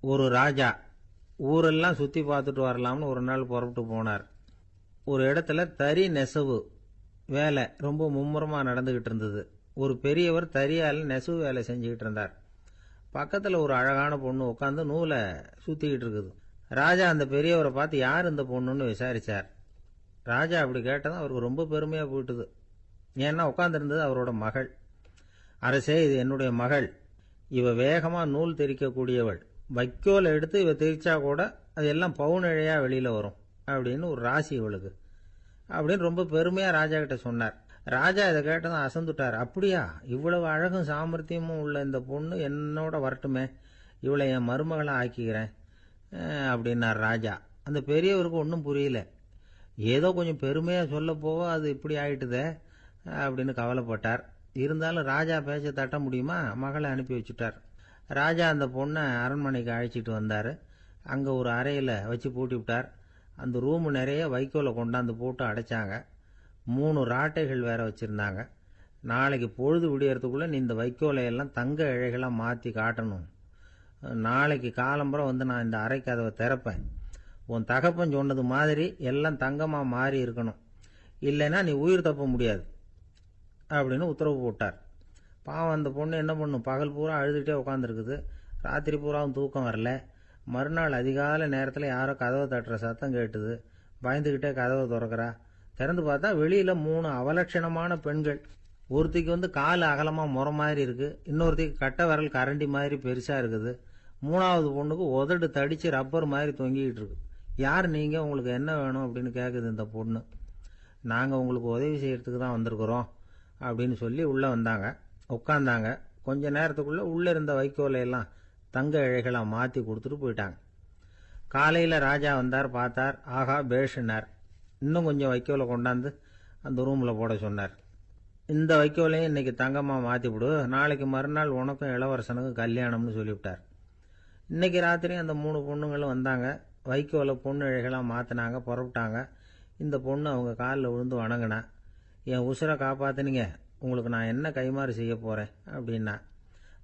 ஒரு ராஜா ஊரெல்லாம் சுற்றி பார்த்துட்டு வரலாம்னு ஒரு நாள் புறப்பட்டு போனார். ஒரு இடத்துல தறி நெசவு வேலை ரொம்ப மும்முரமாக நடந்துக்கிட்டு இருந்தது. ஒரு பெரியவர் தறியால் நெசவு வேலை செஞ்சுக்கிட்டு இருந்தார். பக்கத்தில் ஒரு அழகான பொண்ணு உட்காந்து நூலை சுற்றிக்கிட்டு இருக்குது. ராஜா அந்த பெரியவரை பார்த்து யார் இந்த பொண்ணுன்னு விசாரித்தார். ராஜா அப்படி கேட்டதும் அவருக்கு ரொம்ப பெருமையாக போயிட்டுது. ஏன்னா உட்காந்துருந்தது அவரோட மகள். அரசே, இது என்னுடைய மகள். இவ வேகமாக நூல் தெரிக்கக்கூடியவள். வைக்கோலை எடுத்து இவ தெரிச்சா கூட அது எல்லாம் பவுனிழையாக வெளியில் வரும் அப்படின்னு ஒரு ராசி இவளுக்கு அப்படின்னு ரொம்ப பெருமையாக ராஜா கிட்ட சொன்னார். ராஜா இதை கேட்டதும் அசந்துட்டார். அப்படியா, இவ்வளவு அழகும் சாமர்த்தியமும் உள்ள இந்த பொண்ணு என்னோட வரட்டுமே, இவளை என் மருமகளை ஆக்கிக்கிறேன் அப்படின்னார் ராஜா. அந்த பெரியவருக்கு ஒன்றும் புரியல. ஏதோ கொஞ்சம் பெருமையாக சொல்ல போவோ அது இப்படி ஆயிட்டுதே அப்படின்னு கவலைப்பட்டார். இருந்தாலும் ராஜா பேச்ச தட்ட முடியுமா, மகளை அனுப்பி வச்சுட்டார். ராஜா அந்த பொண்ணை அரண்மனைக்கு அழைச்சிட்டு வந்தார். அங்கே ஒரு அறையில் வச்சு பூட்டி விட்டார். அந்த ரூமு நிறைய வைக்கோலை கொண்டாந்து போட்டு அடைச்சாங்க. 3 ராட்டைகள் வேற வச்சுருந்தாங்க. நாளைக்கு பொழுது விடியறதுக்குள்ளே நீ இந்த வைக்கோலையெல்லாம் தங்க இழைகளாக மாற்றி காட்டணும். நாளைக்கு காலம்புறம் வந்து நான் இந்த அறை கதவை திறப்பேன். உன் தகப்பன் சொன்னது மாதிரி எல்லாம் தங்கமாக மாறி இருக்கணும், இல்லைன்னா நீ உயிர் தப்ப முடியாது அப்படின்னு உத்தரவு போட்டார். பாவம் அந்த பொண்ணு என்ன பண்ணும், பகல் பூரா அழுதுகிட்டே உட்காந்துருக்குது. ராத்திரி பூராவும் தூக்கம் வரல. மறுநாள் அதிகாலை நேரத்தில் யாரோ கதவை தட்டுற சத்தம் கேட்டுது. பயந்துக்கிட்டே கதவை திறக்கிறா. திறந்து பார்த்தா வெளியில் 3 அவலட்சணமான பெண்கள். ஒருத்திக்கு வந்து கால் அகலமாக முறை மாதிரி இருக்குது, இன்னொருத்திக்கு கட்டை விரல் கரண்டி மாதிரி பெருசாக இருக்குது, 3வது பொண்ணுக்கு உதடு தடித்து ரப்பர் மாதிரி தொங்கிக்கிட்டு இருக்கு. யார் நீங்கள், உங்களுக்கு என்ன வேணும் அப்படின்னு கேட்குது இந்த பொண்ணு. நாங்கள் உங்களுக்கு உதவி செய்கிறதுக்கு தான் வந்திருக்கிறோம் அப்படின்னு சொல்லி உள்ளே வந்தாங்க. உட்காந்தாங்க. கொஞ்ச நேரத்துக்குள்ளே உள்ளே இருந்த வைக்கோலையெல்லாம் தங்க இழைகளாக மாற்றி கொடுத்துட்டு போயிட்டாங்க. காலையில் ராஜா வந்தார். பார்த்தார். ஆகா பேஷுனார். இன்னும் கொஞ்சம் வைக்கோலை கொண்டாந்து அந்த ரூமில் போட சொன்னார். இந்த வைக்கோலையும் இன்னைக்கு தங்கமாக மாற்றி விடு, நாளைக்கு மறுநாள் உனக்கும் இளவரசனுக்கும் கல்யாணம்னு சொல்லிவிட்டார். இன்னைக்கு ராத்திரி அந்த 3 பொண்ணுங்களும் வந்தாங்க. வைக்கோலை பொண்ணு இழைகளாக மாற்றினாங்க. புறப்பட்டாங்க. இந்த பொண்ணு அவங்க காலில் விழுந்து வணங்கினா. என் உசுரை காப்பாற்றினீங்க, உங்களுக்கு நான் என்ன கைமாறு செய்ய போகிறேன் அப்படின்னா.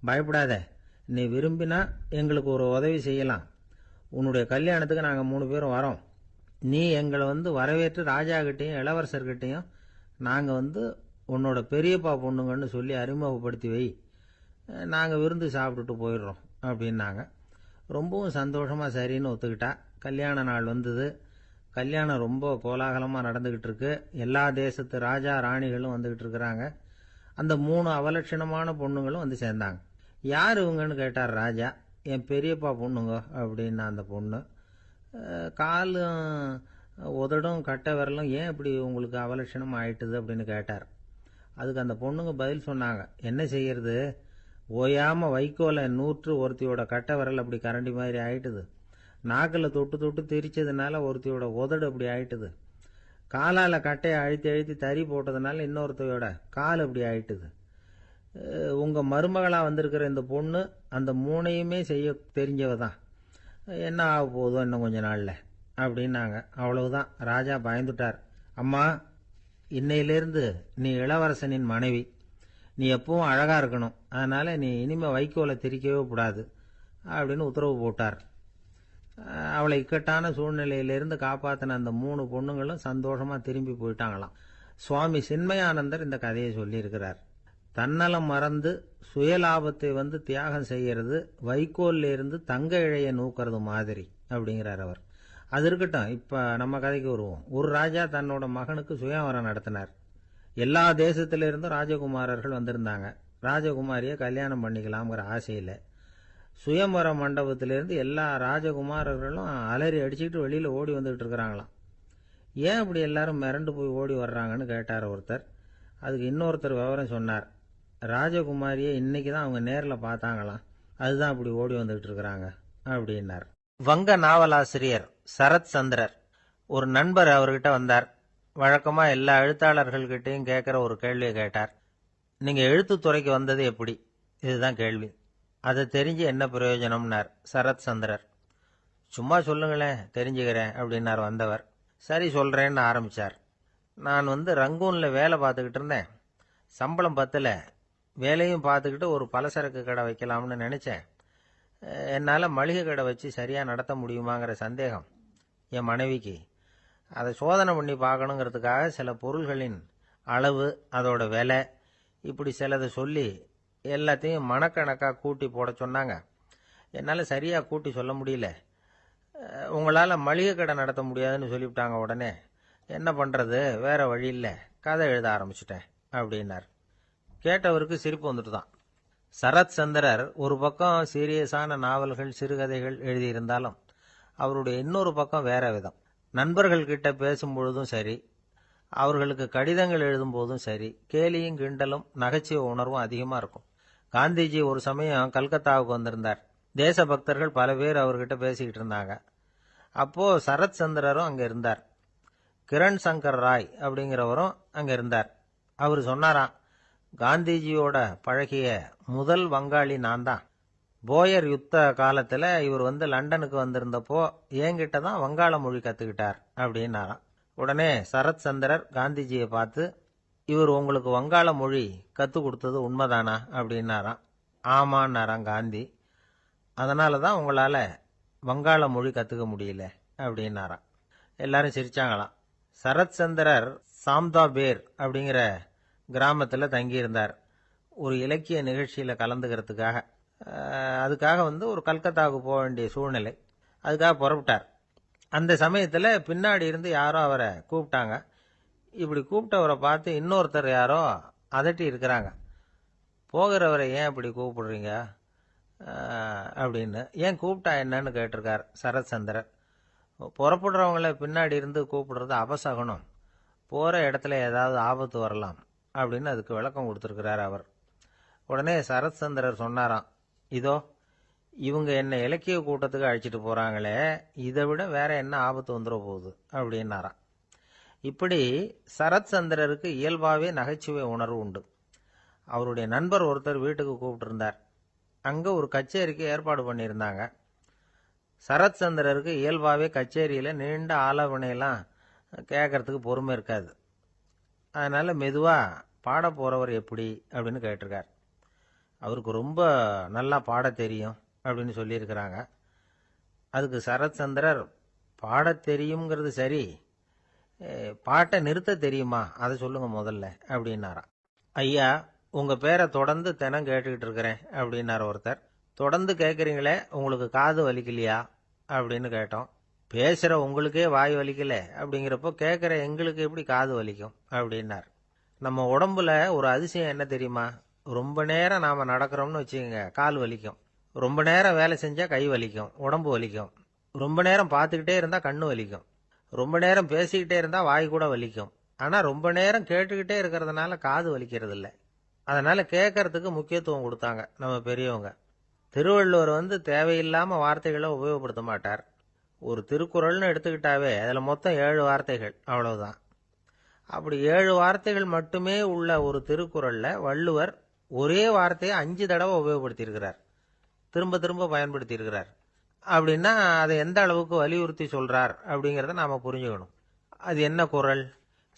பயப்படாத, நீ விரும்பினா எங்களுக்கு ஒரு உதவி செய்யலாம். உன்னுடைய கல்யாணத்துக்கு நாங்கள் 3 பேரும் வரோம். நீ எங்களை வந்து வரவேற்று ராஜாக்கிட்டையும் இளவரசர்கிட்டையும் நாங்கள் உன்னோட பெரியப்பா பொண்ணுங்கன்னு சொல்லி அறிமுகப்படுத்தி வை, நாங்கள் விருந்து சாப்பிட்டுட்டு போயிடுறோம் அப்படின்னாங்க. ரொம்பவும் சந்தோஷமாக சரின்னு ஒத்துக்கிட்டா. கல்யாண நாள் வந்தது. கல்யாணம் ரொம்ப கோலாகலமாக நடந்துக்கிட்டு இருக்கு. எல்லா தேசத்து ராஜா ராணிகளும் வந்துக்கிட்டு இருக்கிறாங்க. அந்த 3 அவலட்சணமான பொண்ணுங்களும் வந்து சேர்ந்தாங்க. யார் இவங்கன்னு கேட்டார் ராஜா. என் பெரியப்பா பொண்ணுங்க அப்படின்னா அந்த பொண்ணு. காலும் உதடும் கட்டை விரலும் ஏன் இப்படி உங்களுக்கு அவலட்சணம் ஆயிட்டுது அப்படின்னு கேட்டார். அதுக்கு அந்த பொண்ணுங்க பதில் சொன்னாங்க. என்ன செய்யறது, ஓயாமல் வைக்கோலை நூற்று ஒருத்தியோட கட்டை விரல் அப்படி கரண்டி மாதிரி ஆயிட்டுது, நாக்கில் தொட்டு தொட்டு திரிச்சதுனால ஒருத்தியோட உதடு அப்படி ஆயிட்டுது, காலால் கட்டையை அழுத்தி அழுத்தி தறி போட்டதுனால இன்னொருத்தையோட கால் அப்படி ஆயிட்டுது. உங்கள் மருமகளாக வந்திருக்கிற இந்த பொண்ணு அந்த 3ஐயுமே செய்ய தெரிஞ்சவ தான். என்ன ஆக போதோ இன்னும் கொஞ்ச நாளில் அப்படின்னாங்க. அவ்வளவுதான். ராஜா பயந்துட்டார். அம்மா, இன்னையிலேருந்து நீ இளவரசனின் மனைவி. நீ எப்பவும் அழகாக இருக்கணும், அதனால் நீ இனிமேல் வைக்கோலை திரிக்கவே கூடாது அப்படின்னு உத்தரவு போட்டார். அவளை இக்கட்டான சூழ்நிலையிலிருந்து காப்பாற்றின அந்த 3 பொண்ணுங்களும் சந்தோஷமாக திரும்பி போயிட்டாங்களாம். சுவாமி சின்மயானந்தர் இந்த கதையை சொல்லியிருக்கிறார். தன்னலம் மறந்து சுயலாபத்தை தியாகம் செய்யறது வைக்கோல்ல இருந்து தங்க இழைய நூக்கிறது மாதிரி அப்படிங்கிறார் அவர். அது இருக்கட்டும், இப்போ நம்ம கதைக்கு வருவோம். ஒரு ராஜா தன்னோட மகனுக்கு சுயவரம் நடத்தினார். எல்லா தேசத்திலிருந்தும் ராஜகுமாரர்கள் வந்திருந்தாங்க. ராஜகுமாரியை கல்யாணம் பண்ணிக்கலாம்ங்கிற ஆசையில் சுயம்பர மண்டபத்திலிருந்து எல்லா ராஜகுமாரர்களும் அலறி அடிச்சுக்கிட்டு வெளியில் ஓடி வந்துகிட்டு இருக்கிறாங்களாம். ஏன் இப்படி எல்லாரும் மிரண்டு போய் ஓடி வர்றாங்கன்னு கேட்டார் ஒருத்தர். அதுக்கு இன்னொருத்தர் விவரம் சொன்னார். ராஜகுமாரியை இன்னைக்கு தான் அவங்க நேரில் பார்த்தாங்களாம், அதுதான் இப்படி ஓடி வந்துகிட்டு இருக்கிறாங்க அப்படின்னார். வங்க நாவலாசிரியர் சரத் சந்திரர் ஒரு நண்பர் அவர்கிட்ட வந்தார். வழக்கமாக எல்லா எழுத்தாளர்கள்கிட்டையும் கேட்குற ஒரு கேள்வியை கேட்டார். நீங்கள் எழுத்துத்துறைக்கு வந்தது எப்படி, இதுதான் கேள்வி. அதை தெரிஞ்சு என்ன பிரயோஜனம்னார் சரத் சந்திரர். சும்மா சொல்லுங்களேன், தெரிஞ்சுக்கிறேன் அப்படின்னார் வந்தவர். சரி சொல்கிறேன்னு ஆரம்பித்தார். நான் ரங்கூனில் வேலை பார்த்துக்கிட்டு இருந்தேன். சம்பளம் பத்தல. வேலையும் பார்த்துக்கிட்டு ஒரு பலசரக்கு கடை வைக்கலாம்னு நினச்சேன். என்னால் மளிகை கடை வச்சு சரியாக நடத்த முடியுமாங்கிற சந்தேகம் என் மனைவிக்கு. அதை சோதனை பண்ணி பார்க்கணுங்கிறதுக்காக சில பொருள்களின் அளவு, அதோட விலை, இப்படி சிலதை சொல்லி எல்லாத்தையும் மனக்கணக்காக கூட்டி போட சொன்னாங்க. என்னால் சரியாக கூட்டி சொல்ல முடியல. உங்களால் மளிகை கடை நடத்த முடியாதுன்னு சொல்லிவிட்டாங்க. உடனே என்ன பண்ணுறது, வேற வழி இல்லை, கதை எழுத ஆரம்பிச்சிட்டேன் அப்படின்னார். கேட்டவருக்கு சிரிப்பு வந்துட்டு தான். சரத் சந்திரர் ஒரு பக்கம் சீரியஸான நாவல்கள், சிறுகதைகள் எழுதியிருந்தாலும் அவருடைய இன்னொரு பக்கம் வேற விதம். நண்பர்கள் கிட்ட பேசும்பொழுதும் சரி, அவர்களுக்கு கடிதங்கள் எழுதும் போதும் சரி, கேலியும் கிண்டலும் நகைச்சுவை உணர்வும் அதிகமாக இருக்கும். காந்திஜி ஒரு சமயம் கல்கத்தாவுக்கு வந்திருந்தார். தேசபக்தர்கள் பல பேர் அவர்கிட்ட பேசிக்கிட்டு இருந்தாங்க. அப்போ சரத் சந்திரரும் அங்கே இருந்தார். கிரண் சங்கர் ராய் அப்படிங்கிறவரும் அங்கே இருந்தார். அவர் சொன்னாராம், காந்திஜியோட பழகிய முதல் வங்காளி நான் தான். போயர் யுத்த காலத்தில் இவர் லண்டனுக்கு வந்திருந்தப்போ என்கிட்ட தான் வங்காள மொழி கற்றுக்கிட்டார் அப்படின்னாராம். உடனே சரத் சந்திரர் காந்திஜியை பார்த்து, இவர் உங்களுக்கு வங்காள மொழி கற்றுக் கொடுத்தது உண்மைதானா அப்படின்னாராம். ஆமான்னாராம் காந்தி. அதனால தான் உங்களால் வங்காள மொழி கற்றுக்க முடியல அப்படின்னாராம். எல்லாரும் சிரிச்சாங்களாம். சரத் சந்திரர் சாம்தாபேர் அப்படிங்கிற கிராமத்தில் தங்கியிருந்தார். ஒரு இலக்கிய நிகழ்ச்சியில் கலந்துக்கிறதுக்காக. அதுக்காக ஒரு கல்கத்தாவுக்கு போக வேண்டிய சூழ்நிலை. அதுக்காக புறப்பட்டார். அந்த சமயத்தில் பின்னாடி இருந்து யாரோ அவரை கூப்பிட்டாங்க. இப்படி கூப்பிட்டவரை பார்த்து இன்னொருத்தர் யாரோ அதட்டி இருக்கிறாங்க. போகிறவரை ஏன் இப்படி கூப்பிடுறீங்க அப்படின்னு. ஏன் கூப்பிட்டா என்னன்னு கேட்டிருக்கார் சரத் சந்திரர். புறப்படுறவங்கள பின்னாடி இருந்து கூப்பிடுறது அபசகனம், போகிற இடத்துல ஏதாவது ஆபத்து வரலாம் அப்படின்னு அதுக்கு விளக்கம் கொடுத்துருக்கிறார் அவர். உடனே சரத் சந்திரர் சொன்னாராம், இதோ இவங்க என்ன இலக்கிய கூட்டத்துக்கு அழைச்சிட்டு போகிறாங்களே, இதை விட வேற என்ன ஆபத்து வந்துட போகுது அப்படின்னாராம். இப்படி சரத் சந்திரருக்கு இயல்பாகவே நகைச்சுவை உணர்வு உண்டு. அவருடைய நண்பர் ஒருத்தர் வீட்டுக்கு கூப்பிட்டுருந்தார். அங்கே ஒரு கச்சேரிக்கு ஏற்பாடு பண்ணியிருந்தாங்க. சரத் சந்திரருக்கு இயல்பாகவே கச்சேரியில் நீண்ட ஆலோசனையெல்லாம் கேட்கறதுக்கு பொறுமை இருக்காது. அதனால் மெதுவாக பாட போகிறவர் எப்படி அப்படின்னு கேட்டிருக்கார். அவருக்கு ரொம்ப நல்லா பாட தெரியும் அப்படின்னு சொல்லியிருக்கிறாங்க. அதுக்கு சரத் சந்திரர், பாட தெரியுங்கிறது சரி, பாட்டை நிறுத்த தெரியுமா, அதை சொல்லுங்க முதல்ல அப்படின்னாராம். ஐயா, உங்கள் பேரை தொடர்ந்து தினம் கேட்டுக்கிட்டு இருக்கிறேன் அப்படின்னார் ஒருத்தர். தொடர்ந்து கேட்குறீங்களே, உங்களுக்கு காது வலிக்கலையா அப்படின்னு கேட்டோம். பேசுகிற உங்களுக்கே வாய் வலிக்கல அப்படிங்கிறப்போ கேட்குற எங்களுக்கு எப்படி காது வலிக்கும் அப்படின்னார். நம்ம உடம்புல ஒரு அதிசயம் என்ன தெரியுமா, ரொம்ப நேரம் நாம் நடக்கிறோம்னு வச்சுக்கோங்க, கால் வலிக்கும். ரொம்ப நேரம் வேலை செஞ்சால் கை வலிக்கும், உடம்பு வலிக்கும். ரொம்ப நேரம் பார்த்துக்கிட்டே இருந்தால் கண்ணு வலிக்கும். ரொம்ப நேரம் பேசிக்கிட்டே இருந்தால் வாய் கூட வலிக்கும். ஆனால் ரொம்ப நேரம் கேட்டுக்கிட்டே இருக்கிறதுனால காது வலிக்கிறது இல்லை. அதனால் கேட்கறதுக்கு முக்கியத்துவம் கொடுத்தாங்க நம்ம பெரியவங்க. திருவள்ளுவர் தேவையில்லாமல் வார்த்தைகளை உபயோகப்படுத்த மாட்டார். ஒரு திருக்குறள்னு எடுத்துக்கிட்டாவே அதில் மொத்தம் 7 வார்த்தைகள், அவ்வளவுதான். அப்படி 7 வார்த்தைகள் மட்டுமே உள்ள ஒரு திருக்குறளில் வள்ளுவர் ஒரே வார்த்தையை 5 தடவை உபயோகப்படுத்தியிருக்கிறார், திரும்ப திரும்ப பயன்படுத்தியிருக்கிறார். அப்படின்னா அதை எந்த அளவுக்கு வலியுறுத்தி சொல்றார் அப்படிங்கிறத நாம் புரிஞ்சுக்கணும். அது என்ன குறள்?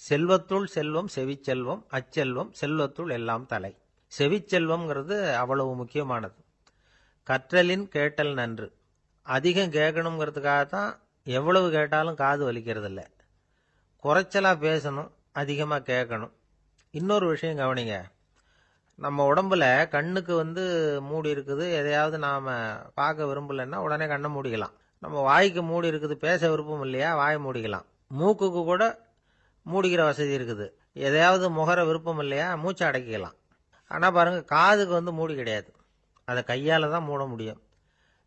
செல்வத்துள் செல்வம் செவிச்செல்வம், அச்செல்வம் செல்வத்துள் எல்லாம் தலை. செவிச்செல்வம்ங்கிறது அவ்வளவு முக்கியமானது. கற்றலின் கேட்டல் நன்று. அதிகம் கேட்கணுங்கிறதுக்காகத்தான் எவ்வளவு கேட்டாலும் காது வலிக்கிறது இல்லை. குறைச்சலாக பேசணும், அதிகமாக கேட்கணும். இன்னொரு விஷயம் கவனிங்க, நம்ம உடம்புல கண்ணுக்கு மூடி இருக்குது, எதையாவது நாம் பார்க்க விரும்பலைன்னா உடனே கண்ணை மூடிக்கலாம். நம்ம வாய்க்கு மூடி இருக்குது, பேச விருப்பம் இல்லையா, வாயை மூடிக்கலாம். மூக்குக்கு கூட மூடிக்கிற வசதி இருக்குது, எதையாவது முகர விருப்பம் இல்லையா, மூச்சை அடக்கிக்கலாம். ஆனால் பாருங்க, காதுக்கு மூடி கிடையாது, அதை கையால் தான் மூட முடியும்.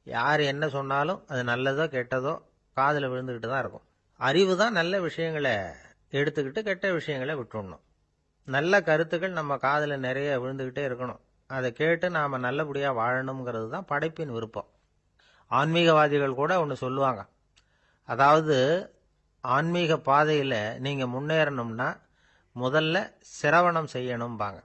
யார் என்ன சொன்னாலும் அது நல்லதோ கெட்டதோ காதில் விழுந்துக்கிட்டு தான் இருக்கும். அறிவு தான் நல்ல விஷயங்களை எடுத்துக்கிட்டு கெட்ட விஷயங்களை விட்டுடணும். நல்ல கருத்துக்கள் நம்ம காதில் நிறைய விழுந்துக்கிட்டே இருக்கணும். அதை கேட்டு நாம் நல்லபடியாக வாழணுங்கிறது தான் படைப்பின் விருப்பம். ஆன்மீகவாதிகள் கூட ஒன்று சொல்லுவாங்க, அதாவது ஆன்மீக பாதையில் நீங்கள் முன்னேறணும்னா முதல்ல சிரவணம் செய்யணும்பாங்க.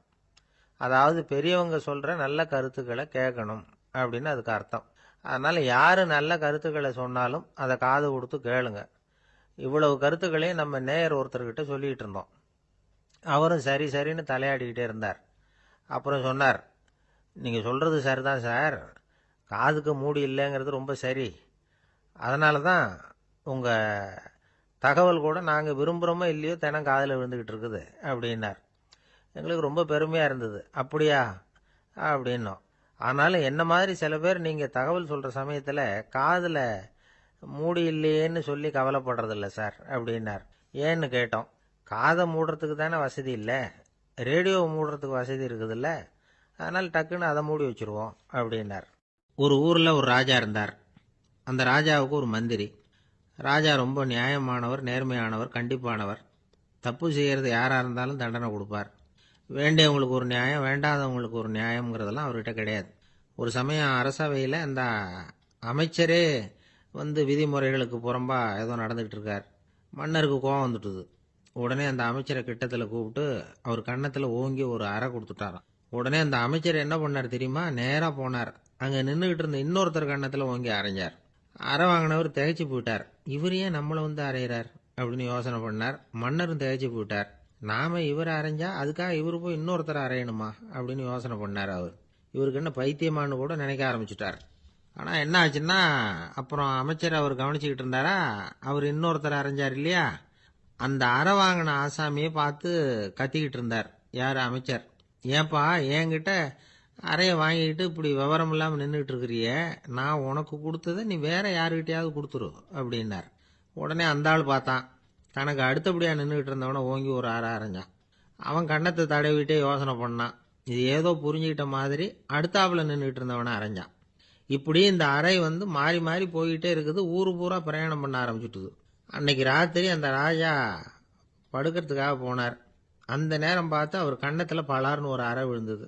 அதாவது பெரியவங்க சொல்கிற நல்ல கருத்துக்களை கேட்கணும் அப்படின்னு அதுக்கு அர்த்தம். அதனால் யார் நல்ல கருத்துக்களை சொன்னாலும் அதை காது கொடுத்து கேளுங்க. இவ்வளவு கருத்துக்களையும் நம்ம நேயர் ஒருத்தர்கிட்ட சொல்லிகிட்டு இருந்தோம். அவரும் சரி சரின்னு தலையாடிக்கிட்டே இருந்தார். அப்புறம் சொன்னார், நீங்கள் சொல்கிறது சரிதான் சார், காதுக்கு மூடி இல்லைங்கிறது ரொம்ப சரி. அதனால தான் உங்கள் தகவல் கூட நாங்கள் விரும்புகிறோமோ இல்லையோ தினம் காதில் விழுந்துக்கிட்டு இருக்குது அப்படின்னார். எங்களுக்கு ரொம்ப பெருமையாக இருந்தது. அப்படியா அப்படின்னோம். ஆனாலும் என்ன மாதிரி சில பேர் நீங்கள் தகவல் சொல்கிற சமயத்தில் காதில் மூடி இல்லையேன்னு சொல்லி கவலைப்படுறதில்ல சார் அப்படின்னார். ஏன்னு கேட்டோம். காதை மூடுறதுக்கு தானே வசதி இல்லை, ரேடியோவை மூடுறதுக்கு வசதி இருக்குதுல்ல, அதனால் டக்குன்னு அதை மூடி வச்சுருவோம் அப்படின்னார். ஒரு ஊரில் ஒரு ராஜா இருந்தார். அந்த ராஜாவுக்கு ஒரு மந்திரி. ராஜா ரொம்ப நியாயமானவர், நேர்மையானவர், கண்டிப்பானவர். தப்பு செய்கிறது யாராக இருந்தாலும் தண்டனை கொடுப்பார். வேண்டியவங்களுக்கு ஒரு நியாயம், வேண்டாதவங்களுக்கு ஒரு நியாயங்கிறதெல்லாம் அவர்கிட்ட கிடையாது. ஒரு சமயம் அரசவையில் அந்த அமைச்சரே விதிமுறைகளுக்கு புறம்பா ஏதோ நடந்துகிட்டு இருக்கார். மன்னருக்கு கோபம் வந்துட்டுது. உடனே அந்த அமைச்சரை கிட்டத்தில் கூப்பிட்டு அவர் கன்னத்தில் ஓங்கி ஒரு அறை கொடுத்துட்டாராம். உடனே அந்த அமைச்சர் என்ன பண்ணார் தெரியுமா? நேராக போனார். அங்கே நின்றுக்கிட்டு இருந்த இன்னொருத்தர் கன்னத்தில் ஓங்கி அரைஞ்சார். அறை வாங்கினவர் திகைச்சு போயிட்டார். இவர் ஏன் நம்மளை அரைகிறார் அப்படின்னு யோசனை பண்ணார். மன்னரும் திகைச்சு போயிட்டார். நாம இவரை அரைஞ்சா அதுக்காக இவரு போய் இன்னொருத்தரை அரையணுமா அப்படின்னு யோசனை பண்ணார். இவருக்கு என்ன பைத்தியமானு கூட நினைக்க ஆரம்பிச்சுட்டார். ஆனால் என்ன ஆச்சுன்னா, அப்புறம் அமைச்சர் அவர் கவனிச்சுக்கிட்டு இருந்தாரா, அவர் இன்னொருத்தரை அரைஞ்சார் இல்லையா, அந்த அறை வாங்கின ஆசாமியை பார்த்து கத்திக்கிட்டு இருந்தார். யார்? அமைச்சர். ஏன்பா என்கிட்ட அறையை வாங்கிக்கிட்டு இப்படி விவரம் இல்லாமல் நின்றுட்டு இருக்கிறிய, நான் உனக்கு கொடுத்ததை நீ வேற யாருக்கிட்டையாவது கொடுத்துரு அப்படின்னார். உடனே அந்த ஆள் பார்த்தான். தனக்கு அடுத்தபடியாக நின்றுக்கிட்டு இருந்தவனை ஓங்கி ஒரு அறை அரைஞ்சான். அவன் கன்னத்தை தடவிட்டே யோசனை பண்ணான். இது ஏதோ புரிஞ்சுக்கிட்ட மாதிரி அடுத்தாப்புல நின்றுக்கிட்டு இருந்தவனை அரைஞ்சான். இப்படி இந்த அறை மாறி மாறி போய்கிட்டே இருக்குது. ஊரு பூரா பிரயாணம் பண்ண ஆரம்பிச்சுட்டுது. அன்னைக்கு ராத்திரி அந்த ராஜா படுக்கிறதுக்காக போனார். அந்த நேரம் பார்த்து அவர் கன்னத்தில் பலார்னு ஒரு அறை விழுந்தது.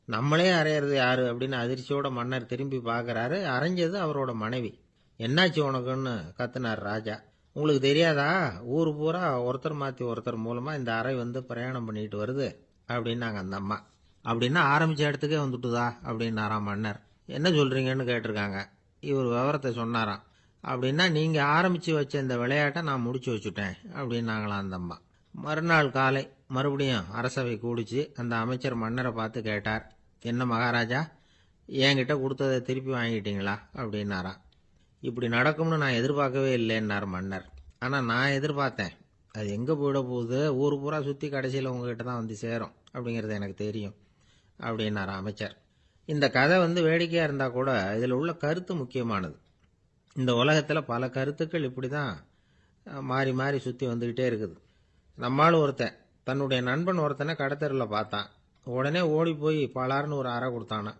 நம்மளே அரையிறது யாரு அப்படின்னு அதிர்ச்சியோட மன்னர் திரும்பி பார்க்கறாரு. அரைஞ்சது அவரோட மனைவி. என்னாச்சு உனக்குன்னு கத்துனார் ராஜா. உங்களுக்கு தெரியாதா, ஊர் பூரா ஒருத்தர் மாற்றி ஒருத்தர் மூலமாக இந்த அறை பிரயாணம் பண்ணிட்டு வருது அப்படின்னாங்க அந்த அம்மா. அப்படின்னா ஆரம்பித்த இடத்துக்கே வந்துட்டுதா அப்படின்னாராம் மன்னர். என்ன சொல்கிறீங்கன்னு கேட்டிருக்காங்க. இவர் விவரத்தை சொன்னாராம். அப்படின்னா நீங்கள் ஆரம்பித்து வச்ச இந்த விளையாட்டை நான் முடிச்சு வச்சுட்டேன் அப்படின்னாங்களாம் அந்த அம்மா. மறுநாள் காலை மறுபடியும் அரசவை கூடிச்சு. அந்த அமைச்சர் மன்னரை பார்த்து கேட்டார். என்ன மகாராஜா, என்கிட்ட கொடுத்ததை திருப்பி வாங்கிட்டீங்களா அப்படின்னாராம். இப்படி நடக்கும்னு நான் எதிர்பார்க்கவே இல்லைன்னார் மன்னர். ஆனால் நான் எதிர்பார்த்தேன். அது எங்கே போயிட போகுது, ஊர் பூரா சுற்றி கடைசியில் உங்ககிட்ட தான் சேரும் அப்படிங்கிறது எனக்கு தெரியும் அப்படின்னார் அமைச்சர். இந்த கதை வேடிக்கையாக இருந்தால் கூட இதில் உள்ள கருத்து முக்கியமானது. இந்த உலகத்தில் பல கருத்துக்கள் இப்படி தான் மாறி மாறி சுற்றி வந்துக்கிட்டே இருக்குது. நம்மால் ஒருத்தன் தன்னுடைய நண்பன் ஒருத்தனை கடத்தரில் பார்த்தான். உடனே ஓடி போய் பலார்னு ஒரு அறை கொடுத்தானா.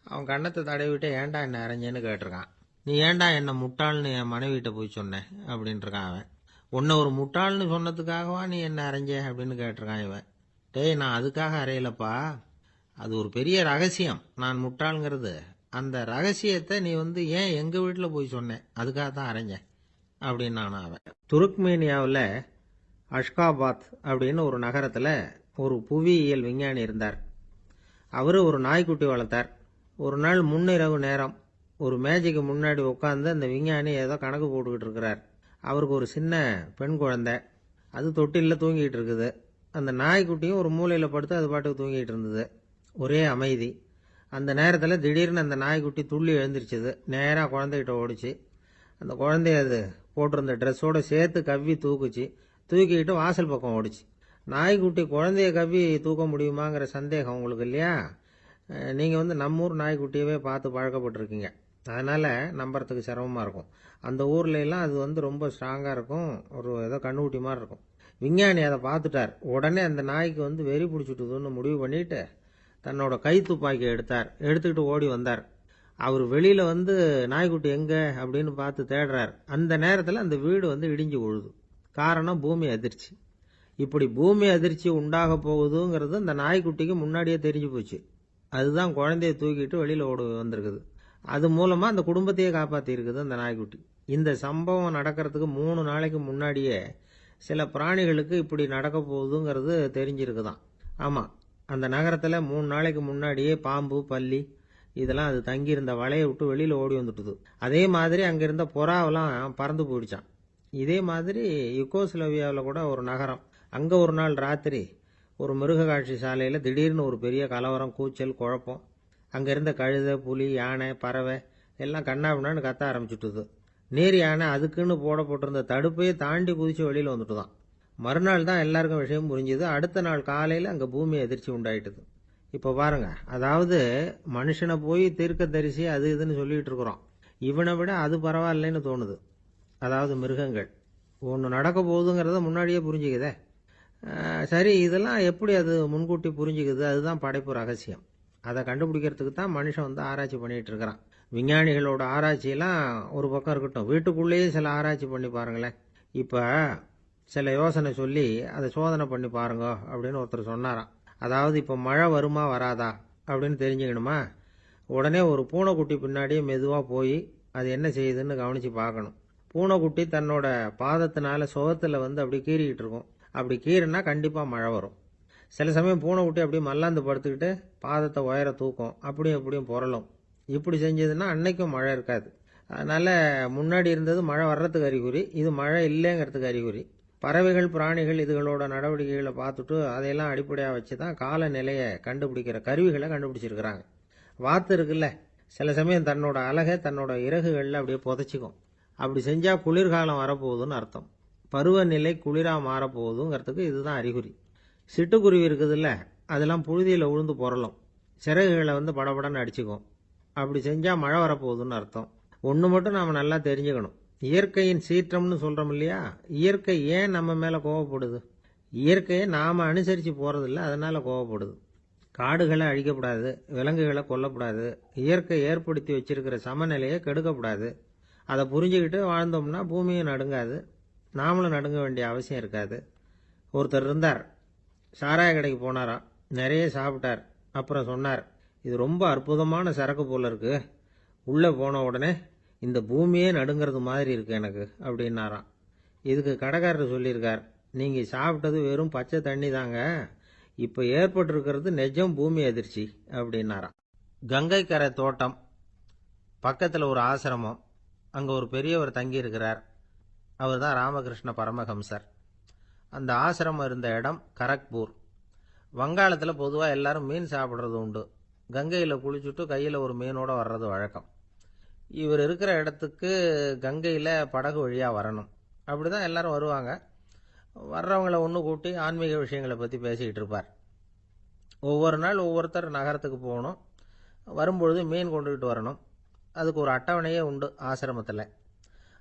அவன் கன்னத்தை தடவிட்டு ஏன்டா என்ன அரைஞ்சேன்னு கேட்டிருக்கான். நீ ஏன்டா என்ன முட்டாள்னு என் மனைவிட்ட போய் சொன்னேன் அப்படின்ட்டுருக்கான் அவன். உன்னை ஒரு முட்டாள்னு சொன்னதுக்காகவா நீ என்ன அரைஞ்ச அப்படின்னு கேட்டிருக்கான் இவன். டேய், நான் அதுக்காக அறையலப்பா, அது ஒரு பெரிய ரகசியம். நான் முட்டாளுங்கிறது அந்த ரகசியத்தை நீ ஏன் எங்கள் வீட்டில் போய் சொன்னேன், அதுக்காக தான் அரைஞ்சேன் அப்படின்னு அவன். துருக்மேனியாவில் அஷ்காபாத் அப்படின்னு ஒரு நகரத்தில் ஒரு புவியியல் விஞ்ஞானி இருந்தார். அவர் ஒரு நாய்க்குட்டி வளர்த்தார். ஒரு நாள் முன்னிரவு நேரம் ஒரு மேஜைக்கு முன்னாடி உட்காந்து அந்த விஞ்ஞானி ஏதோ கணக்கு போட்டுக்கிட்டு இருக்கிறார். அவருக்கு ஒரு சின்ன பெண் குழந்தை, அது தொட்டிலில் தூங்கிட்டு இருக்குது. அந்த நாய்க்குட்டியும் ஒரு மூலையில் படுத்து அது பாட்டுக்கு தூங்கிட்டு இருந்தது. ஒரே அமைதி. அந்த நேரத்தில் திடீர்னு அந்த நாய்க்குட்டி துள்ளி எழுந்திரிச்சது. நேராக குழந்தைகிட்ட ஓடிச்சு. அந்த குழந்தைய அது போட்டிருந்த ட்ரெஸ்ஸோடு சேர்த்து கவ்வி தூக்குச்சு. தூக்கிக்கிட்டு வாசல் பக்கம் ஓடிச்சு. நாய்க்குட்டி குழந்தைய கவ்வி தூக்க முடியுமாங்கிற சந்தேகம் உங்களுக்கு இல்லையா? நீங்கள் நம்ம ஊர் நாய்க்குட்டியவே பார்த்து பழக்கப்பட்டிருக்கீங்க, அதனால் நம்புறதுக்கு சிரமமாக இருக்கும். அந்த ஊர்ல எல்லாம் அது ரொம்ப ஸ்ட்ராங்காக இருக்கும், ஒரு ஏதோ கண்ணுக்குட்டி மாதிரி இருக்கும். விஞ்ஞானி அதை பார்த்துட்டார். உடனே அந்த நாய்க்கு வெறி பிடிச்சிட்டுதுன்னு முடிவு பண்ணிட்டு தன்னோட கை துப்பாக்கி எடுத்துக்கிட்டு ஓடி வந்தார். அவர் வெளியில் நாய்க்குட்டி எங்கே அப்படின்னு பார்த்து தேடுறார். அந்த நேரத்தில் அந்த வீடு இடிஞ்சு விழுது. காரணம் பூமி அதிர்ச்சி. இப்படி பூமி அதிர்ச்சி உண்டாக போகுதுங்கிறது அந்த நாய்க்குட்டிக்கு முன்னாடியே தெரிஞ்சு போச்சு. அதுதான் குழந்தைய தூக்கிட்டு வெளியில் ஓடி வந்திருக்குது. அது மூலமாக அந்த குடும்பத்தையே காப்பாற்றி இருக்குது அந்த நாய்க்குட்டி. இந்த சம்பவம் நடக்கிறதுக்கு 3 நாளைக்கு முன்னாடியே சில பிராணிகளுக்கு இப்படி நடக்க போகுதுங்கிறது தெரிஞ்சிருக்குதான். ஆமாம், அந்த நகரத்தில் 3 நாளைக்கு முன்னாடியே பாம்பு, பல்லி இதெல்லாம் அது தங்கியிருந்த வலையை விட்டு வெளியில் ஓடி வந்துட்டுது. அதே மாதிரி அங்கே இருந்த புறாவெல்லாம் பறந்து போயிடுச்சான். இதே மாதிரி யுகோஸ்லோவியாவில் கூட ஒரு நகரம், அங்கே ஒரு நாள் ராத்திரி ஒரு மிருக காட்சி சாலையில் திடீர்னு ஒரு பெரிய கலவரம், கூச்சல், குழப்பம். அங்கே இருந்த கழுதை, புலி, யானை, பறவை எல்லாம் கண்ணாபின்னான்னு கத்த ஆரம்பிச்சுட்டுது. நீர் யானை அதுக்குன்னு போடப்பட்டிருந்த தடுப்பையே தாண்டி குதிச்சு வெளியில் வந்துட்டுதான். மறுநாள் தான் எல்லாருக்கும் விஷயம் புரிஞ்சுது. அடுத்த நாள் காலையில் அங்கே பூமி எதிர்ச்சி உண்டாயிட்டுது. இப்போ பாருங்க, அதாவது மனுஷனை போய் தீர்க்க தரிசி அது இதுன்னு சொல்லிட்டு இருக்கிறோம். இவனை விட அது பரவாயில்லைன்னு தோணுது. அதாவது மிருகங்கள் ஒன்று நடக்க போகுதுங்கிறத முன்னாடியே புரிஞ்சுக்குதே. சரி, இதெல்லாம் எப்படி அது முன்கூட்டி புரிஞ்சுக்குது? அதுதான் படைப்பு ரகசியம். அதை கண்டுபிடிக்கிறதுக்கு தான் மனுஷன் ஆராய்ச்சி பண்ணிட்டு இருக்கிறான். விஞ்ஞானிகளோட ஆராய்ச்சியெல்லாம் ஒரு பக்கம் இருக்கட்டும், வீட்டுக்குள்ளேயே சில ஆராய்ச்சி பண்ணி பாருங்களேன். இப்போ சில யோசனை சொல்லி அதை சோதனை பண்ணி பாருங்க அப்படின்னு ஒருத்தர் சொன்னாராம். அதாவது இப்போ மழை வருமா வராதா அப்படின்னு தெரிஞ்சுக்கணுமா, உடனே ஒரு பூனைக்குட்டி பின்னாடியே மெதுவாக போய் அது என்ன செய்யுதுன்னு கவனித்து பார்க்கணும். பூனைக்குட்டி தன்னோட பாதத்தினால சுகத்தில் அப்படி கீறிக்கிட்டு இருக்கும். அப்படி கீறினா கண்டிப்பாக மழை வரும். சில சமயம் பூனைக்குட்டி அப்படியே மல்லாந்து படுத்துக்கிட்டு பாதத்தை உயர தூக்கும், அப்படியும் எப்படியும் புரளும். இப்படி செஞ்சதுன்னா அன்னைக்கும் மழை இருக்காது. அதனால் முன்னாடி இருந்தது மழை வர்றதுக்கு அறிகுறி, இது மழை இல்லைங்கிறதுக்கு அறிகுறி. பறவைகள் பிராணிகள் இதுகளோட நடவடிக்கைகளை பார்த்துட்டு அதையெல்லாம் அடிப்படையாக வச்சு தான் காலநிலையை கண்டுபிடிக்கிற கருவிகளை கண்டுபிடிச்சிருக்கிறாங்க. வாத்து இருக்குல்ல, சில சமயம் தன்னோட அழகை தன்னோட இறகுகளில் அப்படியே புதைச்சிக்கும். அப்படி செஞ்சால் குளிர்காலம் வரப்போகுதுன்னு அர்த்தம். பருவநிலை குளிராக மாறப்போகுதுங்கிறதுக்கு இதுதான் அறிகுறி. சிட்டுக்குருவி இருக்குதுல்ல, அதெல்லாம் புழுதியில் உழுந்து புரளும், சிறகுகளை படபடன்னு அடிச்சுக்கும். அப்படி செஞ்சால் மழை வரப்போகுதுன்னு அர்த்தம். ஒன்று மட்டும் நாம் நல்லா தெரிஞ்சுக்கணும், இயற்கையின் சீற்றம்னு சொல்கிறோம் இல்லையா, இயற்கை ஏன் நம்ம மேலே கோவப்படுது? இயற்கையை நாம் அனுசரித்து போகிறதில்ல, அதனால் கோவப்படுது. காடுகளை அழிக்கப்படாது, விலங்குகளை கொல்லக்கூடாது, இயற்கை ஏற்படுத்தி வச்சிருக்கிற சமநிலையை கெடுக்கக்கூடாது. அதை புரிஞ்சுக்கிட்டு வாழ்ந்தோம்னா பூமியும் நடுங்காது, நாமளும் நடுங்க வேண்டிய அவசியம் இருக்காது. ஒருத்தர் இருந்தார், சாராய கடைக்கு போனாராம், நிறைய சாப்பிட்டார். அப்புறம் சொன்னார், இது ரொம்ப அற்புதமான சரக்கு போல இருக்கு, உள்ளே போன உடனே இந்த பூமியே நடுங்கிறது மாதிரி இருக்கு எனக்கு அப்படின்னாராம். இதுக்கு கடைக்காரர் சொல்லியிருக்கார், நீங்கள் சாப்பிட்டது வெறும் பச்சை தண்ணி தாங்க, இப்போ ஏற்பட்டிருக்கிறது நிஜம் பூமி அதிர்ச்சி அப்படின்னாராம். கங்கை கரை தோட்டம் பக்கத்தில் ஒரு ஆசிரமம், அங்கே ஒரு பெரியவர் தங்கியிருக்கிறார். அவர் தான் ராமகிருஷ்ண பரமஹம்சர். அந்த ஆசிரமம் இருந்த இடம் கரக்பூர். வங்காளத்தில் பொதுவாக எல்லாரும் மீன் சாப்பிட்றது உண்டு. கங்கையில் குளிச்சுட்டு கையில் ஒரு மீனோட வர்றது வழக்கம். இவர் இருக்கிற இடத்துக்கு கங்கையில் படகு வழியாக வரணும். அப்படி தான் எல்லாரும் வருவாங்க. வர்றவங்கள ஒன்று கூட்டி ஆன்மீக விஷயங்களை பற்றி பேசிக்கிட்டு இருப்பார். ஒவ்வொரு நாள் ஒவ்வொருத்தர் நகரத்துக்கு போகணும், வரும்பொழுது மீன் கொண்டுகிட்டு வரணும். அதுக்கு ஒரு அட்டவணையே உண்டு ஆசிரமத்தில்.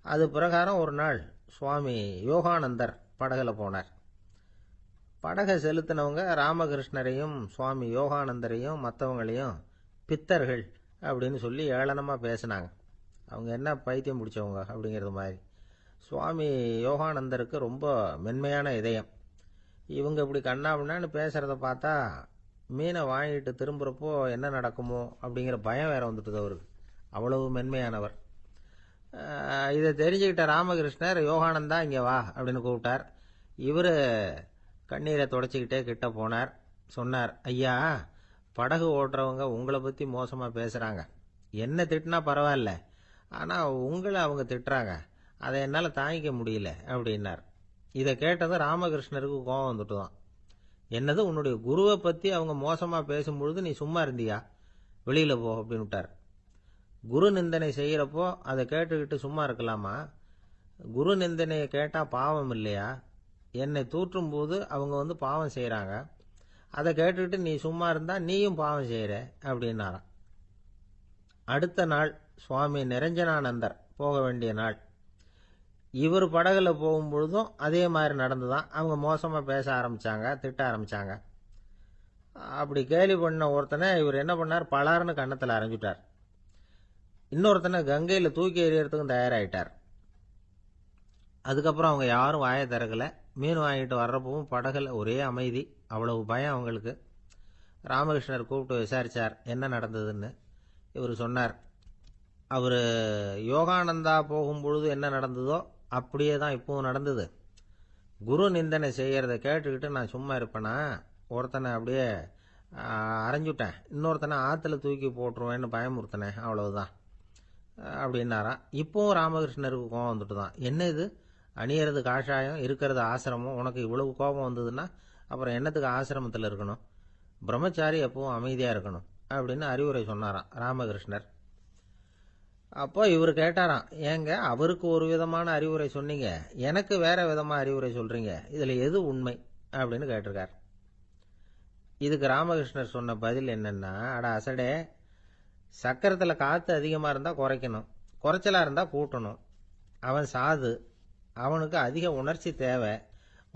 அது பிரகாரம் ஒரு நாள் சுவாமி யோகானந்தர் படகுல போனார். படகை செலுத்தினவங்க ராமகிருஷ்ணரையும் சுவாமி யோகானந்தரையும் மற்றவங்களையும் பித்தர்கள் அப்படின்னு சொல்லி ஏளனமாக பேசினாங்க. அவங்க என்ன பைத்தியம் பிடிச்சவங்க அப்படிங்கிறது மாதிரி. சுவாமி யோகானந்தருக்கு ரொம்ப மென்மையான இதயம். இவங்க இப்படி கண்ணாபின்னான்னு பேசுகிறத பார்த்தா மீனை வாங்கிட்டு திரும்புகிறப்போ என்ன நடக்குமோ அப்படிங்கிற பயம் வேற வந்துட்டுது அவருக்கு. அவ்வளவு மென்மையானவர். இதை தெரிஞ்சுக்கிட்ட ராமகிருஷ்ணர், யோகானந்தா இங்கே வா அப்படின்னு கூப்பிட்டார். இவர் கண்ணீரை தொடச்சிக்கிட்டே கிட்ட போனார். சொன்னார், ஐயா, படகு ஓட்டுறவங்க உங்களை பற்றி மோசமாக பேசுகிறாங்க. என்ன திட்டினா பரவாயில்ல, ஆனால் உங்களை அவங்க திட்டுறாங்க, அதை என்னால் தாங்கிக்க முடியல அப்படின்னார். இதை கேட்டதும் ராமகிருஷ்ணருக்கு கோபம் வந்துட்டு தான். என்னது, உன்னுடைய குருவை பற்றி அவங்க மோசமாக பேசும்பொழுது நீ சும்மா இருந்தியா? வெளியில் போ அப்படின்னு விட்டார். குரு நிந்தனை செய்கிறப்போ அதை கேட்டுக்கிட்டு சும்மா இருக்கலாமா? குரு நிந்தனையை கேட்டால் பாவம் இல்லையா? என்னை தூற்றும் போது அவங்க பாவம் செய்கிறாங்க, அதை கேட்டுக்கிட்டு நீ சும்மா இருந்தால் நீயும் பாவம் செய்கிற அப்படின்னாராம். அடுத்த நாள் சுவாமி நிரஞ்சனானந்தர் போக வேண்டிய நாள். இவர் படகுல போகும்பொழுதும் அதே மாதிரி நடந்துதான். அவங்க மோசமாக பேச ஆரம்பித்தாங்க, திட்ட ஆரம்பித்தாங்க. அப்படி கேலி பண்ண ஒருத்தனை இவர் என்ன பண்ணார், பலார்னு கன்னத்தில் அரைஞ்சிட்டார். இன்னொருத்தனை கங்கையில் தூக்கி எறியறதுக்கும் தயாராகிட்டார். அதுக்கப்புறம் அவங்க யாரும் வாயை திறக்கலை. மீன் வாங்கிட்டு வர்றப்பவும் படகுல ஒரே அமைதி, அவ்வளவு பயம் அவங்களுக்கு. ராமகிருஷ்ணர் கூப்பிட்டு விசாரித்தார் என்ன நடந்ததுன்னு. இவர் சொன்னார், அவர் யோகானந்தா போகும்பொழுது என்ன நடந்ததோ அப்படியே தான் இப்பவும் நடந்தது. குரு நிந்தனை செய்கிறத கேட்டுக்கிட்டு நான் சும்மா இருப்பேனா? ஒருத்தனை அப்படியே அரைஞ்சுட்டேன், இன்னொருத்தனை ஆற்றுல தூக்கி போட்டுருவேன்னு பயமுறுத்தினேன், அவ்வளவுதான் அப்படின்னாராம். இப்போவும் ராமகிருஷ்ணருக்கு கோபம் வந்துட்டு தான். என்ன இது, அணியறது காஷாயம், இருக்கிறது ஆசிரமம், உனக்கு இவ்வளவு கோபம் வந்ததுன்னா அப்புறம் என்னத்துக்கு ஆசிரமத்தில் இருக்கணும்? பிரம்மச்சாரி எப்பவும் அமைதியாக இருக்கணும் அப்படின்னு அறிவுரை சொன்னாராம் ராமகிருஷ்ணர். அப்போ இவர் கேட்டாராம், ஏங்க அவருக்கு ஒரு விதமான அறிவுரை சொன்னீங்க, எனக்கு வேற விதமா அறிவுரை சொல்றீங்க, இதுல எது உண்மை அப்படின்னு கேட்டிருக்கார். இதுக்கு ராமகிருஷ்ணர் சொன்ன பதில் என்னன்னா, அட அசடே, சக்கரத்துல காத்து அதிகமா இருந்தா குறைக்கணும், குறைச்சலா இருந்தா கூட்டணும். அவன் சாது, அவனுக்கு அதிக உணர்ச்சி தேவை,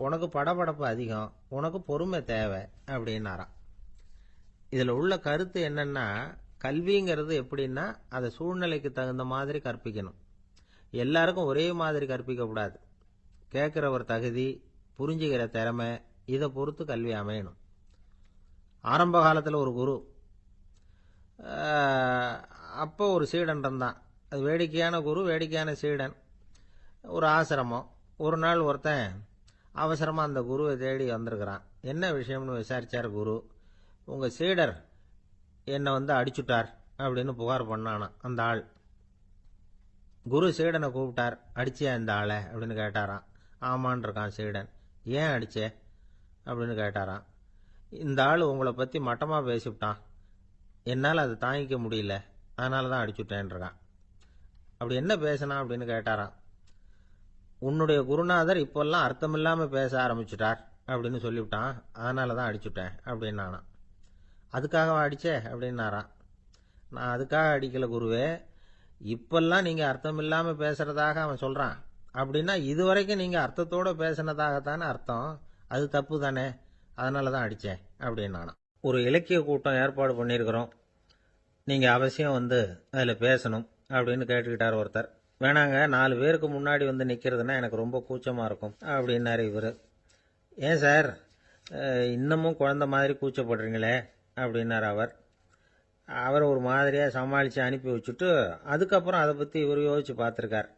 உனக்கு படபடப்பு அதிகம், உனக்கு பொறுமை தேவை அப்படின்னாராம். இதுல உள்ள கருத்து என்னன்னா, கல்விங்கிறது எப்படின்னா அதை சூழ்நிலைக்கு தகுந்த மாதிரி கற்பிக்கணும். எல்லாருக்கும் ஒரே மாதிரி கற்பிக்க கூடாது. கேட்கிறவர் தகுதி, புரிஞ்சுக்கிற திறமை, இதை பொறுத்து கல்வி அமையணும். ஆரம்ப காலத்தில் ஒரு குரு, அப்போ ஒரு சீடன் இருந்தான். அது வேடிக்கையான குரு, வேடிக்கையான சீடன். ஒரு ஆசிரமம். ஒரு நாள் ஒருத்தன் அவசரமாக அந்த குருவை தேடி வந்திருக்கிறான். என்ன விஷயம்னு விசாரிச்சார் குரு. உங்கள் சீடர் என்னை அடிச்சுட்டார் அப்படின்னு புகார் பண்ணானா அந்த ஆள். குரு சீடனை கூப்பிட்டார். அடிச்சியா இந்த ஆளை அப்படின்னு கேட்டாராம். ஆமான் இருக்கான் சீடன். ஏன் அடிச்சே அப்படின்னு கேட்டாராம். இந்த ஆள் உங்களை பற்றி மட்டமாக பேசிவிட்டான், என்னால் அதை தாங்கிக்க முடியல, அதனால தான் அடிச்சுட்டேன்றான். அப்படி என்ன பேசினா அப்படின்னு கேட்டாராம். உன்னுடைய குருநாதர் இப்பெல்லாம் அர்த்தமில்லாமல் பேச ஆரம்பிச்சுட்டார் அப்படின்னு சொல்லிவிட்டான், அதனால தான் அடிச்சுட்டேன் அப்படின்னானா. அதுக்காக அடிச்சே அப்படின்னாராம். நான் அதுக்காக அடிக்கல குருவே, இப்பெல்லாம் நீங்கள் அர்த்தமில்லாமல் பேசுறதாக அவன் சொல்கிறான், அப்படின்னா இதுவரைக்கும் நீங்கள் அர்த்தத்தோடு பேசினதாகத்தானே அர்த்தம், அது தப்பு தானே, அதனால தான் அடித்தேன் அப்படின்னானா. ஒரு இலக்கிய கூட்டம் ஏற்பாடு பண்ணியிருக்கிறோம், நீங்கள் அவசியம் அதில் பேசணும் அப்படின்னு கேட்டுக்கிட்டார் ஒருத்தர். வேணாங்க, 4 பேருக்கு முன்னாடி நிற்கிறதுனா எனக்கு ரொம்ப கூச்சமாக இருக்கும் அப்படின்னாரு இவர். ஏன் சார் இன்னமும் குழந்தை மாதிரி கூச்சப்படுறீங்களே அப்படின்னார் அவர் ஒரு மாதிரியாக சமாளித்து அனுப்பி வச்சுட்டு அதுக்கப்புறம் அதை பற்றி இவர் யோசித்து பார்த்துருக்கார்.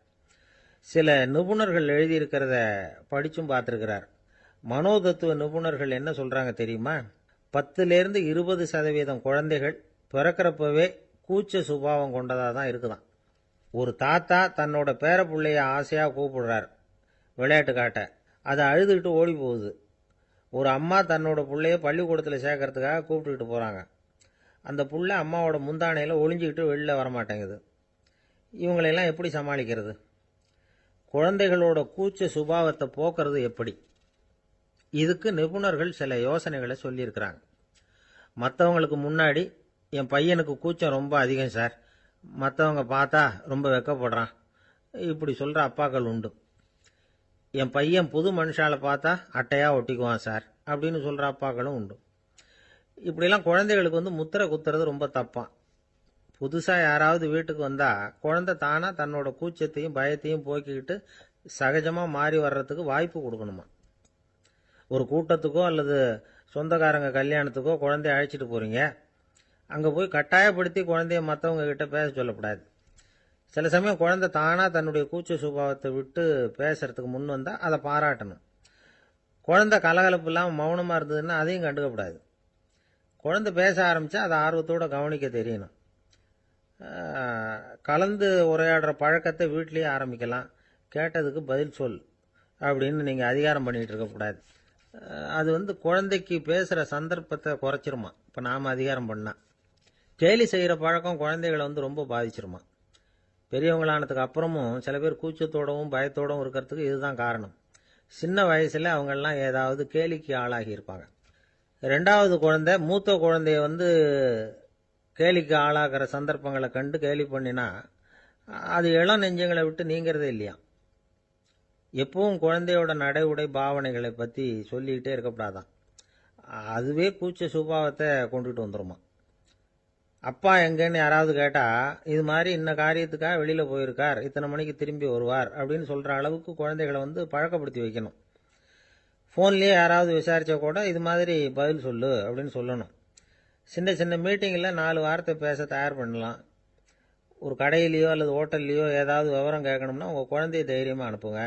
சில நிபுணர்கள் எழுதியிருக்கிறத படித்தும் பார்த்துருக்கிறார். மனோதத்துவ நிபுணர்கள் என்ன சொல்கிறாங்க தெரியுமா? 10லேருந்து 20% குழந்தைகள் பிறக்கிறப்பவே கூச்ச சுபாவம் கொண்டதாக தான் இருக்குதான். ஒரு தாத்தா தன்னோட பேர பிள்ளைய ஆசையாக கூப்பிடுறார் விளையாட்டு காட்ட, அதை அழுதுகிட்டு ஓடி போகுது. ஒரு அம்மா தன்னோட பிள்ளைய பள்ளிக்கூடத்தில் சேர்க்கறதுக்காக கூப்பிட்டுக்கிட்டு போகிறாங்க. அந்த புள்ள அம்மாவோட முந்தானையில் ஒளிஞ்சிக்கிட்டு வெளில வரமாட்டேங்குது. இவங்களெல்லாம் எப்படி சமாளிக்கிறது? குழந்தைகளோட கூச்ச சுபாவத்தை போக்குறது எப்படி? இதுக்கு நிபுணர்கள் சில யோசனைகளை சொல்லியிருக்கிறாங்க. மற்றவங்களுக்கு முன்னாடி என் பையனுக்கு கூச்சம் ரொம்ப அதிகம் சார், மற்றவங்க பார்த்தா ரொம்ப வெக்கப்படுறான், இப்படி சொல்கிற அப்பாக்கள் உண்டு. என் பையன் புது மனுஷால பார்த்தா அட்டையாக ஒட்டிக்குவான் சார் அப்படின்னு சொல்கிற அப்பாக்களும் உண்டு. இப்படிலாம் குழந்தைகளுக்கு முத்திரை குத்துறது ரொம்ப தப்பான். புதுசாக யாராவது வீட்டுக்கு வந்தால் குழந்தை தானாக தன்னோட கூச்சத்தையும் பயத்தையும் போக்கிக்கிட்டு சகஜமாக மாறி வர்றதுக்கு வாய்ப்பு கொடுக்கணுமா. ஒரு கூட்டத்துக்கோ அல்லது சொந்தக்காரங்க கல்யாணத்துக்கோ குழந்தைய அழைச்சிட்டு போகிறீங்க, அங்கே போய் கட்டாயப்படுத்தி குழந்தைய மற்றவங்க கிட்ட பேச சொல்லக்கூடாது. சில சமயம் குழந்தை தானாக தன்னுடைய கூச்ச சுபாவத்தை விட்டு பேசுறதுக்கு முன் வந்தால் அதை பாராட்டணும். குழந்தை கலகலப்பு இல்லாமல் மௌனமாக இருந்ததுன்னா அதையும் கண்டுக்கக்கூடாது. குழந்தை பேச ஆரம்பித்தா அதை ஆர்வத்தோடு கவனிக்க தெரியணும். கலந்து உரையாடுற பழக்கத்தை வீட்லேயே ஆரம்பிக்கலாம். கேட்டதுக்கு பதில் சொல் அப்படின்னு நீங்கள் அதிகாரம் பண்ணிகிட்டு இருக்கக்கூடாது. அது குழந்தைக்கு பேசுகிற சந்தர்ப்பத்தை குறைச்சிருமா. இப்போ நாம் அதிகாரம் பண்ணால் கேலி செய்கிற பழக்கம் குழந்தைகளை ரொம்ப பாதிச்சிருமா. பெரியவங்களானதுக்கு அப்புறமும் சில பேர் கூச்சத்தோடவும் பயத்தோடவும் இருக்கிறதுக்கு இதுதான் காரணம். சின்ன வயசில் அவங்கெல்லாம் ஏதாவது கேலிக்கு ஆளாகி இருப்பாங்க. 2வது குழந்தை மூத்த குழந்தைய கேலிக்கு ஆளாகிற சந்தர்ப்பங்களை கண்டு கேலி பண்ணினா அது இளம் நெஞ்சங்களை விட்டு நீங்கிறதே இல்லையா. எப்பவும் குழந்தையோட நடை உடை பாவனைகளை பற்றி சொல்லிக்கிட்டே இருக்கக்கூடாதான். அதுவே கூச்ச சுபாவத்தை கொண்டுட்டு வந்துருமா. அப்பா எங்கன்னு யாராவது கேட்டால் இது மாதிரி இன்ன காரியத்துக்காக வெளியில் போயிருக்கார், இத்தனை மணிக்கு திரும்பி வருவார் அப்படின்னு சொல்கிற அளவுக்கு குழந்தைகளை பழக்கப்படுத்தி வைக்கணும். ஃபோன்லேயே யாராவது விசாரித்தா கூட இது மாதிரி பதில் சொல்லு அப்படின்னு சொல்லணும். சின்ன சின்ன மீட்டிங்கில் 4 வார்த்தை பேச தயார் பண்ணலாம். ஒரு கடையிலையோ அல்லது ஹோட்டல்லையோ ஏதாவது விவரம் கேட்கணும்னா உங்கள் குழந்தைய தைரியமாக அனுப்புங்க.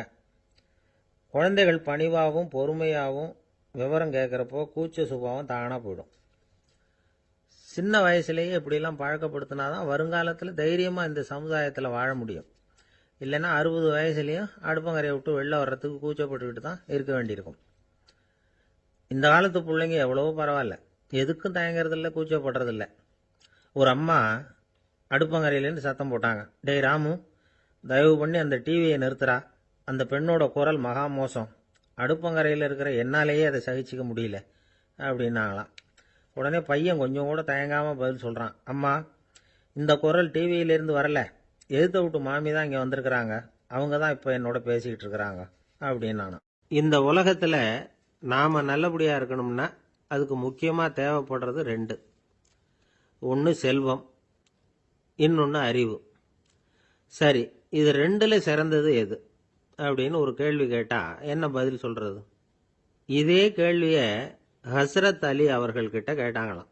குழந்தைகள் பணிவாகவும் பொறுமையாகவும் விவரம் கேட்குறப்போ கூச்ச சுபாவம் தானாக போயிடும். சின்ன வயசுலேயே இப்படிலாம் பழக்கப்படுத்தினாதான் வருங்காலத்தில் தைரியமாக இந்த சமுதாயத்தில் வாழ முடியும். இல்லைன்னா 60 வயசுலேயும் அடுப்பங்கரையை விட்டு வெளில வர்றதுக்கு கூச்சப்பட்டுக்கிட்டு தான் இருக்க வேண்டியிருக்கும். இந்த காலத்து பிள்ளைங்க எவ்வளவோ பரவாயில்ல, எதுக்கும் தயங்குறதில்ல, கூச்சப்படுறதில்ல. ஒரு அம்மா அடுப்பங்கரையிலேருந்து சத்தம் போட்டாங்க. டேய் ராமு, தயவு பண்ணி அந்த டிவியை நிறுத்துறா. அந்த பெண்ணோட குரல் மகா மோசம். அடுப்பங்கரையில் இருக்கிற என்னாலேயே அதை சகிச்சிக்க முடியல அப்படின்னாங்களாம். உடனே பையன் கொஞ்சம் கூட தயங்காமல் பதில் சொல்கிறான். அம்மா, இந்த குரல் டிவியிலேருந்து வரல, எதிர்த்த விட்டு மாமி தான் இங்கே வந்திருக்கிறாங்க. அவங்க தான் இப்போ என்னோட பேசிக்கிட்டு இருக்கிறாங்க அப்படின்னு நானும். இந்த உலகத்தில் நாம் நல்லபடியாக இருக்கணும்னா அதுக்கு முக்கியமாக தேவைப்படுறது ரெண்டு. ஒன்று செல்வம், இன்னொன்று அறிவு. சரி, இது ரெண்டில் சிறந்தது எது அப்படின்னு ஒரு கேள்வி கேட்டால் என்ன பதில் சொல்கிறது? இதே கேள்வியை ஹஸ்ரத் அலி அவர்கள்கிட்ட கேட்டாங்களாம்.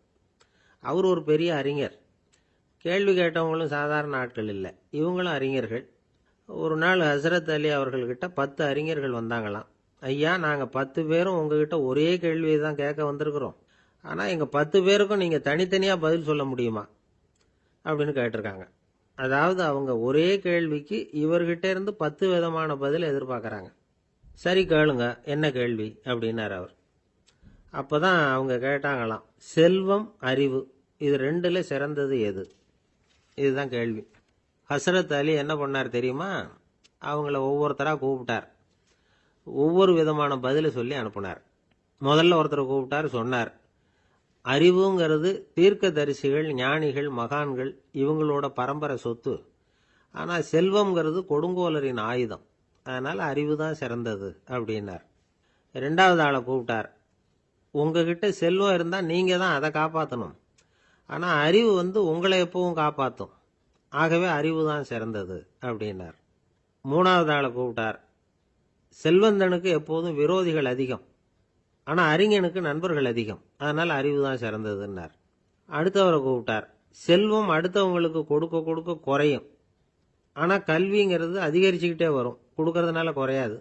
அவர் ஒரு பெரிய அறிஞர். கேள்வி கேட்டவங்களும் சாதாரண ஆட்கள் இல்லை, இவங்களும் அறிஞர்கள். ஒரு நாள் ஹஸ்ரத் அலி அவர்கள்கிட்ட 10 அறிஞர்கள் வந்தாங்களாம். ஐயா, நாங்கள் 10 பேரும் உங்ககிட்ட ஒரே கேள்வியை தான் கேட்க வந்திருக்கிறோம். ஆனால் எங்கள் 10 பேருக்கும் நீங்கள் தனித்தனியாக பதில் சொல்ல முடியுமா அப்படின்னு கேட்டிருக்காங்க. அதாவது அவங்க ஒரே கேள்விக்கு இவர்கிட்ட இருந்து 10 விதமான பதில் எதிர்பார்க்குறாங்க. சரி கேளுங்க, என்ன கேள்வி அப்படின்னார் அவர். அப்போ தான் அவங்க கேட்டாங்களாம், செல்வம் அறிவு இது ரெண்டில் சிறந்தது எது? இதுதான் கேள்வி. ஹஸ்ரத் அலி என்ன பண்ணார் தெரியுமா? அவங்கள ஒவ்வொருத்தராக கூப்பிட்டார். ஒவ்வொரு விதமான பதிலை சொல்லி அனுப்புனார். முதல்ல ஒருத்தரை கூப்பிட்டார், சொன்னார், அறிவுங்கிறது தீர்க்கதரிசிகள், ஞானிகள், மகான்கள் இவங்களோட பரம்பரை சொத்து. ஆனால் செல்வம்ங்கிறது கொடுங்கோலரின் ஆயுதம். அதனால் அறிவு தான் சிறந்தது அப்படின்னார். ரெண்டாவது ஆளை கூப்பிட்டார். உங்ககிட்ட செல்வம் இருந்தால் நீங்கள் தான் அதை காப்பாற்றணும். ஆனால் அறிவு உங்களை எப்பவும் காப்பாற்றும். ஆகவே அறிவு தான் சிறந்தது அப்படின்னார். மூணாவது ஆளை கூப்பிட்டார். செல்வந்தனுக்கு எப்போதும் விரோதிகள் அதிகம், ஆனால் அறிஞனுக்கு நண்பர்கள் அதிகம். அதனால் அறிவு தான் சிறந்ததுன்னார். அடுத்தவரை கூப்பிட்டார். செல்வம் அடுத்தவங்களுக்கு கொடுக்க கொடுக்க குறையும், ஆனால் கல்விங்கிறது அதிகரிச்சுக்கிட்டே வரும், கொடுக்கறதுனால குறையாது.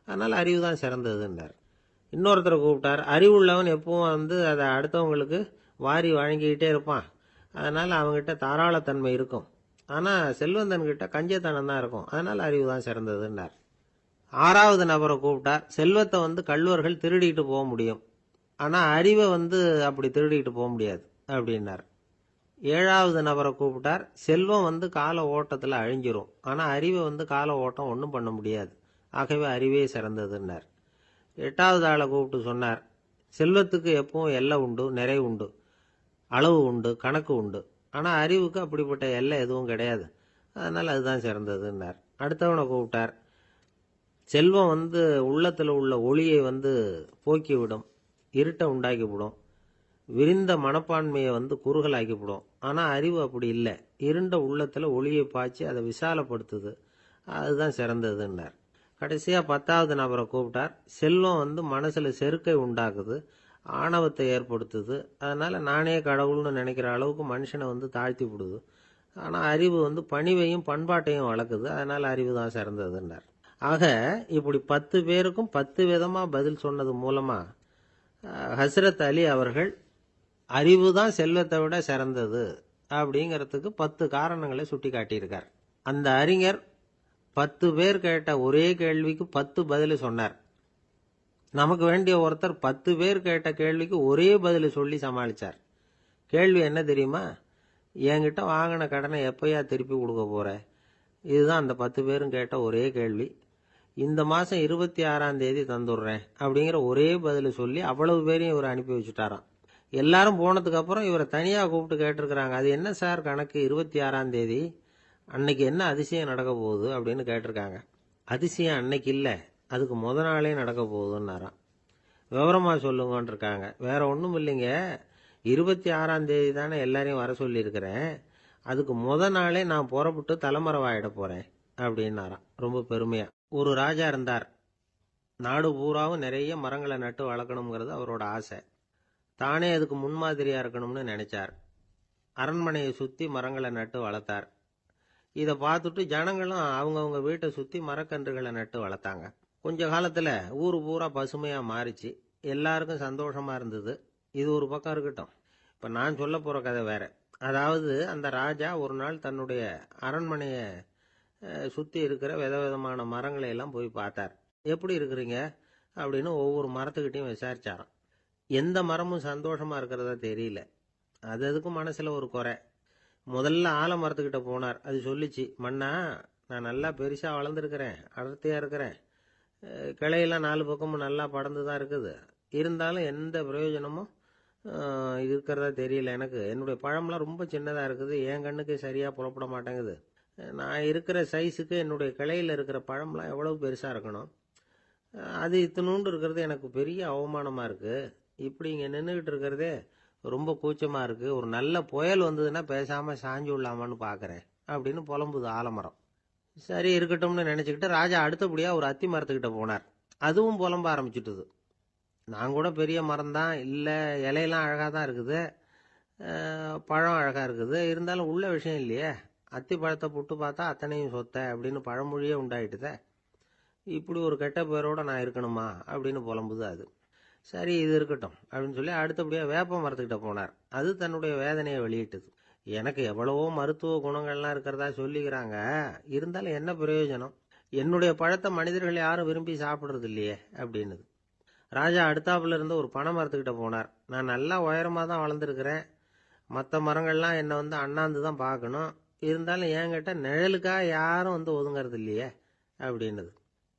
அதனால் அறிவு தான் சிறந்ததுன்னார். இன்னொருத்தரை கூப்பிட்டார். அறிவுள்ளவன் எப்பவும் அதை அடுத்தவங்களுக்கு வாரி வழங்கிக்கிட்டே இருப்பான். அதனால் அவங்ககிட்ட தாராளத்தன்மை இருக்கும். ஆனால் செல்வந்தன்கிட்ட கஞ்சத்தனம் தான் இருக்கும். அதனால் அறிவு தான் சிறந்ததுன்னார். ஆறாவது நபரை கூப்பிட்டார். செல்வத்தை கள்வர்கள் திருடிட்டு போக முடியும், ஆனால் அறிவை அப்படி திருடிட்டு போக முடியாது அப்படின்னார். ஏழாவது நபரை கூப்பிட்டார். செல்வம் கால ஓட்டத்தில் அழிஞ்சிரும், ஆனால் அறிவை கால ஓட்டம் ஒன்றும் பண்ண முடியாது. ஆகவே அறிவே சிறந்ததுன்னார். எட்டாவது ஆளை கூப்பிட்டு சொன்னார், செல்வத்துக்கு எப்பவும் எல்லை உண்டு, நிறை உண்டு, அளவு உண்டு, கணக்கு உண்டு. ஆனால் அறிவுக்கு அப்படிப்பட்ட எல்லை எதுவும் கிடையாது. அதனால் அதுதான் சிறந்ததுன்னார். அடுத்தவனை கூப்பிட்டார். செல்வம் உள்ளத்தில் உள்ள ஒளியை போக்கிவிடும், இருட்டை உண்டாக்கிவிடும், விரிந்த மனப்பான்மையை குறுகலாக்கிவிடும். ஆனால் அறிவு அப்படி இல்லை, இருண்ட உள்ளத்தில் ஒளியை பாய்ச்சி அதை விசாலப்படுத்துது. அதுதான் சிறந்ததுன்னார். கடைசியாக 10வது நபரை கூப்பிட்டார். செல்வம் மனசில் செருக்கை உண்டாக்குது, ஆணவத்தை ஏற்படுத்துது. அதனால் நானே கடவுள்னு நினைக்கிற அளவுக்கு மனுஷனை தாழ்த்தி விடுது. ஆனால் அறிவு பணிவையும் பண்பாட்டையும் வளர்க்குது. அதனால் அறிவு தான் சிறந்ததுன்னார். ஆக இப்படி 10 பேருக்கும் 10 விதமாக பதில் சொன்னது மூலமாக ஹஸ்ரத் அலி அவர்கள் அறிவு தான் செல்வத்தை விட சிறந்தது அப்படிங்கிறதுக்கு 10 காரணங்களை சுட்டி காட்டியிருக்கார். அந்த அறிஞர் 10 பேர் கேட்ட ஒரே கேள்விக்கு 10 பதில் சொன்னார். நமக்கு வேண்டிய ஒருத்தர் 10 பேர் கேட்ட கேள்விக்கு ஒரே பதில் சொல்லி சமாளித்தார். கேள்வி என்ன தெரியுமா? என்கிட்ட வாங்கின கடனை எப்பயா திருப்பி கொடுக்க போற? இதுதான் அந்த 10 பேரும் கேட்ட ஒரே கேள்வி. இந்த மாதம் 26ஆம் தேதி தந்துடுறேன் அப்படிங்கிற ஒரே பதில் சொல்லி அவ்வளவு பேரையும் இவர் அனுப்பி வச்சுட்டாராம். எல்லாரும் போனதுக்கு அப்புறம் இவரை தனியாக கூப்பிட்டு கேட்டிருக்கிறாங்க. அது என்ன சார் கணக்கு, 26ஆம் தேதி அன்னைக்கு என்ன அதிசயம் நடக்க போகுது அப்படின்னு கேட்டிருக்காங்க. அதிசயம் அன்னைக்கு இல்லை, அதுக்கு முத நாளே நடக்க போகுதுன்னாராம். விவரமாக சொல்லுங்கன்னு இருக்காங்க. வேற ஒன்றும் இல்லைங்க, 26ஆம் தேதி தானே எல்லாரையும் வர சொல்லியிருக்கிறேன், அதுக்கு முத நாளே நான் புறப்பட்டு தலைமறைவாயிட போகிறேன் அப்படின்னாராம் ரொம்ப பெருமையாக. ஒரு ராஜா இருந்தார். நாடு பூராவும் நிறைய மரங்களை நட்டு வளர்க்கணுங்கிறது அவரோட ஆசை. தானே அதுக்கு முன்மாதிரியாக இருக்கணும்னு நினைச்சார். அரண்மனையை சுற்றி மரங்களை நட்டு வளர்த்தார். இதை பார்த்துட்டு ஜனங்களும் அவங்கவுங்க வீட்டை சுற்றி மரக்கன்றுகளை நட்டு வளர்த்தாங்க. கொஞ்ச காலத்தில் ஊர் பூரா பசுமையாக மாறிச்சு. எல்லாருக்கும் சந்தோஷமாக இருந்தது. இது ஒரு பக்கம் இருக்கட்டும். இப்போ நான் சொல்ல போகிற கதை வேற. அதாவது அந்த ராஜா ஒரு நாள் தன்னுடைய அரண்மனையை சுற்றி இருக்கிற விதவிதமான மரங்களை எல்லாம் போய் பார்த்தார். எப்படி இருக்கிறீங்க அப்படின்னு ஒவ்வொரு மரத்துக்கிட்டையும் விசாரிச்சாராம். எந்த மரமும் சந்தோஷமாக இருக்கிறதா தெரியல. அது அதுக்கும் மனசில் ஒரு குறை. முதல்ல ஆலமரத்துக்கிட்ட போனார். அது சொல்லிச்சு, மன்னா, நான் நல்லா பெருசாக வளர்ந்துருக்கிறேன், அடர்த்தியாக இருக்கிறேன், கிளையெல்லாம் 4 பக்கமும் நல்லா படர்ந்து தான் இருக்குது. இருந்தாலும் எந்த பிரயோஜனமும் இருக்கிறதா தெரியல எனக்கு. என்னுடைய பழம்லாம் ரொம்ப சின்னதாக இருக்குது, என் கண்ணுக்கு சரியாக புலப்பட மாட்டேங்குது. நான் இருக்கிற சைஸுக்கு என்னுடைய கிளையில் இருக்கிற பழம்லாம் எவ்வளவு பெருசாக இருக்கணும். அது இத்தினூண்டு இருக்கிறது எனக்கு பெரிய அவமானமாக இருக்குது. இப்படி இங்கே நின்றுக்கிட்டு இருக்கிறதே ரொம்ப கூச்சமாக இருக்குது. ஒரு நல்ல புயல் வந்ததுன்னா பேசாமல் சாஞ்சு விடலாமான்னு பார்க்குறேன் அப்படின்னு புலம்புது ஆலமரம். சரி இருக்கட்டும்னு நினச்சிக்கிட்டு ராஜா அடுத்தபடியாக ஒரு அத்தி மரத்துக்கிட்ட போனார். அதுவும் புலம்ப ஆரம்பிச்சுட்டுது. நான் கூட பெரிய மரம் தான், இல்லை இலையெல்லாம் அழகாக தான் இருக்குது, பழம் அழகாக இருக்குது, இருந்தாலும் உள்ள விஷயம் இல்லையே. அத்தி பழத்தை புட்டு பார்த்தா அத்தனையும் சொத்தை அப்படின்னு பழமொழியே உண்டாயிட்டுதே. இப்படி ஒரு கெட்ட பேரோட நான் இருக்கணுமா அப்படின்னு புலம்புது அது. சரி இது இருக்கட்டும் அப்படின்னு சொல்லி அடுத்தபடியாக வேப்ப மரத்துக்கிட்ட போனார். அது தன்னுடைய வேதனையை வெளியிட்டது. எனக்கு எவ்வளவோ மருத்துவ குணங்கள்லாம் இருக்கிறதா சொல்லிக்கிறாங்க, இருந்தாலும் என்ன பிரயோஜனம், என்னுடைய பழத்தை மனிதர்கள் யாரும் விரும்பி சாப்பிட்றது இல்லையே அப்படின்னுது. ராஜா அடுத்தாப்புல இருந்த ஒரு பனை மரத்துக்கிட்ட போனார். நான் நல்லா உயரமாக தான் வளர்ந்துருக்கிறேன், மற்ற மரங்கள்லாம் என்னை வந்து அண்ணாந்து தான் பார்க்கணும், இருந்தாலும் என்கிட்ட நிழலுக்காக யாரும் வந்து ஒதுங்கிறது இல்லையே அப்படின்னுது.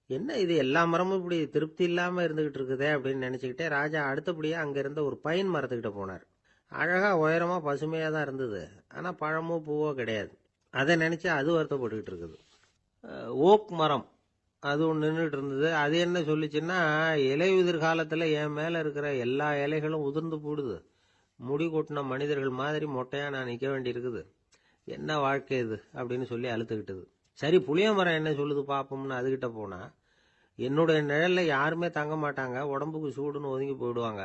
என்ன இது எல்லா மரமும் இப்படி திருப்தி இல்லாமல் இருந்துகிட்டு இருக்குதே அப்படின்னு நினச்சிக்கிட்டே ராஜா அடுத்தபடியாக அங்கே இருந்த ஒரு பைன் மரத்துக்கிட்ட போனார். அழகாக உயரமாக பசுமையாக தான் இருந்தது, ஆனால் பழமோ பூவோ கிடையாது. அதை நினச்சி அது வருத்தப்பட்டுக்கிட்டு இருக்குது. ஓக் மரம் அது ஒன்று நின்றுட்டு இருந்தது. அது என்ன சொல்லிச்சுன்னா, இலையுதிர் காலத்தில் என் மேலே இருக்கிற எல்லா இலைகளும் உதிர்ந்து போடுது, முடி கொட்டின மனிதர்கள் மாதிரி மொட்டையாக நான் நிற்க வேண்டியிருக்குது, என்ன வாழ்க்கை இது அப்படின்னு சொல்லி அழுத்துக்கிட்டது. சரி புளிய மரம் என்ன சொல்லுது பார்ப்போம்னு அதுகிட்ட போனால், என்னுடைய நிழலில் யாருமே தங்க மாட்டாங்க, உடம்புக்கு சூடுன்னு ஒதுங்கி போயிடுவாங்க,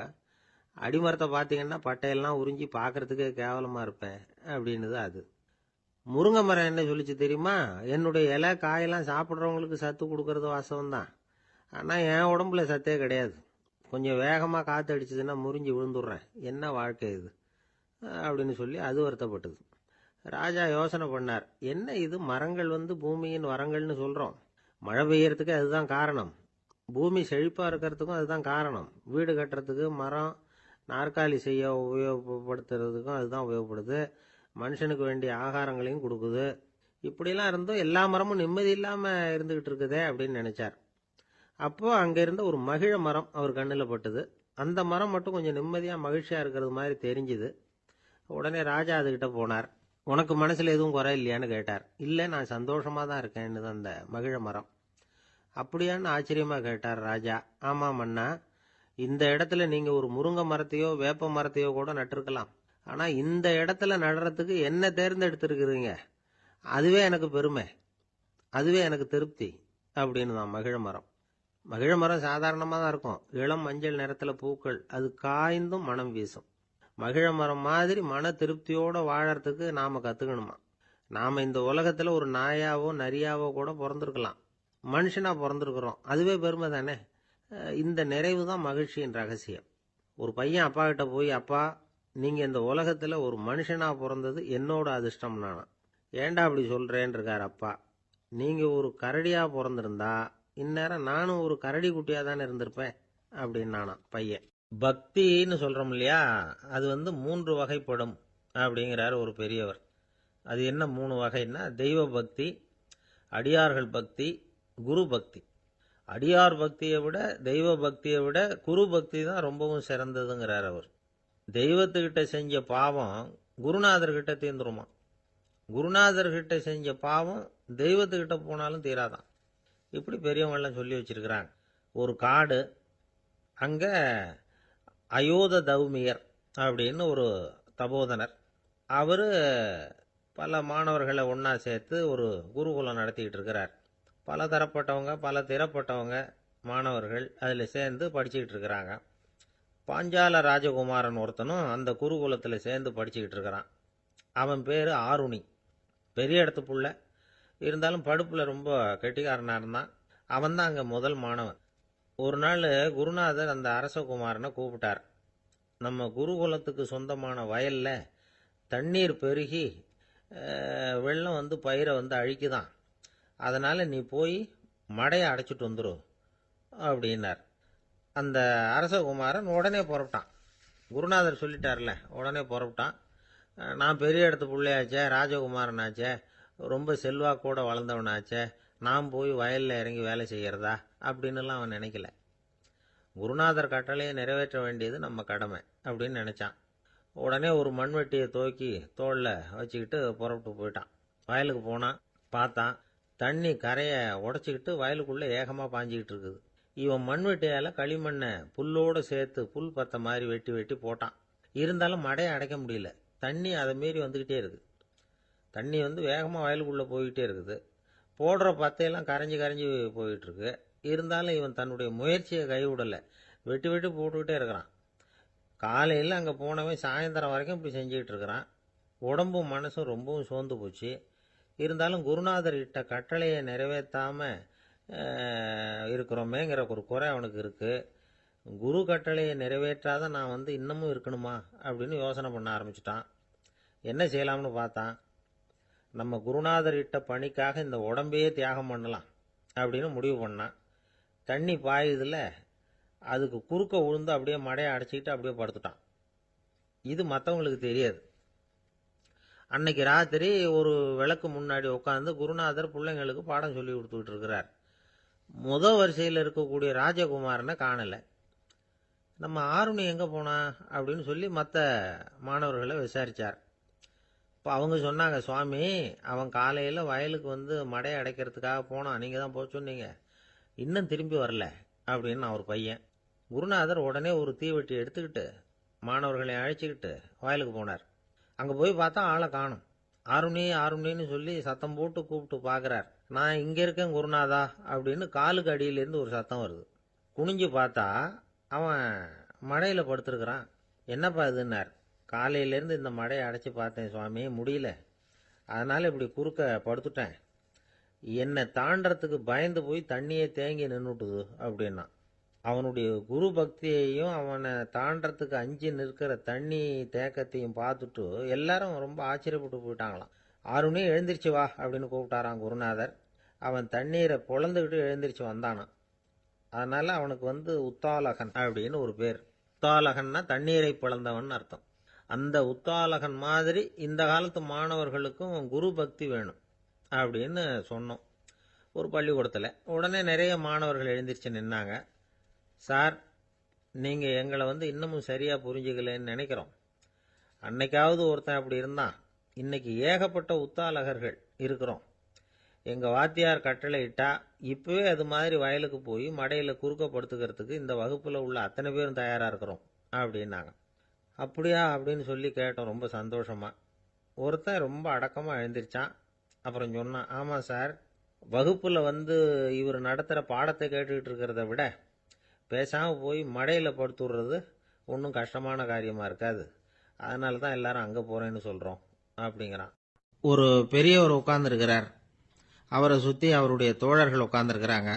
அடிமரத்தை பார்த்தீங்கன்னா பட்டையெல்லாம் உறிஞ்சி பார்க்கறதுக்கே கேவலமாக இருப்பேன் அப்படின்னுது அது. முருங்கை மரம் என்ன சொல்லிச்சு தெரியுமா, என்னுடைய இலை காயெல்லாம் சாப்பிட்றவங்களுக்கு சத்து கொடுக்கறது வாசம்தான், ஆனால் என் உடம்புல சத்தே கிடையாது, கொஞ்சம் வேகமாக காற்று அடிச்சதுன்னா முறிஞ்சி விழுந்துடுறேன், என்ன வாழ்க்கை இது அப்படின்னு சொல்லி அது வருத்தப்பட்டது. ராஜா யோசனை பண்ணார், என்ன இது மரங்கள் வந்து பூமியின் வரங்கள்னு சொல்கிறோம், மழை பெய்யறதுக்கு அதுதான் காரணம், பூமி செழிப்பாக இருக்கிறதுக்கும் அதுதான் காரணம், வீடு கட்டுறதுக்கு மரம், நாற்காலி செய்ய உபயோகப்படுத்துறதுக்கும் அதுதான் உபயோகப்படுது, மனுஷனுக்கு வேண்டிய ஆகாரங்களையும் கொடுக்குது, இப்படிலாம் இருந்தும் எல்லா மரமும் நிம்மதி இல்லாமல் இருந்துக்கிட்டு இருக்குதே அப்படின்னு நினச்சார். அப்போது அங்கே இருந்த ஒரு மகிழ மரம் அவர் கண்ணில் பட்டுது. அந்த மரம் மட்டும் கொஞ்சம் நிம்மதியாக மகிழ்ச்சியாக இருக்கிறது மாதிரி தெரிஞ்சுது. உடனே ராஜா அதுக்கிட்ட போனார். உனக்கு மனசில் எதுவும் குறை இல்லையான்னு கேட்டார். இல்லை நான் சந்தோஷமாக தான் இருக்கேன்னு அந்த மகிழ மரம். அப்படியான்னு ஆச்சரியமாக கேட்டார் ராஜா. ஆமாம் மன்னா, இந்த இடத்துல நீங்கள் ஒரு முருங்கை மரத்தையோ வேப்ப மரத்தையோ கூட நட்டிருக்கலாம், ஆனால் இந்த இடத்துல நடுறதுக்கு என்ன தேர்ந்தெடுத்துருக்குறீங்க, அதுவே எனக்கு பெருமை, அதுவே எனக்கு திருப்தி அப்படின்னு தான் மகிழ மரம். மகிழ மரம் சாதாரணமாக தான் இருக்கும், இளம் மஞ்சள் நிறத்தில் பூக்கள், அது காய்ந்தும் மனம் வீசும். மகிழ மரம் மாதிரி மன திருப்தியோடு வாழறதுக்கு நாம் கற்றுக்கணுமா. நாம் இந்த உலகத்தில் ஒரு நாயாவோ நரியாவோ கூட பிறந்திருக்கலாம், மனுஷனாக பிறந்திருக்கிறோம், அதுவே பெருமை தானே. இந்த நிறைவு தான் மகிழ்ச்சியின் ரகசியம். ஒரு பையன் அப்பா கிட்ட போய், அப்பா நீங்கள் இந்த உலகத்தில் ஒரு மனுஷனாக பிறந்தது என்னோட அதிர்ஷ்டம் நானா. ஏண்டா அப்படி சொல்கிறேன்னு இருக்கார் அப்பா. நீங்கள் ஒரு கரடியாக பிறந்திருந்தா இந்நேரம் நானும் ஒரு கரடி குட்டியாக தானே இருந்திருப்பேன் அப்படின்னு நானா பையன். பக்தின்னு சொல்கிறோம் இல்லையா, அது வந்து 3 வகைப்படும் அப்படிங்கிறார் ஒரு பெரியவர். அது என்ன 3 வகைன்னா, தெய்வ பக்தி, அடியார்கள் பக்தி, குரு பக்தி. அடியார் பக்தியை விட தெய்வ பக்தியை விட குரு பக்தி தான் ரொம்பவும் சிறந்ததுங்கிறார் அவர். தெய்வத்துக்கிட்ட செஞ்ச பாவம் குருநாதர்கிட்ட தீர்ந்துருமா, குருநாதர்கிட்ட செஞ்ச பாவம் தெய்வத்துக்கிட்ட போனாலும் தீராதான். இப்படி பெரியவங்களாம் சொல்லி வச்சிருக்கிறாங்க. ஒரு காடு, அங்கே அயோத தௌமியர் அப்படின்னு ஒரு தபோதனர், அவர் பல மாணவர்களை ஒன்றா சேர்த்து ஒரு குருகுலம் நடத்திக்கிட்டு இருக்கிறார். பல தரப்பட்டவங்க பல திறப்பட்டவங்க மாணவர்கள் அதில் சேர்ந்து படிச்சுக்கிட்டு இருக்கிறாங்க. பாஞ்சால ராஜகுமாரன் ஒருத்தனும் அந்த குருகுலத்தில் சேர்ந்து படிச்சுக்கிட்டு இருக்கிறான். அவன் பேர் ஆருணி. பெரிய இடத்து புள்ள, இருந்தாலும் படுப்பில் ரொம்ப கெட்டிக்காரனாக இருந்தான். அவன் தான் அங்கே முதல் மாணவன். ஒரு நாள் குருநாதர் அந்த அரசகுமாரனை கூப்பிட்டார். நம்ம குருகுலத்துக்கு சொந்தமான வயலில் தண்ணீர் பெருகி வெள்ளம் வந்து பயிரை வந்து அழிக்குதான், அதனால் நீ போய் மடையை அடைச்சிட்டு வந்துடும் அப்படின்னார். அந்த அரசகுமாரன் உடனே புறப்பட்டான். குருநாதர் சொல்லிட்டார்ல, உடனே புறப்பட்டான். நான் பெரிய இடத்து பிள்ளையாச்சே, ராஜகுமாரனாச்சே, ரொம்ப செல்வாக்கூட வளர்ந்தவனாச்சே, நான் போய் வயலில் இறங்கி வேலை செய்கிறதா அப்படின்னுலாம் அவன் நினைக்கல. குருநாதர் கட்டளையை நிறைவேற்ற வேண்டியது நம்ம கடமை அப்படின்னு நினச்சான். உடனே ஒரு மண்வெட்டியை தூக்கி தோளில் வச்சுக்கிட்டு புறப்பட்டு போயிட்டான். வயலுக்கு போனான். பார்த்தான், தண்ணி கரையை உடச்சிக்கிட்டு வயலுக்குள்ளே ஏகமாக பாஞ்சிக்கிட்டு இருக்குது. இவன் மண்வெட்டியால் களிமண்ணை புல்லோடு சேர்த்து புல் பத்த மாதிரி வெட்டி வெட்டி போட்டான். இருந்தாலும் மடையை அடைக்க முடியல. தண்ணி அதை மீறி வந்துக்கிட்டே இருக்குது. தண்ணி வேகமாக வயலுக்குள்ளே போய்கிட்டே இருக்குது. போடுற பத்தையெல்லாம் கரைஞ்சி கரைஞ்சி போயிட்டுருக்கு. இருந்தாலும் இவன் தன்னுடைய முயற்சியை கைவிடலை. வெட்டி வெட்டி போட்டுக்கிட்டே இருக்கிறான். காலையில் அங்கே போனவன் சாயந்தரம் வரைக்கும் இப்படி செஞ்சுக்கிட்டு இருக்கிறான். உடம்பும் மனசும் ரொம்பவும் சோர்ந்து போச்சு. இருந்தாலும் குருநாதர் இட்ட கட்டளையை நிறைவேற்றாமல் இருக்கிறோமேங்கிற ஒரு குறை அவனுக்கு இருக்குது. குரு கட்டளையை நிறைவேற்றாத நான் இன்னமும் இருக்கணுமா அப்படின்னு யோசனை பண்ண ஆரம்பிச்சிட்டான். என்ன செய்யலாம்னு பார்த்தான். நம்ம குருநாதர் இட்ட பணிக்காக இந்த உடம்பையே தியாகம் பண்ணலாம் அப்படின்னு முடிவு பண்ணான். தண்ணி பாயுதில்ல, அதுக்கு குறுக்க விழுந்து அப்படியே மடையை அடைச்சிக்கிட்டு அப்படியே படுத்துட்டான். இது மற்றவங்களுக்கு தெரியாது. அன்னைக்கு ராத்திரி ஒரு விளக்கு முன்னாடி உட்காந்து குருநாதர் பிள்ளைங்களுக்கு பாடம் சொல்லி கொடுத்துக்கிட்டு இருக்கிறார். வரிசையில் இருக்கக்கூடிய ராஜகுமாரனை காணலை. நம்ம ஆருணி எங்கே போனா அப்படின்னு சொல்லி மற்ற மாணவர்களை விசாரித்தார். இப்போ அவங்க சொன்னாங்க, சுவாமி, அவன் காலையில் வயலுக்கு மடையை அடைக்கிறதுக்காக போனான், நீங்கள் தான் போக சொன்னீங்க, இன்னும் திரும்பி வரல அப்படின்னு அவர் பையன். குருநாதர் உடனே ஒரு தீவெட்டி எடுத்துக்கிட்டு மாணவர்களை அழைச்சிக்கிட்டு வயலுக்கு போனார். அங்கே போய் பார்த்தா ஆளை காணும். ஆருணி ஆருணின்னு சொல்லி சத்தம் போட்டு கூப்பிட்டு பார்க்குறார். நான் இங்கே இருக்கேன் குருநாதா அப்படின்னு காலுக்கு அடியிலேருந்து ஒரு சத்தம் வருது. குனிஞ்சு பார்த்தா அவன் மடையில் படுத்துருக்கிறான். என்னப்பா இதுன்னார். காலையிலேருந்து இந்த மடையை அடைச்சி பார்த்தேன் சுவாமி, முடியல, அதனால் இப்படி குறுக்க படுத்துட்டேன். என்னை தாண்டறதுக்கு பயந்து போய் தண்ணியை தேங்கி நின்றுட்டுது அப்படின்னா. அவனுடைய குரு பக்தியையும் அவனை தாண்டறதுக்கு அஞ்சு நிற்கிற தண்ணி தேக்கத்தையும் பார்த்துட்டு எல்லாரும் ரொம்ப ஆச்சரியப்பட்டு போயிட்டாங்களாம். ஆருணி எழுந்திரிச்சு வா அப்படின்னு கூப்பிட்டாரான் குருநாதர். அவன் தண்ணீரை பொழந்துக்கிட்டு எழுந்திரிச்சு வந்தானான். அதனால் அவனுக்கு உத்தாலகன் அப்படின்னு ஒரு பேர். உத்தாலகன்னா தண்ணீரை பிளந்தவன் அர்த்தம். அந்த உத்தாலகன் மாதிரி இந்த காலத்து மாணவர்களுக்கும் குரு பக்தி வேணும் அப்படின்னு சொன்னோம் ஒரு பள்ளிக்கூடத்தில். உடனே நிறைய மாணவர்கள் எழுந்திரிச்சு நின்னாங்க. சார், நீங்கள் எங்களை இன்னமும் சரியாக புரிஞ்சுக்கலன்னு நினைக்கிறோம். அன்னைக்காவது ஒருத்தன் அப்படி இருந்தான், இன்னைக்கு ஏகப்பட்ட உத்தாலகர்கள் இருக்கிறோம். எங்கள் வாத்தியார் கட்டளை இட்டா இப்போவே அது மாதிரி வயலுக்கு போய் மடையில் குறுக்கப்படுத்துக்கிறதுக்கு இந்த வகுப்பில் உள்ள அத்தனை பேரும் தயாராக இருக்கிறோம் அப்படின்னாங்க. அப்படியா அப்படின்னு சொல்லி கேட்டோம் ரொம்ப சந்தோஷமாக. ஒருத்தன் ரொம்ப அடக்கமாக எழுந்திரிச்சான். அப்புறம் சொன்னான், ஆமாம் சார், வகுப்பில் இவர் நடத்துகிற பாடத்தை கேட்டுக்கிட்டு இருக்கிறத விட பேசாமல் போய் மடையில் படுத்துடுறது ஒன்றும் கஷ்டமான காரியமாக இருக்காது, அதனால தான் எல்லாரும் அங்கே போகிறேன்னு சொல்கிறோம் அப்படிங்கிறான். ஒரு பெரியவர் உட்கார்ந்துருக்கிறார். அவரை சுற்றி அவருடைய தோழர்கள் உட்கார்ந்துருக்கிறாங்க.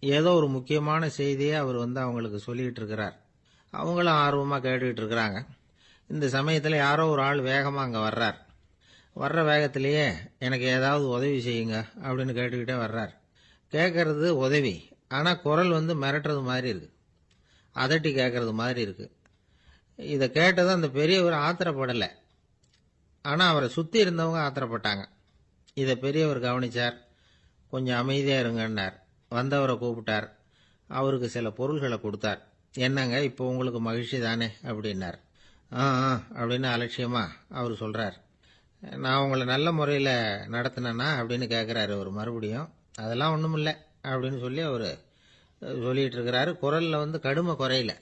ஏதோ ஒரு முக்கியமான செய்தியை அவர் அவங்களுக்கு சொல்லிக்கிட்டு இருக்கிறார். அவங்களும் ஆர்வமாக கேட்டுக்கிட்டு இருக்கிறாங்க. இந்த சமயத்தில் யாரோ ஒரு ஆள் வேகமாக அங்கே வர்றார். வர்ற வேகத்திலேயே எனக்கு ஏதாவது உதவி செய்யுங்க அப்படின்னு கேட்டுக்கிட்டே வர்றார். கேட்கறது உதவி, ஆனால் குரல் மிரட்டுறது மாதிரி இருக்கு, அதட்டி கேட்கறது மாதிரி இருக்கு. இதை கேட்டதும் அந்த பெரியவர் ஆத்திரப்படலை, ஆனால் அவரை சுற்றி இருந்தவங்க ஆத்திரப்பட்டாங்க. இதை பெரியவர் கவனிச்சார். கொஞ்சம் அமைதியாக இருங்கன்னார். வந்தவரை கூப்பிட்டார். அவருக்கு சில பொருள்களை கொடுத்தார். என்னங்க, இப்போ உங்களுக்கு மகிழ்ச்சி தானே அப்படின்னார். ஆ அப்படின்னு அலட்சியமாக அவர் சொல்கிறார். நான் உங்களை நல்ல முறையில் நடத்தினேன்னா அப்படின்னு கேட்குறாரு அவர் மறுபடியும். அதெல்லாம் ஒன்றும் இல்லை அப்படின்னு சொல்லி அவர் சொல்லிகிட்டு இருக்கிறாரு. குரலில் கடுமை குறையில.